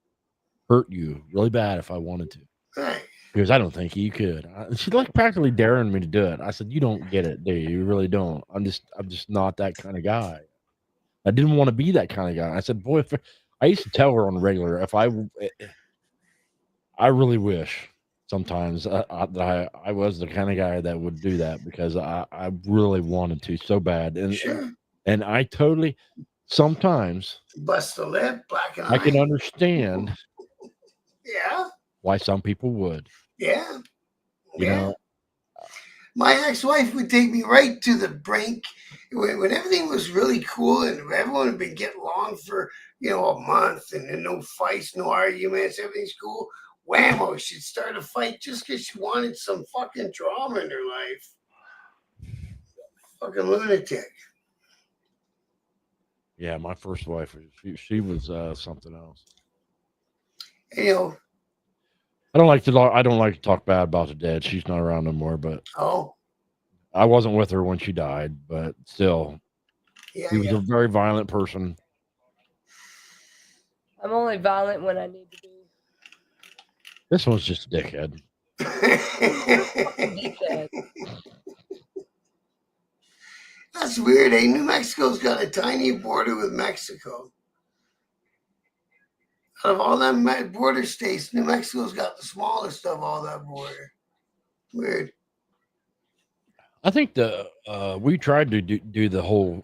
hurt you really bad if I wanted to?" Right. Because I don't think you could. She's like practically daring me to do it. I said, "You don't get it, do you? You really don't. I'm just not that kind of guy. I didn't want to be that kind of guy." I said, "Boy, if I used to tell her on the regular, if I really wish sometimes that I was the kind of guy that would do that because I really wanted to so bad, Sure. and I totally sometimes Bust the lip, black and I can eye. understand Yeah. why some people would, Yeah. you know." My ex-wife would take me right to the brink when everything was really cool and everyone had been getting along for a month and no fights, no arguments, everything's cool. Whammo, she'd start a fight just because she wanted some fucking drama in her life. Fucking lunatic. Yeah, my first wife, she was something else. I don't like to talk bad about the dead. She's not around no more, but I wasn't with her when she died, but still, she was a very violent person. I'm only violent when I need to be. This one's just a dickhead. Dickhead. That's weird, eh? New Mexico's got a tiny border with Mexico. Out of all them border states, New Mexico's got the smallest of all that border. Weird. I think we tried to do the whole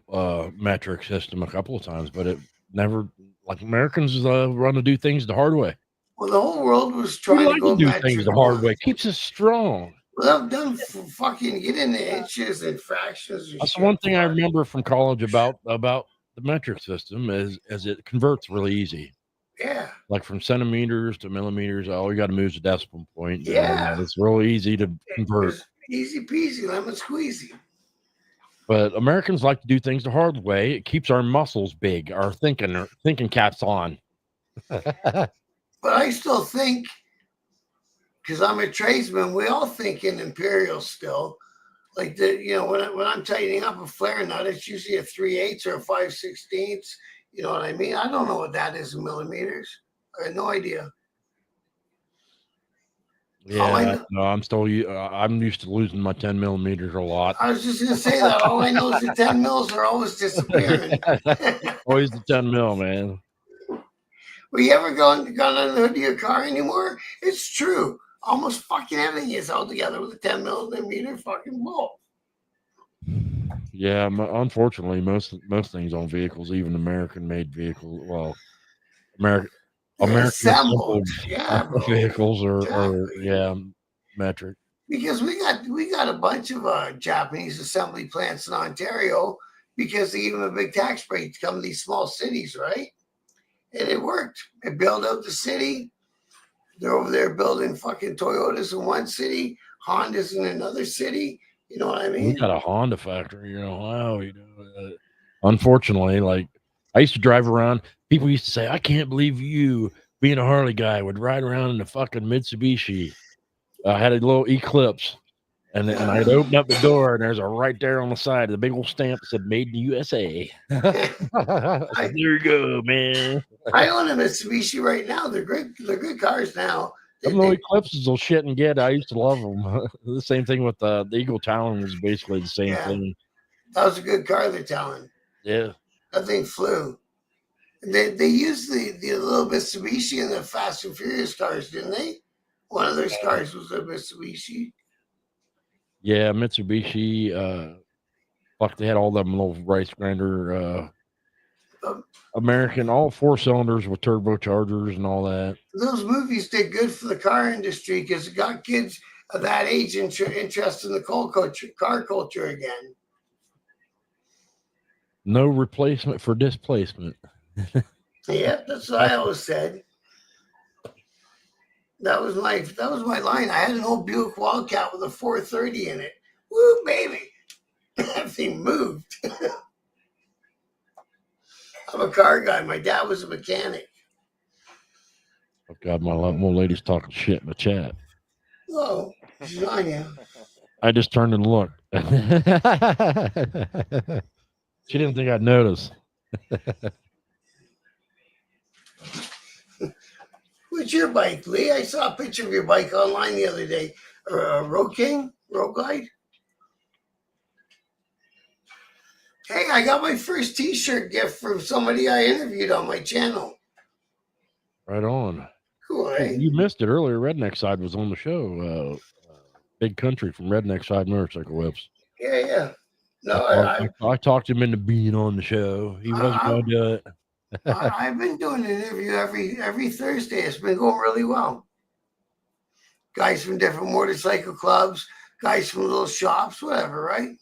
metric system a couple of times, but it never, like Americans run to do things the hard way. Well, the whole world was We trying like to go do metric things the hard once. way. Keeps us strong. Well, them fucking get into inches and fractions. That's the one thing I remember from college about the metric system is it converts really easy. Yeah. Like from centimeters to millimeters, all you got to move is a decimal point. Yeah. It's real easy to convert. Easy peasy, lemon squeezy. But Americans like to do things the hard way. It keeps our muscles big, our thinking caps on. But I still think, because I'm a tradesman, we all think in imperial still. Like when I'm tightening up a flare nut, it's usually a 3/8 or a 5/16. You know what I mean? I don't know what that is in millimeters. I have no idea. Yeah, no, I'm used to losing my 10 millimeters a lot. I was just gonna say that. All I know is the 10 mils are always disappearing. Always the 10 mil, man. Well, you ever gone under the hood of your car anymore? It's true. Almost fucking everything is held together with a 10 millimeter fucking bolt. Yeah, unfortunately, most things on vehicles, even American-made vehicles, well, American assembled, vehicles are metric. Because we got a bunch of Japanese assembly plants in Ontario because they give them a big tax break to come to these small cities, right? And it worked. They built out the city. They're over there building fucking Toyotas in one city, Hondas in another city. You know what I mean? We got a Honda factory in Ohio. Unfortunately, like I used to drive around. People used to say, "I can't believe you, being a Harley guy, would ride around in a fucking Mitsubishi." I had a little Eclipse, and I'd open up the door, and there's a right there on the side, the big old stamp that said "Made in the USA." There you go, man. I own a Mitsubishi right now. They're great. They're good cars now. Them little Eclipses will shit and get. I used to love them. The same thing with the Eagle Talon was basically the same thing. That was a good car, the Talon. Yeah. That thing flew. They used the little Mitsubishi in the Fast and Furious cars, didn't they? One of those cars was a Mitsubishi. Yeah, Mitsubishi. Fuck, they had all them little rice grinder, American, all 4 cylinders with turbochargers and all that. Those movies did good for the car industry because it got kids of that age interested in the car culture again. No replacement for displacement. Yeah, that's what I always said. That was my line. I had an old Buick Wildcat with a 430 in it. Woo, baby. That thing moved. I'm a car guy. My dad was a mechanic. Oh God, my more ladies talking shit in the chat. Oh, she's on you. I just turned and looked. She didn't think I'd notice. What's your bike, Lee? I saw a picture of your bike online the other day. Road King? Road Glide? Hey, I got my first t-shirt gift from somebody I interviewed on my channel. Right on. Cool, eh? You missed it earlier. Redneck Side was on the show. Big Country from Redneck Side Motorcycle Whips. Yeah. No, I talked him into being on the show. He wasn't going to do it. I've been doing an interview every Thursday. It's been going really well. Guys from different motorcycle clubs, guys from little shops, whatever, right?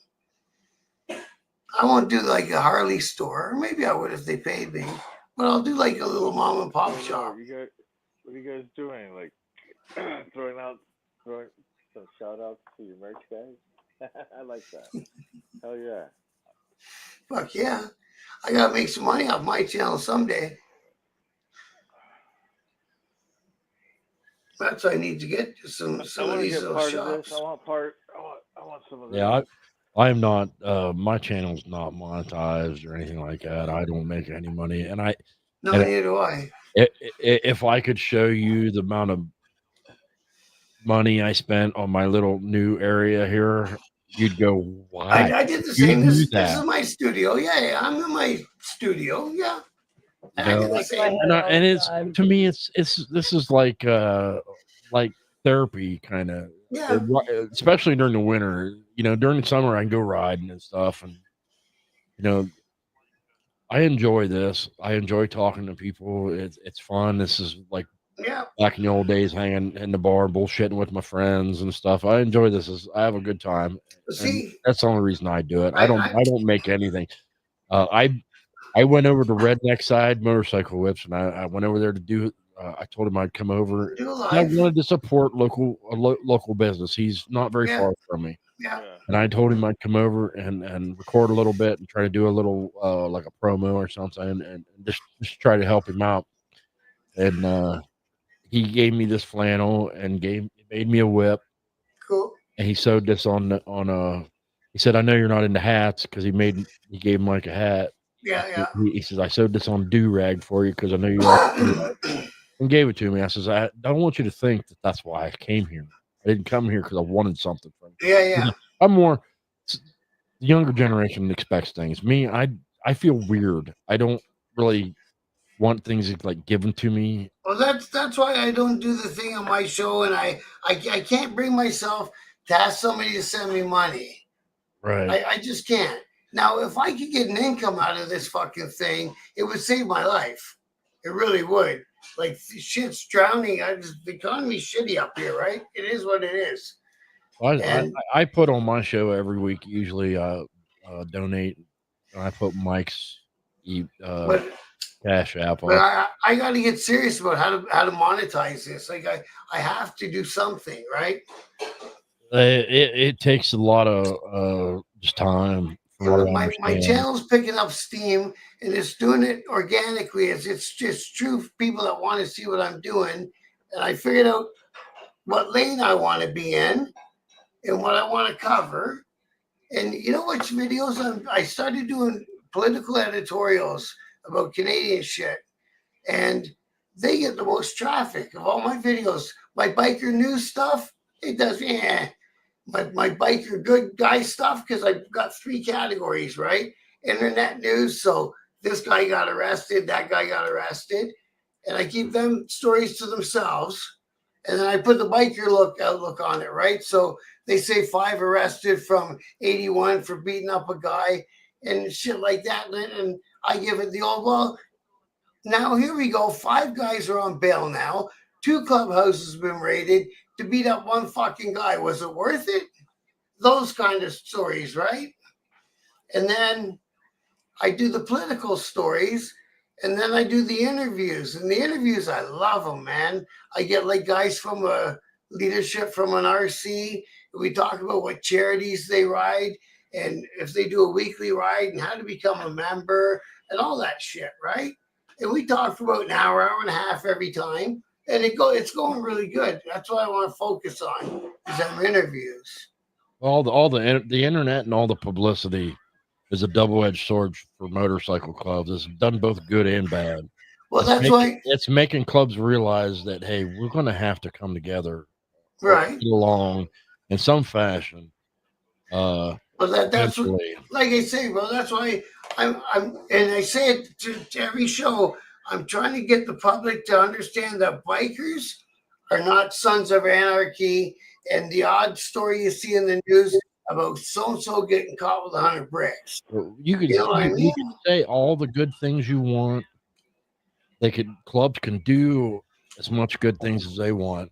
I won't do like a Harley store. Maybe I would if they paid me. But I'll do like a little mom and pop shop. What are you guys doing? Like throwing some shout outs to your merch guys? I like that. Hell yeah. Fuck yeah. I gotta make some money off my channel someday. That's what I need to get to some of these little shops. I want some of this. Yeah, I am not. My channel's not monetized or anything like that. I don't make any money, and neither do I. If I could show you the amount of money I spent on my little new area here, you'd go, "Why?" I did the same. This is my studio. Yeah, I'm in my studio. Yeah. I did the same. And it's to me, this is like therapy kind of. Yeah. Especially during the winter. During the summer I can go riding and stuff, and I enjoy this. I enjoy talking to people. It's fun. This is like back in the old days, hanging in the bar, bullshitting with my friends and stuff. I enjoy this. I have a good time. See, that's the only reason I do it. I don't make anything. I went over to Redneck Side Motorcycle Whips, and I went over there to do. I told him I'd come over. I wanted to support local business. He's not very far from me. Yeah. And I told him I'd come over and record a little bit and try to do a little like a promo or something, and just try to help him out. And he gave me this flannel and made me a whip. Cool. And he sewed this on a. He said, "I know you're not into hats," because he gave him like a hat. Yeah. He says, "I sewed this on a do-rag for you because I know you like it." And gave it to me. I says, "I don't want you to think that that's why I came here. I didn't come here because I wanted something from you." Yeah. I'm more the younger generation expects things. Me, I feel weird. I don't really want things like given to me. Well, that's why I don't do the thing on my show, and I can't bring myself to ask somebody to send me money. Right. I just can't. Now, if I could get an income out of this fucking thing, it would save my life. It really would. Like, shit's drowning. The economy's shitty up here, right? It is what it is. I put on my show every week, usually donate. And I put Mike's Cash App on. But I got to get serious about how to monetize this. Like, I have to do something, right? It takes a lot of just time. My channel's picking up steam, and it's doing it organically. It's just true people that want to see what I'm doing, and I figured out what lane I want to be in and what I want to cover. And you know which videos I started doing political editorials about Canadian shit, and they get the most traffic of all my videos. My biker news stuff, it does my biker good guy stuff, because I've got 3 categories, right? Internet news. So this guy got arrested, that guy got arrested, and I keep them stories to themselves. And then I put the biker outlook on it, right? So they say 5 arrested from 81 for beating up a guy and shit like that. And I give it the old, well, now here we go. 5 guys are on bail now. 2 clubhouses have been raided to beat up 1 fucking guy. Was it worth it? Those kind of stories, right? And then I do the political stories, and then I do the interviews. And the interviews, I love them, man. I get like guys from a leadership from an RC. We talk about what charities they ride, and if they do a weekly ride, and how to become a member, and all that shit, right? And we talk for about an hour and a half every time, and it's going really good. That's what I want to focus on is them interviews. All the internet and all the publicity is a double-edged sword for motorcycle clubs. It's done both good and bad. Well, that's why it's making clubs realize that, hey, we're going to have to come together, right, get along in some fashion. Well, that's what, like I say, bro. That's why I'm and I say it to every show. I'm trying to get the public to understand that bikers are not sons of anarchy. And the odd story you see in the news about so-and-so getting caught with 100 bricks. You could say all the good things you want. Clubs can do as much good things as they want.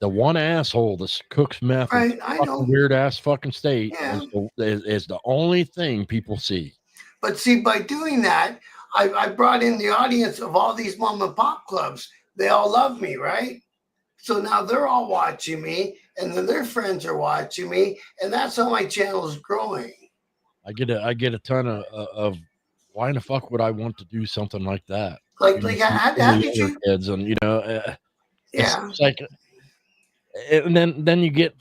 The one asshole that cooks meth in weird ass fucking state is the only thing people see. But see, by doing that, I brought in the audience of all these mom and pop clubs. They all love me, right? So now they're all watching me, and then their friends are watching me, and that's how my channel is growing. I get a ton of why in the fuck would I want to do something like that? Like how did you? Kids and yeah. It's like, and then you get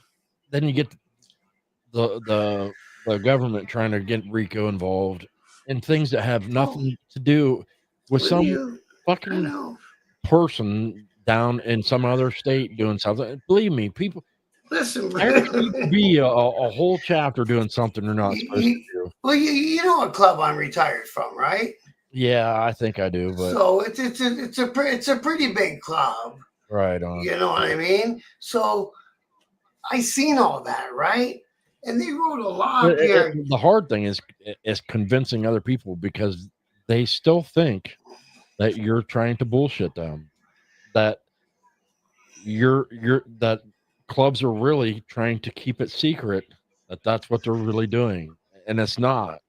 the government trying to get RICO involved in things that have nothing to do with some fucking person down in some other state doing something. Believe me, people. Listen, there could be a whole chapter doing something they're not supposed to do. Well, you know what club I'm retired from, right? Yeah, I think I do. But so it's a pretty big club, right on. You know what I mean? So I seen all that, right? And they wrote a lot here. The hard thing is convincing other people because they still think that you're trying to bullshit them. That that clubs are really trying to keep it secret, that's what they're really doing, and it's not.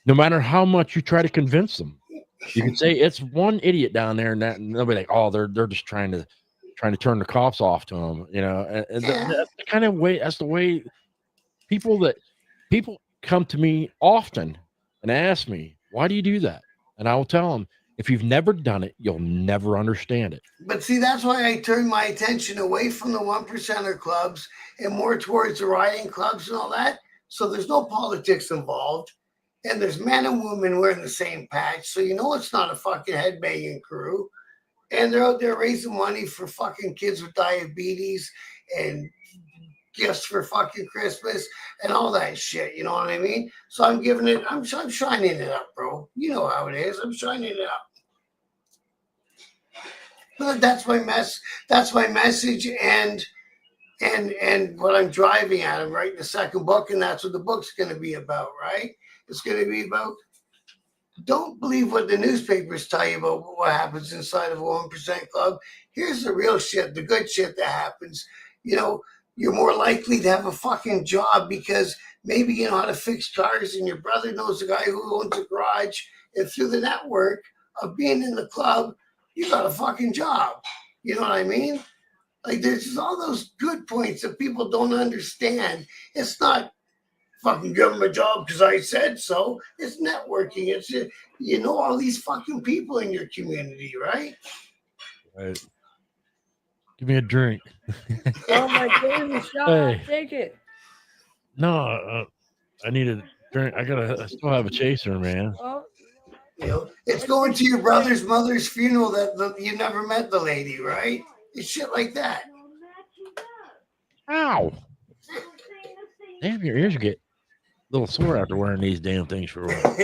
No matter how much you try to convince them, you can say it's one idiot down there, and they'll be like, "Oh, they're just trying to turn the cops off to them," you know. And that's the kind of way. That's the way people come to me often and ask me, "Why do you do that?" And I will tell them, if you've never done it, you'll never understand it. But see, that's why I turned my attention away from the 1%er clubs and more towards the riding clubs and all that. So there's no politics involved. And there's men and women wearing the same patch. So you know it's not a fucking headbanging crew. And they're out there raising money for fucking kids with diabetes and gifts for fucking Christmas and all that shit. You know what I mean? So I'm giving it, I'm shining it up, bro. You know how it is. I'm shining it up. But that's my message and what I'm driving at. I'm writing the second book, and that's what the book's going to be about, right? It's going to be about, don't believe what the newspapers tell you about what happens inside of a 1% club. Here's the real shit, the good shit that happens. You know, you're more likely to have a fucking job because maybe you know how to fix cars and your brother knows a guy who owns a garage, and through the network of being in the club, you got a fucking job. You know what I mean? Like there's just all those good points that people don't understand. It's not fucking give them a job because I said so. It's networking. It's you know all these fucking people in your community, right? Right. Give me a drink. Oh my goodness, shot! Hey. Take it. No, I need a drink. I still have a chaser, man. Oh. You know, it's going to your brother's mother's funeral that you never met the lady, right? It's shit like that. Ow! Damn, your ears get a little sore after wearing these damn things for a while.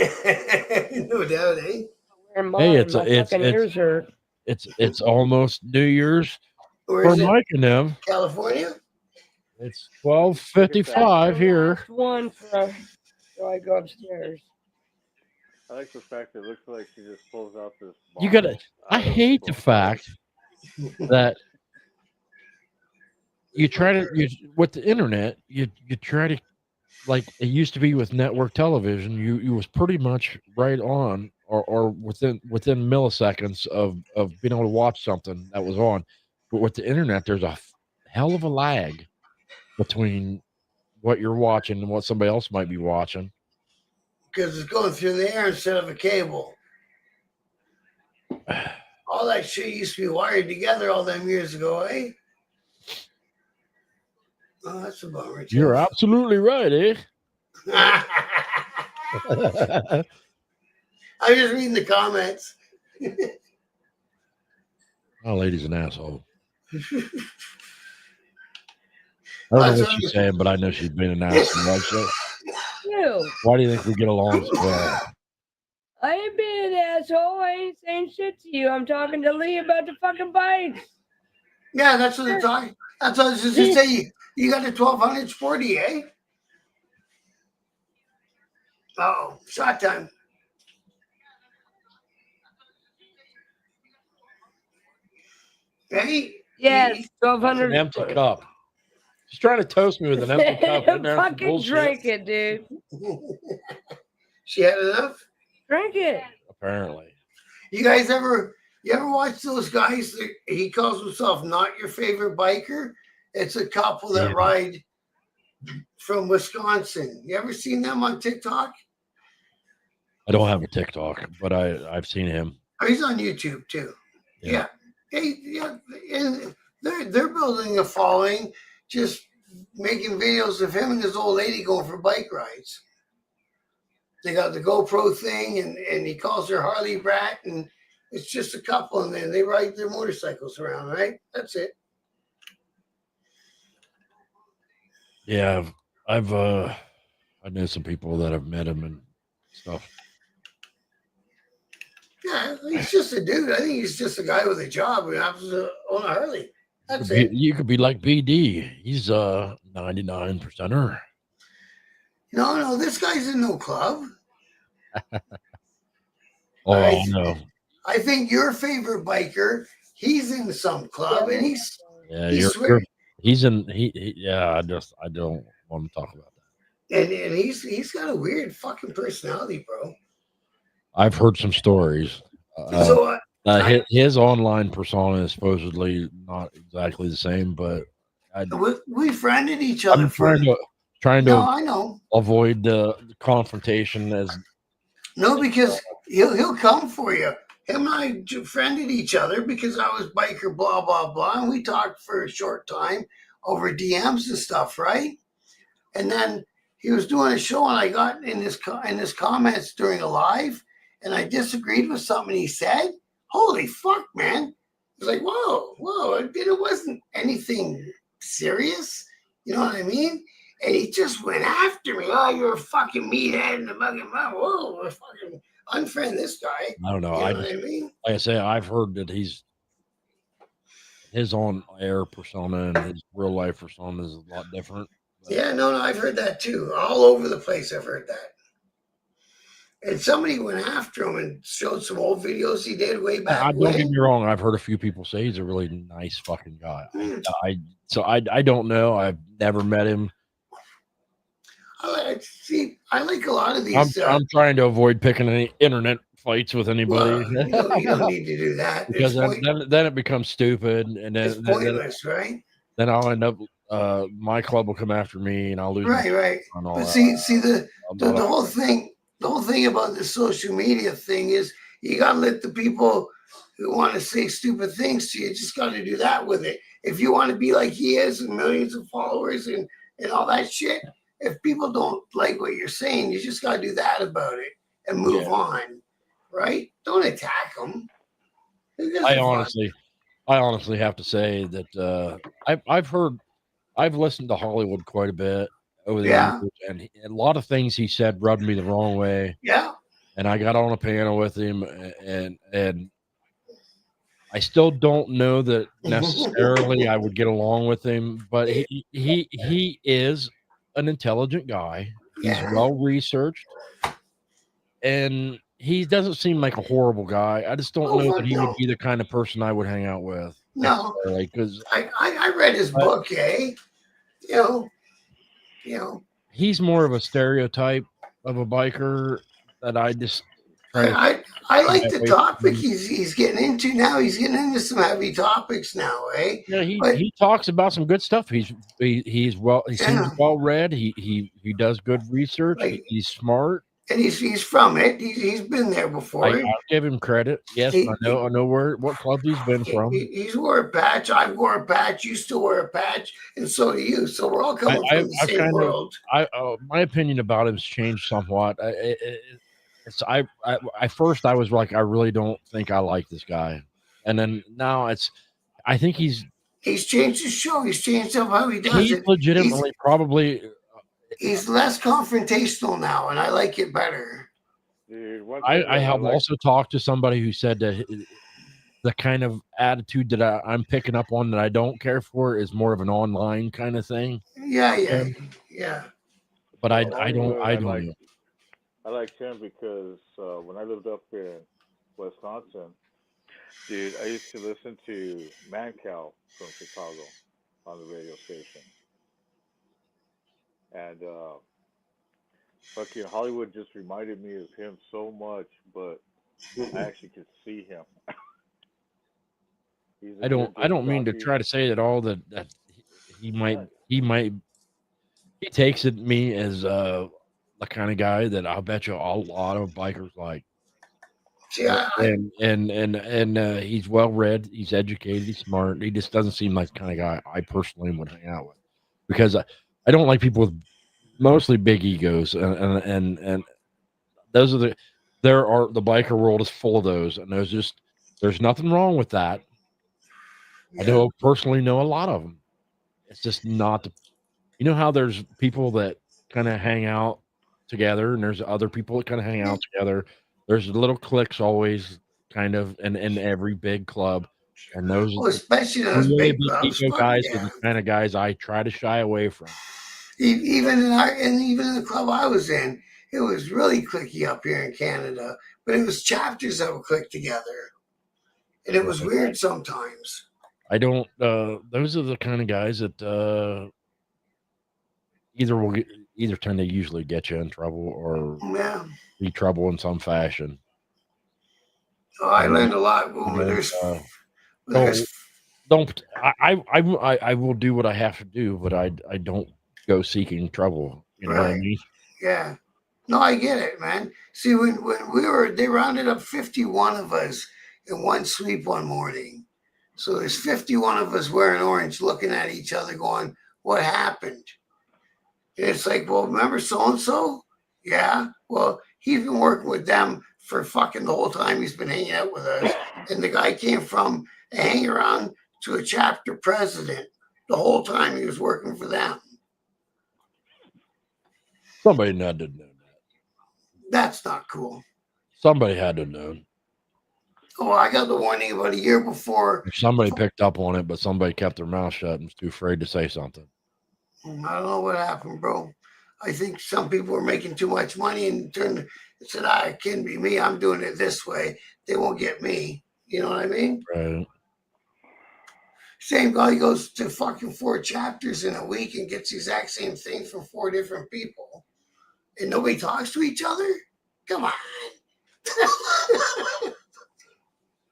No doubt, eh? Hey, it's almost New Year's for Mike and them. California? It's 12:55 here. Last one for so I go upstairs. I like the fact that it looks like she just pulls out this. You gotta. box I out of hate the book. fact that you try to with the internet. You try to, like it used to be with network television. You was pretty much right on or within milliseconds of being able to watch something that was on. But with the internet, there's a hell of a lag between what you're watching and what somebody else might be watching. Because it's going through the air instead of a cable. All that shit used to be wired together all them years ago, eh? Oh, that's a bummer. You're absolutely right, eh? I'm just reading the comments. Oh, lady's an asshole. I don't know what she's saying, but I know she's been an asshole. Right? So, You. why do you think we get along so well? I ain't being an asshole. I ain't saying shit to you. I'm talking to Lee about the fucking bikes. Yeah, that's what they're talking. That's what I was just going to say. You got a 1200 Sporty, eh? Oh, shot time. Hey? Yes, 1200. An empty cup. She's trying to toast me with an empty cup. Isn't that some Fucking bullshit? drink it, dude. She had enough? Drink it. Apparently. You guys ever watch those guys that he calls himself Not Your Favorite Biker? It's a couple that ride from Wisconsin. You ever seen them on TikTok? I don't have a TikTok, but I've seen him. Oh, he's on YouTube too. Yeah. Hey, yeah, and they're building a following, just making videos of him and his old lady going for bike rides. They got the GoPro thing, and he calls her Harley Brat, and it's just a couple, and then they ride their motorcycles around, right? That's it. Yeah, I know some people that have met him and stuff. Yeah, he's just a dude. I think he's just a guy with a job who happens to own a Harley. That's it. You could be like BD. He's 99%er. No, this guy's in no club. Oh, no. I think your favorite biker, he's in some club, and he's he's in. Yeah, I don't want to talk about that. And he's got a weird fucking personality, bro. I've heard some stories. His online persona is supposedly not exactly the same, but we friended each other. I'm trying to I know. avoid the confrontation as no, because he'll come for you. Him and I friended each other because I was biker, blah blah blah, and we talked for a short time over DMs and stuff, right? And then he was doing a show, and I got in his comments during a live, and I disagreed with something he said. Holy fuck, man! It was like, whoa! It wasn't anything serious, you know what I mean? And he just went after me. Oh, you're a fucking meathead and a fucking mouth. Whoa, fucking unfriend this guy. I don't know. You know what I mean? Like I say, I've heard that his on-air persona and his real-life persona is a lot different. Yeah, no, I've heard that too. All over the place, I've heard that. And somebody went after him and showed some old videos he did way back Don't get me wrong. I've heard a few people say he's a really nice fucking guy. I don't know. I've never met him. I like a lot of these. I'm trying to avoid picking any internet fights with anybody. Well, you don't need to do that. Because then it becomes stupid, and then it's pointless, right? Then I'll end up. My club will come after me, and I'll lose. Right. But see the whole thing. The whole thing about the social media thing is you gotta let the people who want to say stupid things to you just gotta do that with it. If you want to be like he is and millions of followers and all that shit, if people don't like what you're saying, you just gotta do that about it and move on, right? Don't attack them. I honestly have to say that I've listened to Hollywood quite a bit over the years, and a lot of things he said rubbed me the wrong way. Yeah. And I got on a panel with him, and I still don't know that necessarily I would get along with him, but he is an intelligent guy. He's Yeah. well researched, and he doesn't seem like a horrible guy. I just don't Oh, know fuck that he no. would be the kind of person I would hang out with No. necessarily. Because I read his book, eh? You know. he's more of a stereotype of a biker that I just try to. I like the away topic from. he's getting into now. He's getting into some heavy topics now, eh? Yeah, But he talks about some good stuff. He seems Yeah. well read. He does good research. Like- He's smart. and he's from it. He's been there before. I'll give him credit. Yes, I know what club he's been from. He's wore a patch. I wore a patch. You still wear a patch, and so do you. So we're all coming from the same world. My opinion about him has changed somewhat. First I was like, I really don't think I like this guy, and then now I think he's changed his show. He's changed up how he does it. Legitimately probably. He's less confrontational now, and I like it better. Dude, I have also talked to somebody who said that the kind of attitude that I'm picking up on that I don't care for is more of an online kind of thing. Yeah. But I don't know. I like him because when I lived up in Wisconsin, dude, I used to listen to Mancow from Chicago on the radio station. And fucking Hollywood just reminded me of him so much, but I actually could see him. I don't mean to try to say at all that he takes it me as the kind of guy that I'll bet you a lot of bikers like. Yeah. And he's well read, he's educated, he's smart. He just doesn't seem like the kind of guy I personally would hang out with, because I don't like people with mostly big egos, and those are the biker world is full of those, and there's nothing wrong with that. Yeah. I personally know a lot of them. It's just not you know how there's people that kind of hang out together, and there's other people that kind of hang out together. There's little cliques always kind of in every big club, and those especially those really big clubs, guys are the kind of guys I try to shy away from. Even in the club I was in, it was really cliquey up here in Canada, but it was chapters that would click together, and it was weird sometimes. I don't. Those are the kind of guys that either tend to usually get you in trouble or be trouble in some fashion. Oh, I learned a lot. I will do what I have to do, but I don't go seeking trouble. You know what I mean? Yeah. No, I get it, man. See, when they rounded up 51 of us in one sweep one morning. So there's 51 of us wearing orange, looking at each other, going, "What happened?" And it's like, well, remember so-and-so? Yeah. Well, he's been working with them for fucking the whole time he's been hanging out with us. And the guy came from a hang-around to a chapter president the whole time he was working for them. Somebody had to know that. That's not cool. Somebody had to know. Oh, I got the warning about a year before. Somebody picked up on it, but somebody kept their mouth shut and was too afraid to say something. I don't know what happened, bro. I think some people were making too much money and said, it can't be me. I'm doing it this way. They won't get me. You know what I mean? Right. Same guy goes to fucking 4 chapters in a week and gets the exact same thing from 4 different people. And nobody talks to each other? Come on.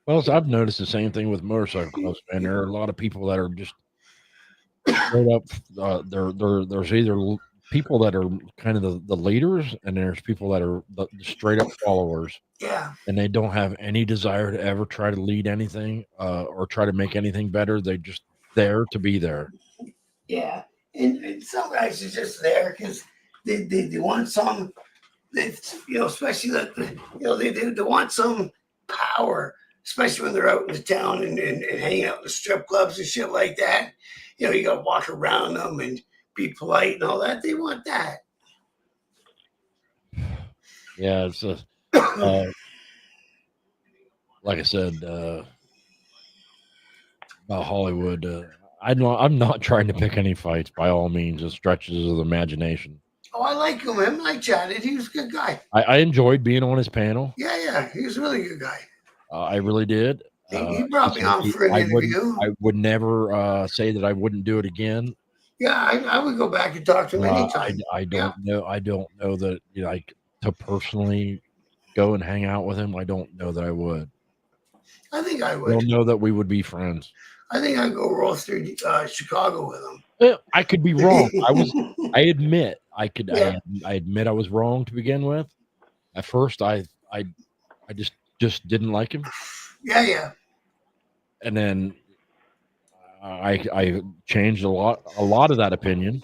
Well, I've noticed the same thing with motorcycle clubs, man. There are a lot of people that are just straight up. There's either people that are kind of the leaders, and there's people that are the straight up followers. Yeah. And they don't have any desire to ever try to lead anything or try to make anything better. They're just there to be there. Yeah. And some guys are just there because they want some, especially they want some power, especially when they're out in the town and hanging out in the strip clubs and shit like that. You got to walk around them and be polite and all that. They want that. Yeah, it's like I said, Hollywood. I'm not trying to pick any fights by all means. It stretches of the imagination. Oh, I like him. Him and I chatted. He was a good guy. I enjoyed being on his panel. Yeah. He was a really good guy. I really did. He brought me on for an interview. I would never say that I wouldn't do it again. Yeah, I would go back and talk to him anytime. I don't know. I don't know that like to personally go and hang out with him. I don't know that I would. I think I I would. don't know that we would be friends. I think I'd go roll through Chicago with him. I could be wrong. I admit I could. Yeah. I admit I was wrong to begin with. At first, I just didn't like him. Yeah. And then I changed a lot of that opinion.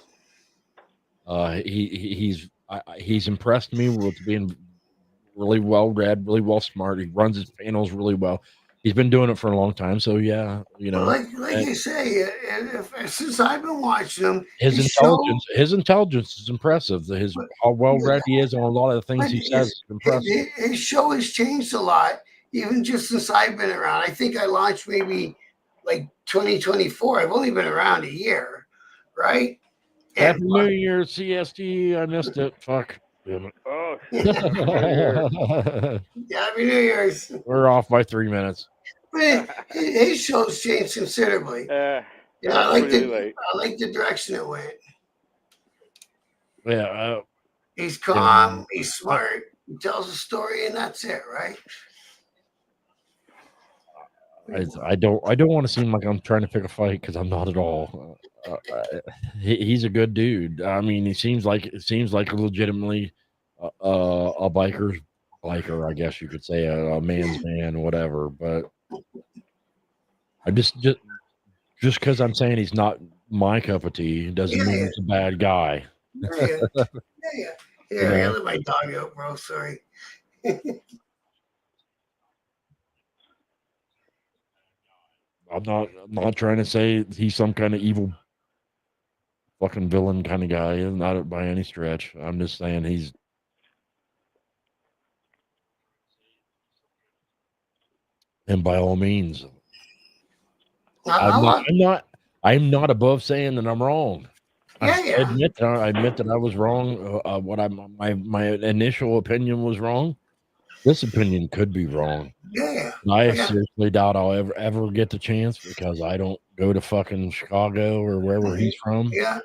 He's impressed me with being really well read, really well smart. He runs his panels really well. He's been doing it for a long time, so yeah, Well, like you say, since I've been watching him, his intelligence is impressive. How well read he is on a lot of the things he says is impressive. His show has changed a lot, even just since I've been around. I think I launched maybe like 2024. I've only been around a year, right? Happy New Year, CST. I missed it. Fuck. Damn it. Oh, Happy New Year's. We're off by 3 minutes. But his show's changed considerably. I like the direction it went. Yeah. He's calm. He's smart. He tells a story, and that's it, right? I don't want to seem like I'm trying to pick a fight because I'm not at all. He's a good dude. I mean, it seems like legitimately a biker, I guess you could say, a man's man, whatever. But I just because I'm saying he's not my cup of tea doesn't mean he's a bad guy. Yeah. I let my dog out, bro. Sorry. I'm not trying to say he's some kind of evil fucking villain kind of guy. Not by any stretch. I'm just saying he's. And by all means, I'm not above saying that I'm wrong. I admit that I was wrong. My initial opinion was wrong. This opinion could be wrong. I seriously doubt I'll ever get the chance because I don't go to fucking Chicago or wherever he's from. Yeah.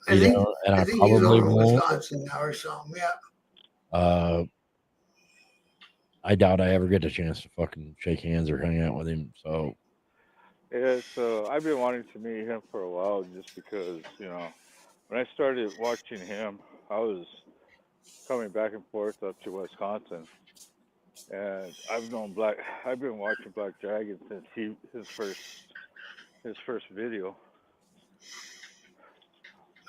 I probably won't. Wisconsin now or something. I doubt I ever get the chance to fucking shake hands or hang out with him. So yeah, so I've been wanting to meet him for a while just because, when I started watching him, I was coming back and forth up to Wisconsin. And I've been watching Black Dragon since his first video.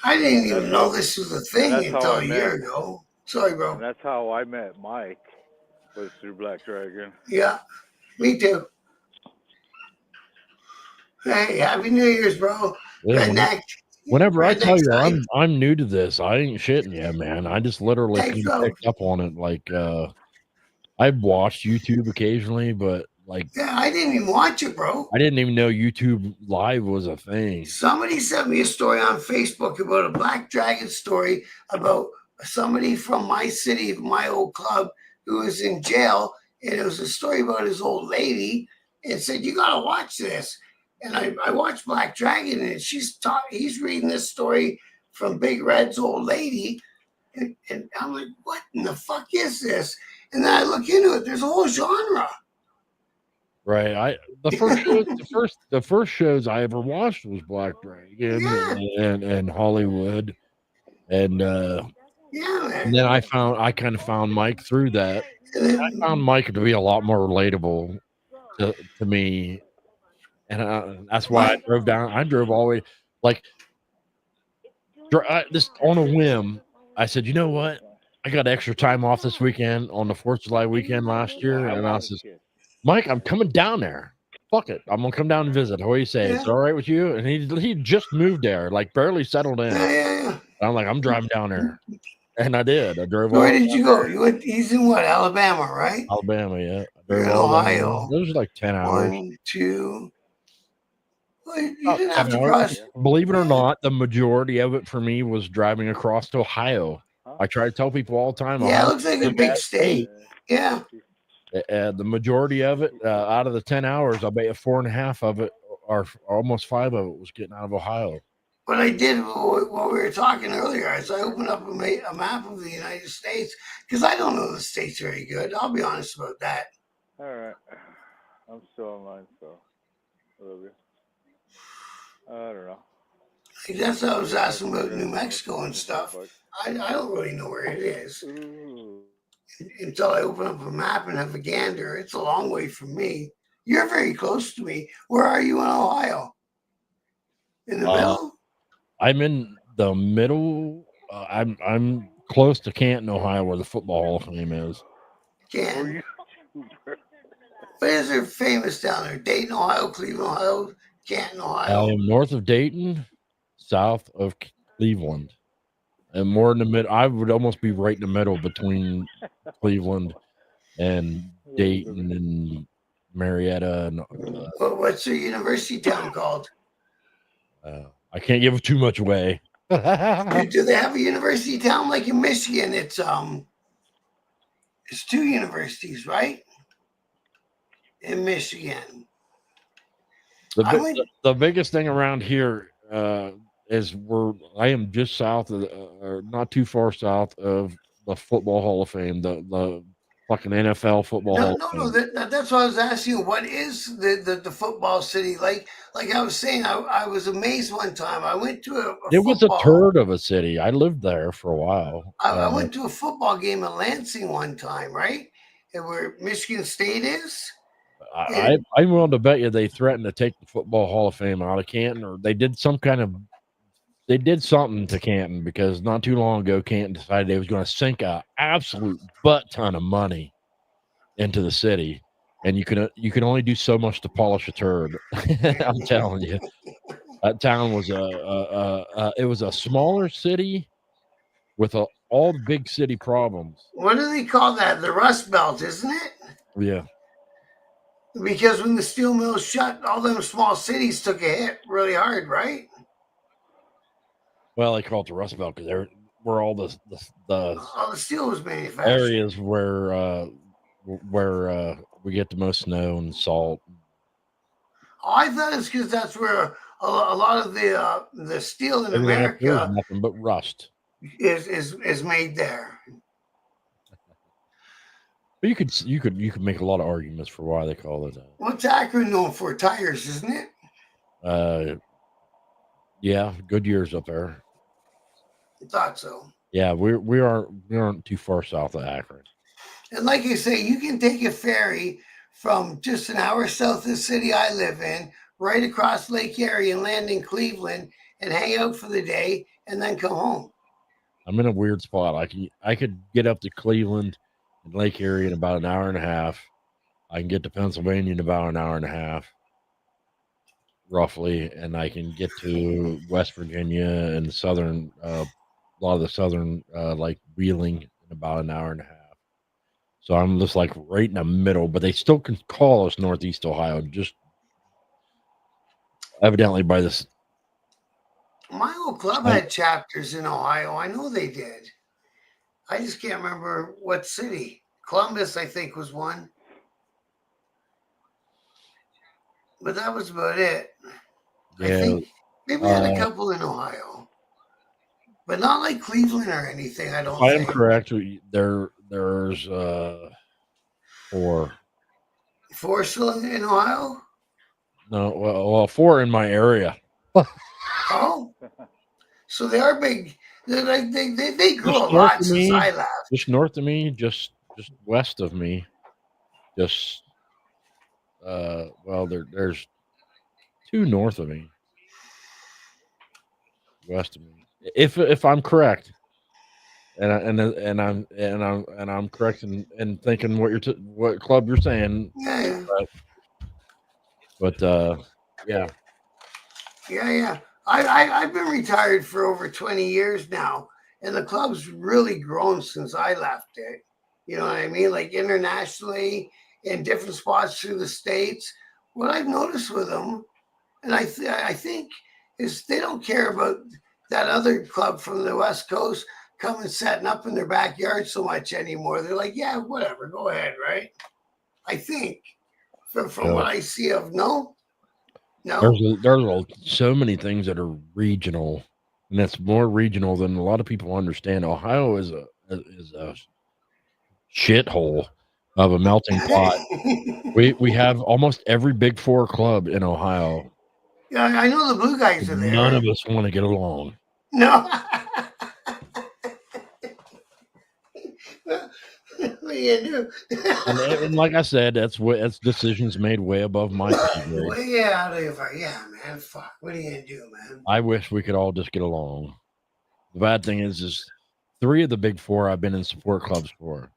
I didn't even know this was a thing until a year ago. Sorry, bro. And that's how I met Mike, was through Black Dragon. Yeah, me too. Hey, Happy New Year's, bro. Yeah, whenever I tell you I'm new to this, I ain't shitting you, man. I just literally picked up on it. Like I've watched YouTube occasionally, but I didn't even watch it, bro. I didn't even know YouTube Live was a thing. Somebody sent me a story on Facebook about a Black Dragon story about somebody from my city, my old club, who was in jail, and it was a story about his old lady, and said, "You gotta watch this." And I watched Black Dragon, and he's reading this story from Big Red's old lady, and I'm like, "What in the fuck is this?" And then I look into it. There's a whole genre. Right. The first shows I ever watched was Black Dragon and Hollywood, and and then I kind of found Mike through that. And I found Mike to be a lot more relatable to me. And that's why I drove down. I drove all the way, just on a whim. I said, you know what? I got extra time off this weekend on the 4th of July weekend last year. And I said, Mike, I'm coming down there. Fuck it. I'm going to come down and visit. What do you say? It's all right with you? And he just moved there, barely settled in. I'm like, I'm driving down there. And I did. I drove. Where did you go? He's in what? Alabama, right? Alabama, yeah. You're in Ohio. It was like 10 hours. 1, 2, Well, you didn't have to 10 hours. cross. Believe it or not, the majority of it for me was driving across to Ohio. I try to tell people all the time. Yeah, it Ohio looks like a big state. Yeah. The majority of it, out of the 10 hours, I bet you 4.5 of it, or almost 5 of it, was getting out of Ohio. What I did, what we were talking earlier, is I opened up a map of the United States because I don't know the states very good. I'll be honest about that. All right. I'm still online, so whatever. I don't know. That's what I was asking about New Mexico and stuff. I don't really know where it is until I open up a map and have a gander. It's a long way from me. You're very close to me. Where are you in Ohio? In the middle? I'm in the middle. I'm close to Canton, Ohio, where the Football Hall of Fame is. Canton. What is there famous down there? Dayton, Ohio, Cleveland, Ohio, Canton, Ohio. I am north of Dayton, south of Cleveland, and more in the middle. I would almost be right in the middle between Cleveland and Dayton and Marietta. And What's your university town called? I can't give too much away. Do they have a university town like in Michigan? It's 2 universities, right? In Michigan. The biggest thing around here is I am just south of, or not too far south of the Football Hall of Fame, the fucking NFL Football Hall of Fame. No. That's what I was asking you. What is the football city like? Like I was saying, I was amazed one time. I went to It was a turd of a city. I lived there for a while. I went to a football game in Lansing one time, right? And where Michigan State is. I'm willing to bet you they threatened to take the Football Hall of Fame out of Canton, or they did something to Canton, because not too long ago Canton decided they was going to sink a absolute butt ton of money into the city, and you can only do so much to polish a turd. I'm telling you, that town was it was a smaller city with all the big city problems. What do they call that? The Rust Belt, isn't it? Yeah. Because when the steel mills shut, all them small cities took a hit really hard, right? Well, they call it the Rust Belt because they're where all the steel was manufactured. Areas where we get the most snow and salt. Oh, I thought it's because that's where a lot of the steel in America nothing but rust is made there. But you could make a lot of arguments for why they call it that. What's Akron known for? Tires, isn't it? Yeah, Goodyear's up there. I thought so. Yeah, we aren't too far south of Akron. And like I say, you can take a ferry from just an hour south of the city I live in, right across Lake Erie, and land in Cleveland and hang out for the day and then come home. I'm in a weird spot. I could get up to Cleveland and Lake Erie in about an hour and a half. I can get to Pennsylvania in about an hour and a half, roughly, and I can get to West Virginia and southern, a lot of the southern, like Wheeling, in about an hour and a half. So I'm just like right in the middle, but they still can call us Northeast Ohio, just evidently by this. My old club had chapters in Ohio. I know they did. I just can't remember what city. Columbus, I think, was one. But that was about it. Yeah, I think maybe we had a couple in Ohio. But not like Cleveland or anything, I don't if I am think. correct, there's 4. 4 still in Ohio? No, well, 4 in my area. Oh. So they are big. They're like they grew a lot since I left. Just north of me, just west of me, just well, there's 2 north of me, west of me. If I'm correct, and I'm correct in thinking what club you're saying. Yeah. But yeah. Yeah. I've been retired for over 20 years now, and the club's really grown since I left it. You know what I mean? Like internationally, in different spots through the States. What I've noticed with them And I think is they don't care about that other club from the West Coast coming setting up in their backyard so much anymore. They're like, yeah, whatever, go ahead, right? I think from what I see of no. There's so many things that are regional, and it's more regional than a lot of people understand. Ohio is a shithole of a melting pot. We have almost every Big Four club in Ohio. Yeah, I know the Blue Guys are there. None of us want to get along. No. What are you gonna do? and like I said, that's decisions made way above my pay grade. Way out of your, yeah, man. Fuck. What are you gonna do, man? I wish we could all just get along. The bad thing is 3 of the Big Four I've been in support clubs for.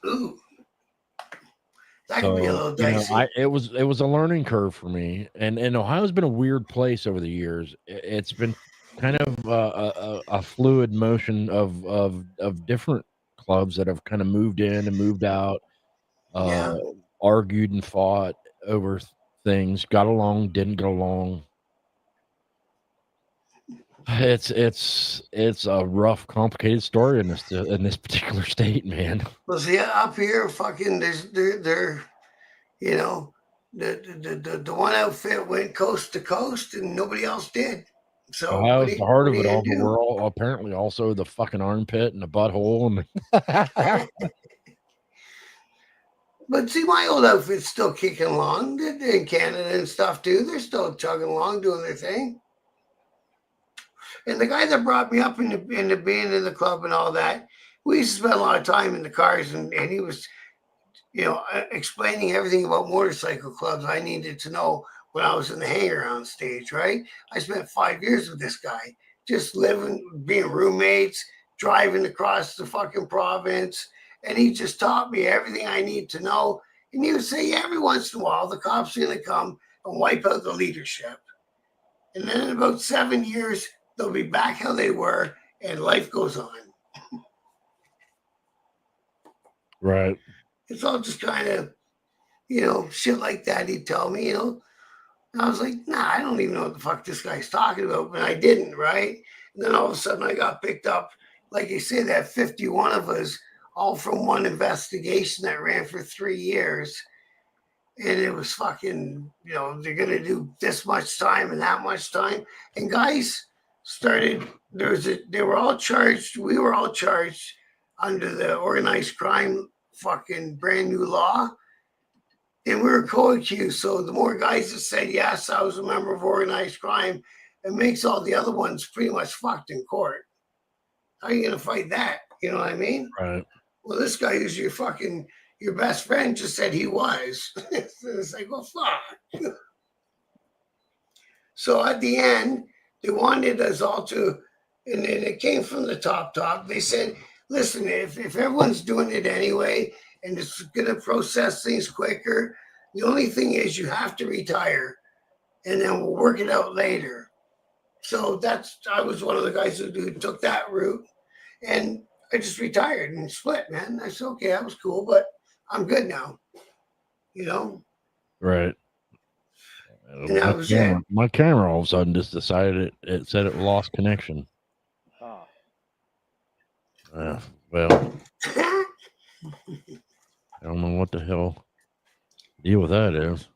Ooh. That could be a little dicey. It was a learning curve for me, and Ohio's been a weird place over the years. It's been kind of a fluid motion of different clubs that have kind of moved in and moved out, argued and fought over things, got along, didn't get along. It's a rough, complicated story in this particular state, man. Well, see, up here, fucking, they're you know, the one outfit went coast to coast, and nobody else did. So Ohio's the heart of it all, but we're all apparently also the fucking armpit and the butthole. And but see, my old outfit's still kicking along in Canada and stuff too. They're still chugging along, doing their thing. And the guy that brought me up into being in the club and all that, we used to spend a lot of time in the cars, and he was, explaining everything about motorcycle clubs I needed to know when I was in the hang-around stage, right? I spent 5 years with this guy, just living, being roommates, driving across the fucking province, and he just taught me everything I need to know. And he would say, every once in a while, the cops are going to come and wipe out the leadership. And then in about 7 years, they'll be back how they were, and life goes on. Right. It's all just kind of, shit like that he'd tell me, And I was like, nah, I don't even know what the fuck this guy's talking about, but I didn't, right? And then all of a sudden I got picked up, like you say, that 51 of us, all from one investigation that ran for 3 years. And it was fucking, they're going to do this much time and that much time. And guys started, they were all charged. We were all charged under the organized crime fucking brand new law. And we were co-accused. So the more guys that said, yes, I was a member of organized crime, it makes all the other ones pretty much fucked in court. How are you going to fight that? You know what I mean? Right. Well, this guy who's your best friend just said he was. It's like, well, fuck. So at the end, they wanted us all to, and it came from the top. They said, listen, if everyone's doing it anyway, and it's going to process things quicker, the only thing is you have to retire, and then we'll work it out later. So I was one of the guys who took that route, and I just retired and split, man. I said, okay, that was cool, but I'm good now. Right. And my camera all of a sudden just decided it said it lost connection. Well, I don't know what the hell deal with that is.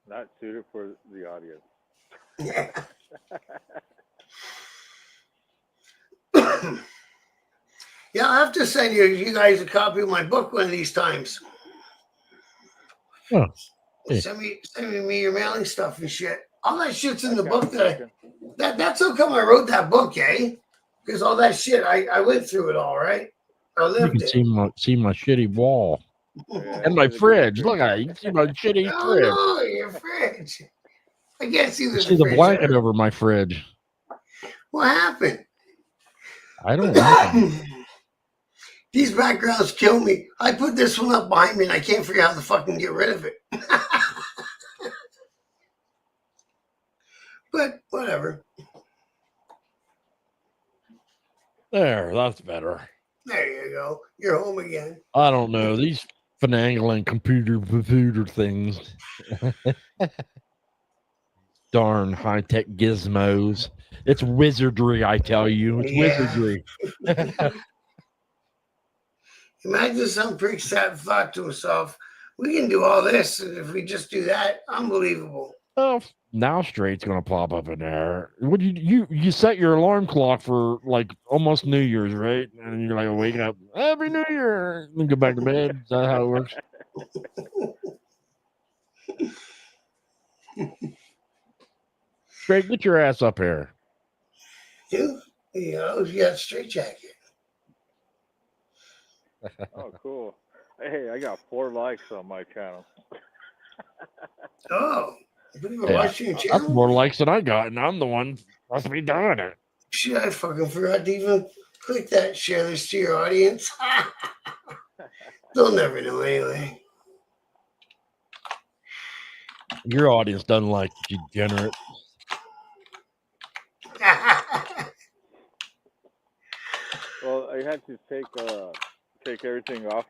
Not suited for the audience. Yeah, I'll have to send you guys a copy of my book one of these times. Oh, hey. Send me your mailing stuff and shit. All that shit's in the book that's how come I wrote that book, eh? Because all that shit, I went through it all, right? I lived you can see my shitty wall and my fridge. Look at it. You can see my shitty fridge. No, your fridge. I can't see the see the blanket over my fridge. What happened? I don't know. These backgrounds kill me. I put this one up behind me and I can't figure out how to fucking get rid of it. But whatever. There, that's better. There you go. You're home again. I don't know. These finagling computer things. Darn high-tech gizmos. It's wizardry, I tell you. It's wizardry. Imagine some prick sat and thought to himself, we can do all this, and if we just do that, unbelievable. Oh, now Straight's gonna pop up in there. What you set your alarm clock for like almost New Year's, right? And you're like waking up every New Year and go back to bed. Is that how it works? Straight, get your ass up here. You got a straight jacket. Oh, cool. Hey, I got 4 likes on my channel. Oh, people Yeah, watching your that's channel? more likes than I got, and I'm the one supposed to be doing it. Shit, I fucking forgot to even click that. Share this to your audience. They'll never know anyway. Your audience doesn't like degenerate. Well, I had to take everything off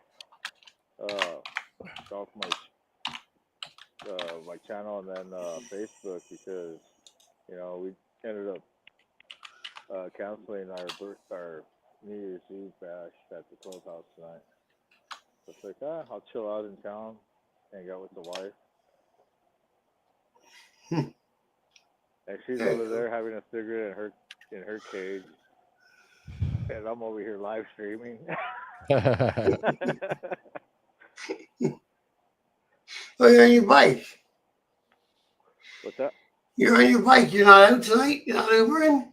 my channel and then Facebook because we ended up canceling our New Year's Eve bash at the clubhouse tonight. So it's like, I'll chill out in town, hang out with the wife. And she's over there having a cigarette in her cage, and I'm over here live streaming. Oh, you're on your bike. What's that? You're on your bike. You're not out tonight? You're not Ubering?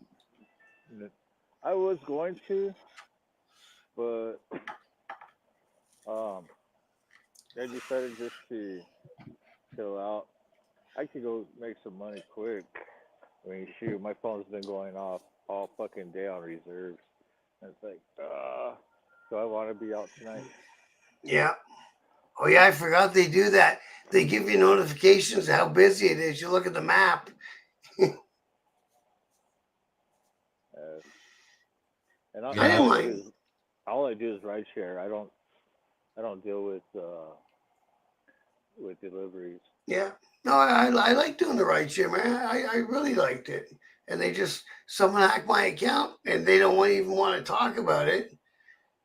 I was going to, but I decided just to chill out. I could go make some money quick. I mean, shoot, my phone's been going off all fucking day on reserves. And it's like, so I want to be out tonight. Yeah. Oh, yeah, I forgot they do that. They give you notifications of how busy it is. You look at the map. And I didn't mind. all I do is ride share. I don't deal with deliveries. Yeah. No, I like doing the ride share, man. I really liked it. And someone hacked my account and they don't even want to talk about it.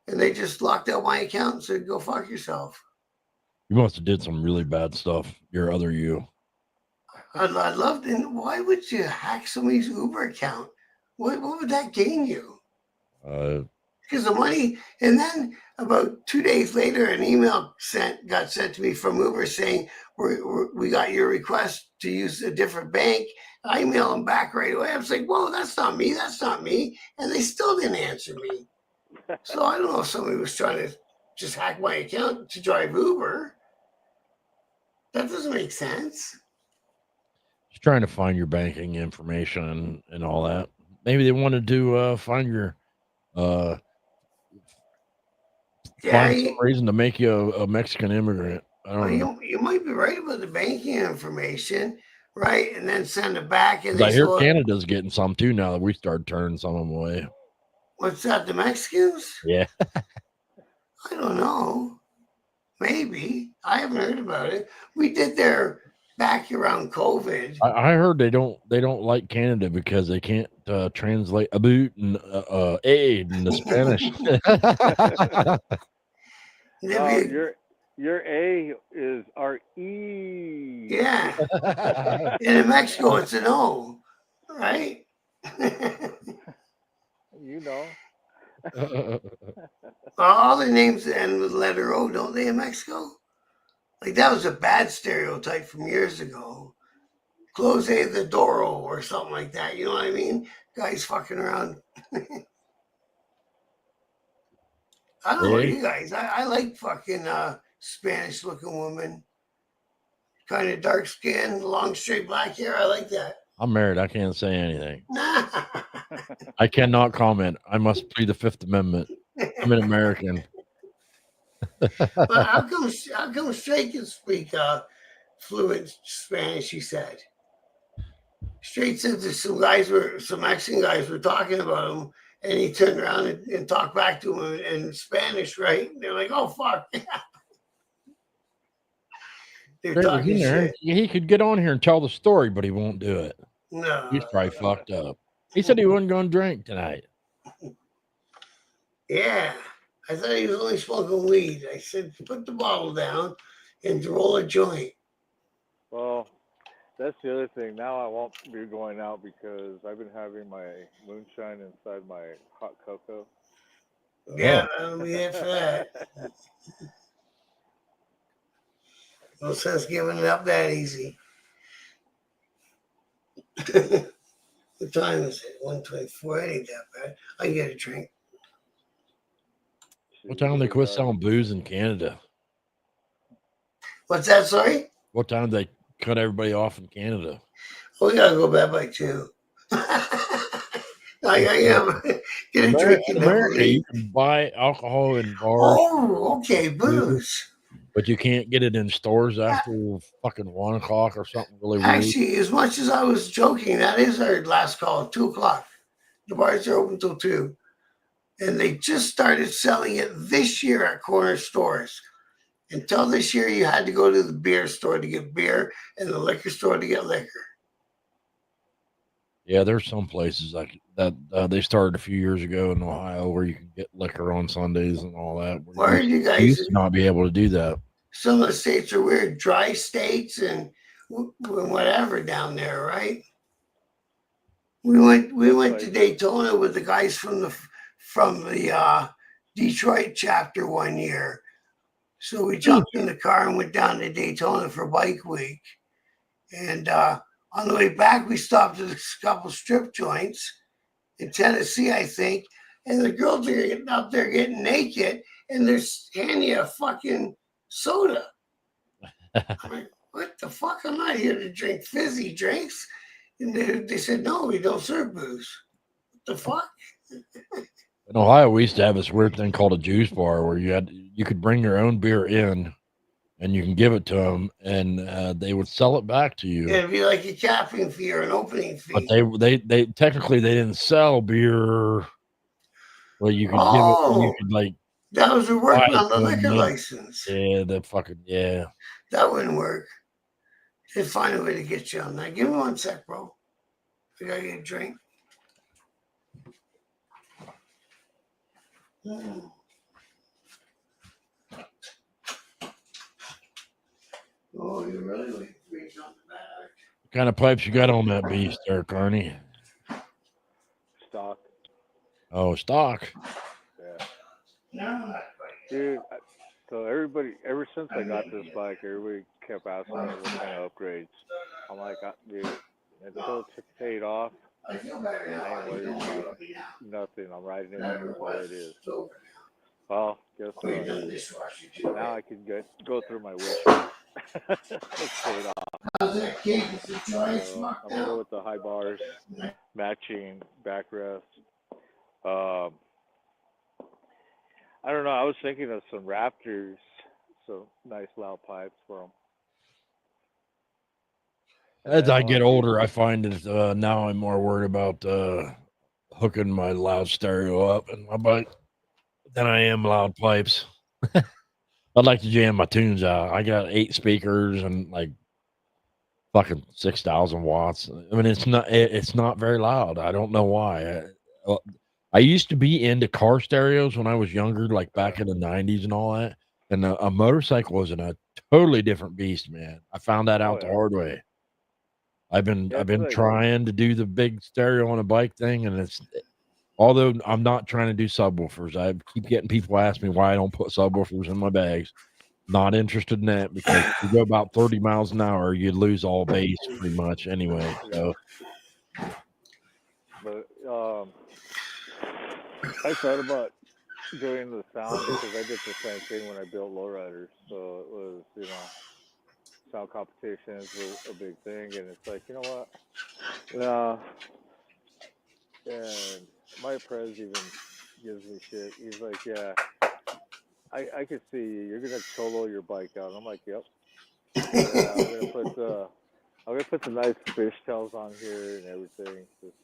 And they just locked out my account and said, go fuck yourself. You must have did some really bad stuff. Your other you. I'd love to. Why would you hack somebody's Uber account? What would that gain you? Because the money, and then about 2 days later, an email got sent to me from Uber saying we got your request to use a different bank. I emailed them back right away. I was like, "Whoa, that's not me. That's not me," and they still didn't answer me. So I don't know if somebody was trying to just hack my account to drive Uber. That doesn't make sense. Just trying to find your banking information and all that. Maybe they wanted to find your find some reason to make you a Mexican immigrant. I don't know. You might be right about the banking information, right? And then send it back. And I hear Canada's getting some too now that we started turning some of them away. What's that? The Mexicans? Yeah. I don't know. Maybe. I haven't heard about it. We did their back around COVID. I heard they don't like Canada because they can't translate about and aid in the Spanish. Your A is our E. Yeah. And in Mexico, it's an O, right? You know. All the names end with letter O, don't they, in Mexico? Like, that was a bad stereotype from years ago. Close the Doro or something like that. You know what I mean? Guys fucking around. I don't know you guys. I like fucking Spanish looking woman. Kind of dark skin, long straight black hair. I like that. I'm married. I can't say anything. I cannot comment. I must plead the Fifth Amendment. I'm an American. But how come Straight can speak fluent Spanish? He said. Straight said that some Mexican guys were talking about him, and he turned around and talked back to him in Spanish, right? And they're like, "Oh fuck." They're Trey was talking in there. shit. He could get on here and tell the story, but he won't do it. No. He's probably fucked up. He said he wasn't going to drink tonight. Yeah. I thought he was only smoking weed. I said, put the bottle down and roll a joint. Well, that's the other thing. Now I won't be going out because I've been having my moonshine inside my hot cocoa. So. Yeah, I'll be there for that. No sense giving it up that easy. What time is it? 1:24. It ain't that bad. I can get a drink. What time they quit selling booze in Canada? What's that, sorry? What time they cut everybody off in Canada? We gotta go back by 2. I am. Get a drink in America, you can buy alcohol in bars. Oh, okay, booze. But you can't get it in stores after fucking 1 o'clock or something really weird. Actually, as much as I was joking, that is our last call, 2 o'clock. The bars are open till 2. And they just started selling it this year at corner stores. Until this year, you had to go to the beer store to get beer and the liquor store to get liquor. Yeah, there's some places like that. They started a few years ago in Ohio where you can get liquor on Sundays and all that. Where are you guys? You used to not be able to do that. Some of the states are weird, dry states and whatever down there, right? We went to Daytona with the guys from the Detroit chapter one year. So we jumped in the car and went down to Daytona for Bike Week. And on the way back, we stopped at a couple strip joints in Tennessee, I think. And the girls are getting out there getting naked, and they're handing you a fucking soda. I'm like, what the fuck? I'm not here to drink fizzy drinks. And they said, no, we don't serve booze. What the fuck? In Ohio, we used to have this weird thing called a juice bar where you could bring your own beer in and you can give it to them and they would sell it back to you. It'd be like a capping fee or an opening fee. But they technically they didn't sell beer. Well, you could give it, you could like. That was a work on the liquor license. Yeah, yeah. That wouldn't work. They'd find a way to get you on that. Give me 1 sec, bro. I gotta get a drink. Oh, you really like to reach on the back. What kind of pipes you got on that beast there, Carney? Stock. Oh, stock. Yeah. No, dude. So everybody, ever since I got this bike, everybody kept asking me what kind of upgrades. I'm like, dude, until it's paid off, I ain't worried about nothing. I'm riding it the way it is. Well, guess what? Now I can go through my wish list. It's paid off. How's that cake? Is it joyous? So I'm gonna go with the high bars, matching backrest. I don't know. I was thinking of some Raptors, some nice loud pipes for them. As I get older, I find that now I'm more worried about hooking my loud stereo up in my bike than I am loud pipes. I'd like to jam my tunes out. I got 8 speakers and like fucking 6,000 watts. I mean, it's not very loud. I don't know why. I used to be into car stereos when I was younger, like back in the 90s and all that. And a motorcycle was a totally different beast, man. I found that out the hard way. I've been trying to do the big stereo on a bike thing, and although I'm not trying to do subwoofers, I keep getting people ask me why I don't put subwoofers in my bags. Not interested in that because if you go about 30 miles an hour, you lose all bass pretty much anyway. So, but I thought about doing the sound because I did the same thing when I built lowriders. So it was, sound competitions were a big thing, and it's like, you know what? No. And my pres even gives me shit. He's like, yeah, I could see you. You're gonna solo your bike out. And I'm like, yep. Yeah, I'm gonna put some nice fishtails on here and everything. Just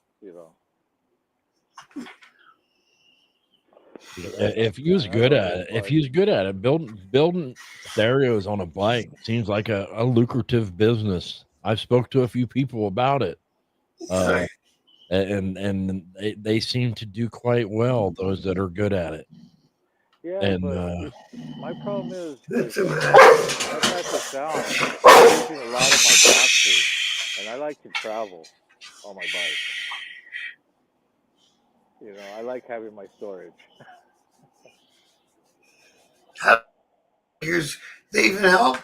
If you was good at it, building stereos on a bike seems like a lucrative business. I've spoke to a few people about it, and they seem to do quite well. Those that are good at it. Yeah, And but my problem is That's my a type of sound is using a lot of my boxes, and I like to travel on my bike. You know, I like having my storage. Here's they even help.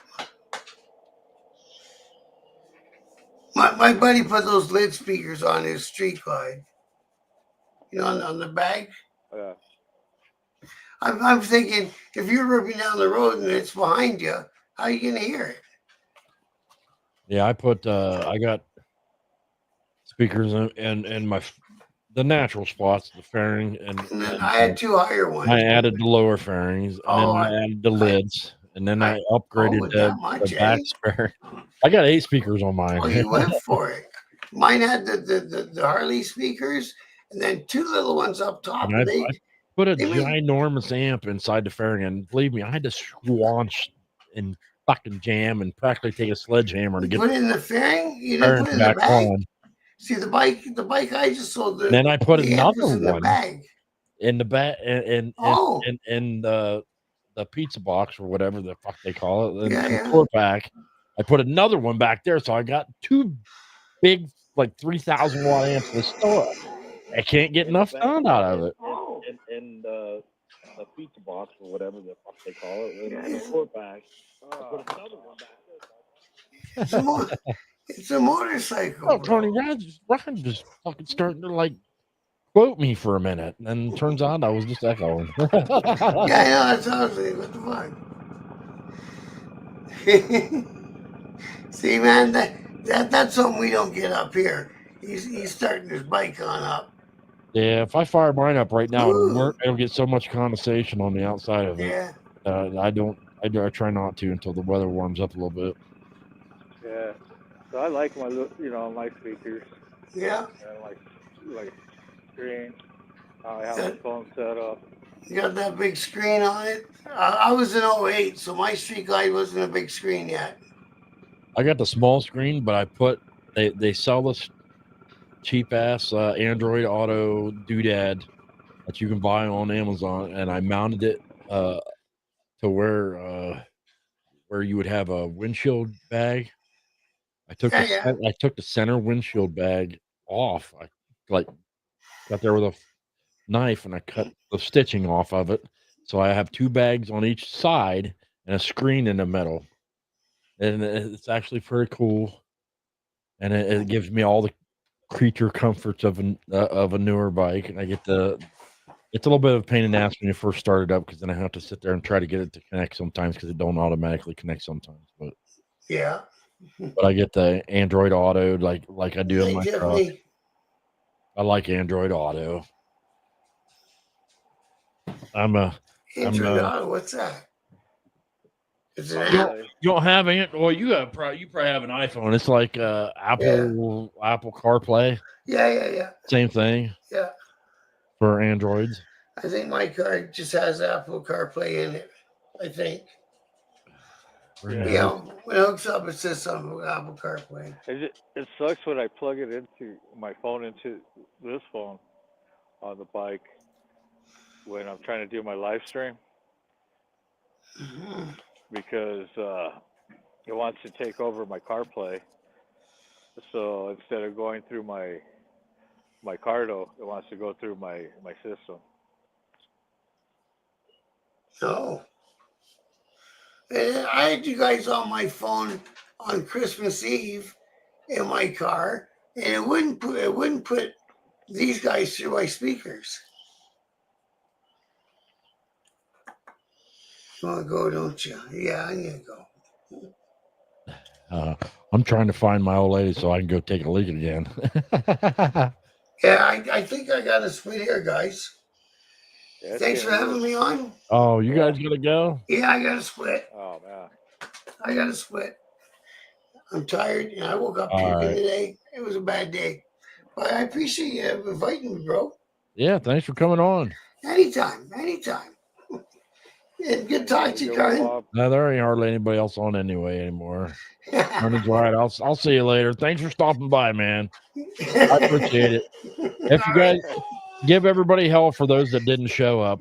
My buddy put those lid speakers on his street glide. You know, on the bag. Yeah. I'm thinking if you're ripping down the road and it's behind you, how are you gonna hear it? yeah, I got speakers in my the natural spots, the fairing, And then I had two higher ones. I added the lower fairings, and then I added the lids, and then I upgraded the back spare. I got 8 speakers on mine. Oh, you went for it. Mine had the Harley speakers, and then 2 little ones up top. And I put a ginormous amp inside the fairing, and believe me, I had to squanch and fucking jam and practically take a sledgehammer to get put it in the fairing. You didn't put it in the back bag. on. See the bike I just sold. Then I put another in the one bag. in the bag in the pizza box or whatever the fuck they call it, the 4-pack. I put another one back there, so I got 2 big, like 3,000 watt amps in the store. I can't get enough sound out of it. In the pizza box or whatever the fuck they call it, the 4-pack. I put another one back there. It's a motorcycle. Oh, Tony, Ryan just fucking starting to like quote me for a minute, and then turns out I was just echoing. Yeah, I know. That's what I was saying. What the fuck? See, man, that's something we don't get up here. He's starting his bike on up. Yeah, if I fire mine up right now, it'll get so much condensation on the outside of it. Yeah. I try not to until the weather warms up a little bit. Yeah. So I like my my speakers. Yeah. And like screen. I have my phone set up. You got that big screen on it? I was in 08, so my street glide wasn't a big screen yet. I got the small screen, but they sell this cheap ass Android Auto doodad that you can buy on Amazon, and I mounted it to where you would have a windshield bag. I took the center windshield bag off. I got there with a knife and I cut the stitching off of it. So I have 2 bags on each side and a screen in the middle. And it's actually pretty cool. And it gives me all the creature comforts of a newer bike. And I get it's a little bit of a pain in the ass when you first start it up, because then I have to sit there and try to get it to connect sometimes, because it don't automatically connect sometimes. But yeah. But I get the Android Auto like I do in my truck. I like Android Auto. Android Auto, what's that? Is it you don't have it? Well, you probably have an iPhone. It's like Apple CarPlay. Yeah. Same thing. Yeah. For Androids. I think my car just has Apple CarPlay in it. I think. Yeah, when it hooks up, it says something about Apple CarPlay. It sucks when I plug it into my phone into this phone on the bike when I'm trying to do my live stream, because it wants to take over my CarPlay. So instead of going through my Cardo, it wants to go through my system. No. I had you guys on my phone on Christmas Eve in my car, and it wouldn't put these guys through my speakers. You want to go, don't you? Yeah, I need to go. I'm trying to find my old lady so I can go take a leak again. Yeah, I think I got a split here, guys. Yeah, thanks for having me on. Oh, you guys gotta go? Yeah, I got a split. Oh man, I got a split. I'm tired, and I woke up puking today. It was a bad day, but I appreciate you inviting me, bro. Yeah, thanks for coming on. Anytime. Yeah, good talk to you, Carmen. No, there ain't hardly anybody else on anymore. Running right. I'll see you later. Thanks for stopping by, man. I appreciate it. If you guys give everybody hell for those that didn't show up.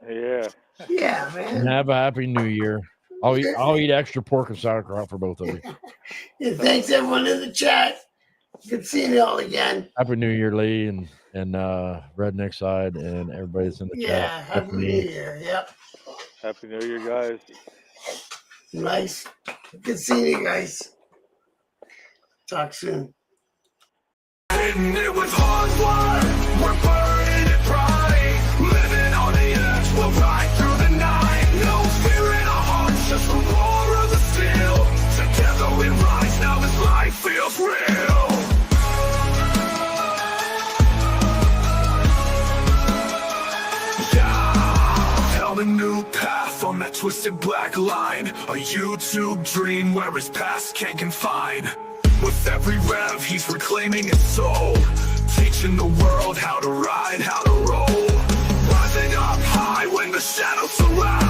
Yeah, man. And have a happy New Year. I'll eat extra pork and sauerkraut for both of you. And thanks everyone in the chat. Good seeing you all again. Happy New Year, Lee and Redneck Side and everybody's in the chat. Yeah, happy New Year. Yep. Happy New Year, guys. Nice. Good seeing you guys. Talk soon. Hittin' it with Hardwire, we're burning it bright. Living on the edge, we'll ride through the night. No fear in our hearts, just the roar of the steel. Together we rise, now this life feels real. Yeah, held a new path on that twisted black line. A YouTube dream where his past can't confine. With every rev, he's reclaiming his soul, teaching the world how to ride, how to roll. Rising up high when the shadows surround.